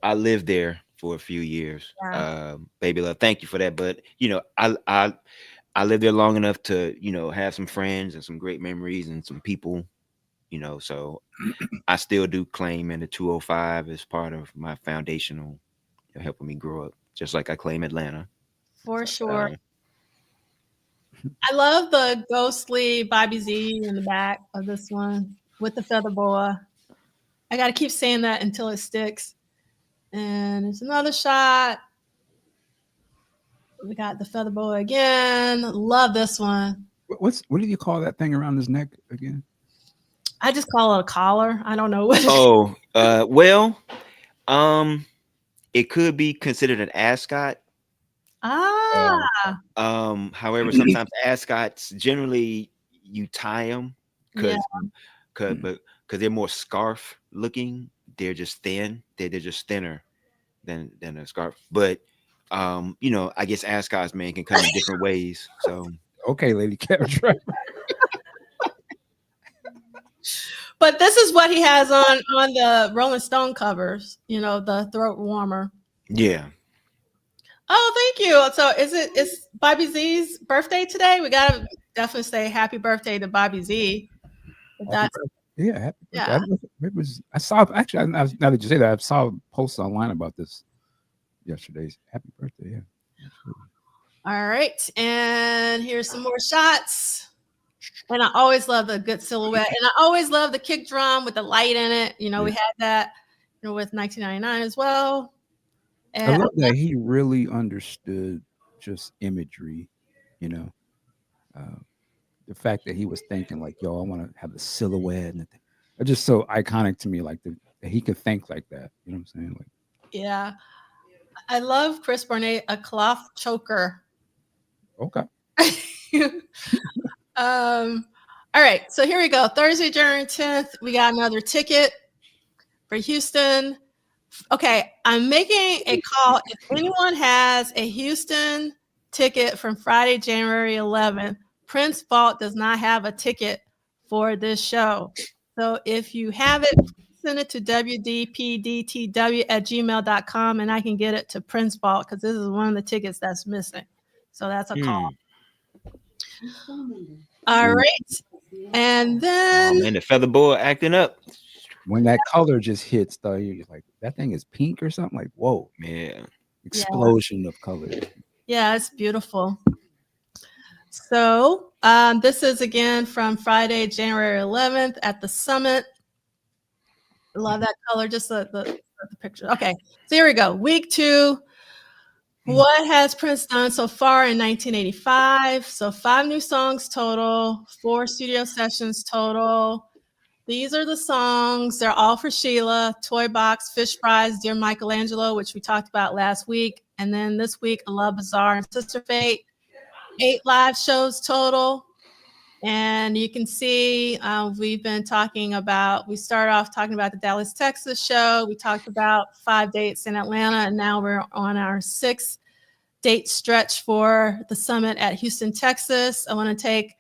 I lived there for a few years. Yeah. Baby love, thank you for that. But you know, I lived there long enough to, you know, have some friends and some great memories and some people, you know, so I still do claim in the 205 as part of my foundational helping me grow up, just like I claim Atlanta. For sure. I love the ghostly Bobby Z in the back of this one with the feather boa. I got to keep saying that until it sticks. And there's another shot. We got the feather boa again. Love this one. What do you call that thing around his neck again? I just call it a collar. I don't know what. Oh, well, it could be considered an ascot. Ah, However, sometimes ascots generally you tie them yeah. because they're more scarf looking. They're just thin. They're just thinner than a scarf. But you know, I guess ascots, man, can come in different ways. So Okay, Lady Catra. But this is what he has on the Rolling Stone covers. You know, the throat warmer. yeah. Oh, thank you. So it's Bobby Z's birthday today? We gotta definitely say happy birthday to Bobby Z. That's Yeah, happy Yeah. birthday. I saw actually now that you say that, I saw a post online about this yesterday. Happy birthday, yeah. Absolutely. all right. And here's some more shots. And I always love the good silhouette. And I always love the kick drum with the light in it. You know, we had that, you know, with 1999 as well. I And love that he really understood just imagery, you know. The fact that he was thinking like, yo, I want to have the silhouette, and it's just so iconic to me, like that he could think like that. You know what I'm saying? Like, yeah, I love Chris Barnett, a cloth choker. okay. All right, so here we go. Thursday, January 10th, we got another ticket for Houston. Okay, I'm making a call. If anyone has a Houston ticket from Friday, January 11th, Prince Vault does not have a ticket for this show. So if you have it, send it to WDPDTW@gmail.com and I can get it to Prince Vault because this is one of the tickets that's missing. So that's a call. All right. And then And the feather boa acting up. When that color just hits, though, you're like, that thing is pink or something. Like, whoa, Yeah. explosion of color. yeah, it's beautiful. So this is again from Friday, January 11th at the Summit. Love that color, just the picture. Okay, so here we go. Week 2. What has Prince done so far in 1985? So 5 new songs total, 4 studio sessions total. These are the songs. They're all for Sheila. Toy Box, Fish Fries, Dear Michelangelo, which we talked about last week. And then this week, A Love Bazaar and Sister Fate. 8 live shows total. And you can see we've been talking about, we started off talking about the Dallas, Texas show. We talked about 5 dates in Atlanta, and now we're on our 6th date stretch for the summit at Houston, Texas. I want to take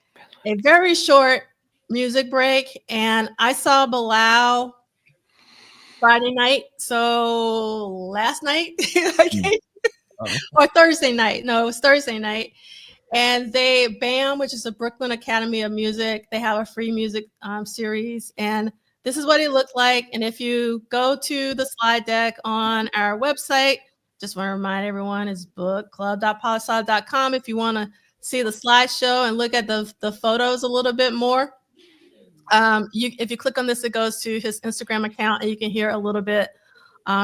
a very short music break, and I saw Bilal Friday night. So last night, or Thursday night. No, it was Thursday night. And they, BAM, which is the Brooklyn Academy of Music, they have a free music series. And this is what it looked like. And if you go to the slide deck on our website, just want to remind everyone, it's bookclub.polisod.com if you want to see the slideshow and look at the photos a little bit more. If you click on this, it goes to his Instagram account, and you can hear a little bit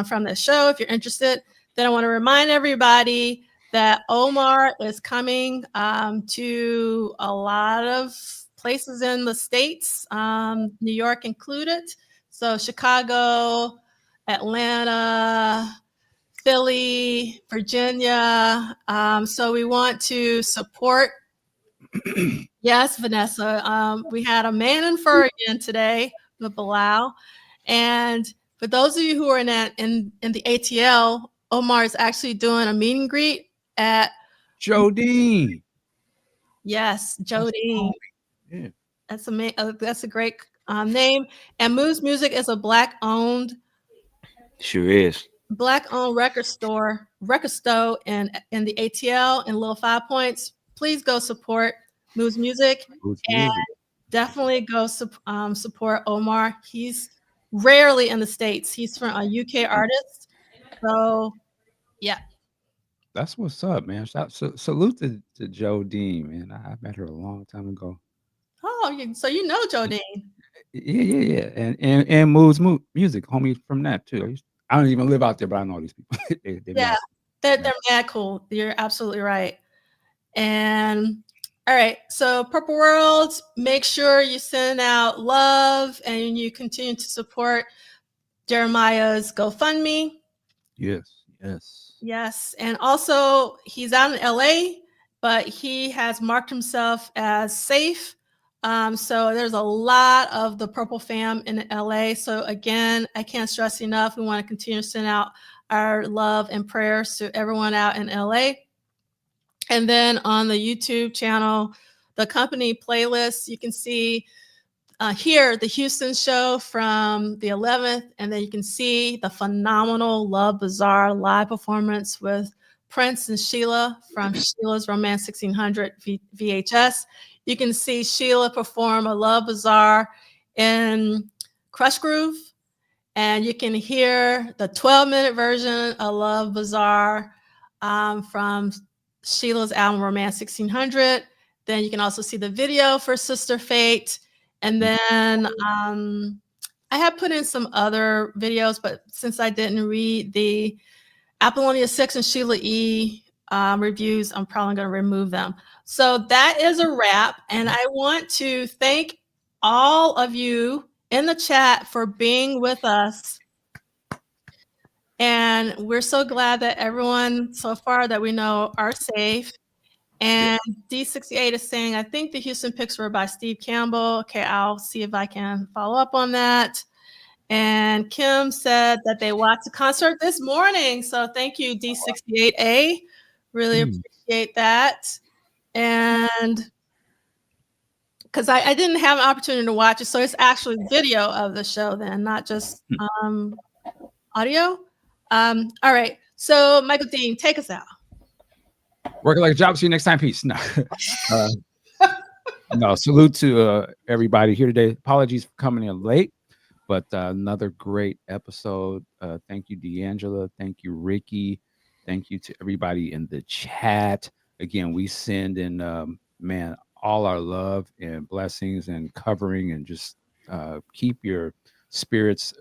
from the show if you're interested. Then I want to remind everybody that Omar is coming to a lot of places in the States, New York included. So Chicago, Atlanta, Philly, Virginia. So we want to support. Yes, Vanessa. We had a man in fur again today with Bilal. And for those of you who are in the ATL, Omar is actually doing a meet and greet at Jodine. Yes, Jodine. Yeah. That's a great name. And Moose Music is a Black-owned record store in the ATL in Little 5 Points. Please go support Moose Music and definitely go support Omar. He's rarely in the States. He's from a UK artist. So yeah. That's what's up, man. Salute to Jodine, man. I met her a long time ago. Oh, so you know Jodine. Yeah. And Moves Music, homie from that too. I don't even live out there, but I know these people. Yeah. They're mad cool. You're absolutely right. And all right, so Purple World, make sure you send out love and you continue to support Jeremiah's GoFundMe. Yes. Yes, and also he's out in LA, but he has marked himself as safe. So there's a lot of the Purple fam in LA. So again, I can't stress enough. We want to continue to send out our love and prayers to everyone out in LA. And then on the YouTube channel, the company playlist, you can see here the Houston show from the 11th, and then you can see the phenomenal Love Bazaar live performance with Prince and Sheila from Sheila's Romance 1600 VHS. You can see Sheila perform a Love Bazaar in Crush Groove, and you can hear the 12-minute version of Love Bazaar from Sheila's album Romance 1600. Then you can also see the video for Sister Fate. And then I have put in some other videos, but since I didn't read the Apollonia 6 and Sheila E reviews, I'm probably going to remove them. So that is a wrap. And I want to thank all of you in the chat for being with us. And we're so glad that everyone so far that we know are safe. And D68 is saying, I think the Houston picks were by Steve Campbell. Okay, I'll see if I can follow up on that. And Kim said that they watched the concert this morning. So thank you, D68A. Really appreciate that. And because I didn't have an opportunity to watch it. So it's actually video of the show then, not just audio. All right. So Michael Dean, take us out. Working like a job. See you next time. Peace. No, no. Salute to everybody here today. Apologies for coming in late, but another great episode. Thank you, D'Angela. Thank you, Ricky. Thank you to everybody in the chat. Again, we send in, man, all our love and blessings and covering, and just keep your spirits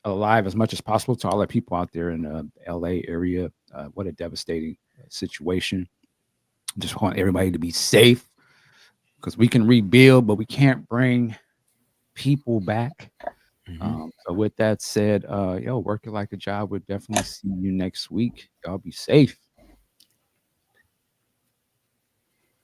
alive as much as possible to all the people out there in the LA area. What a devastating situation. Just want everybody to be safe, because we can rebuild, but we can't bring people back. So with that said, working like a job. We'll definitely see you next week. Y'all be safe.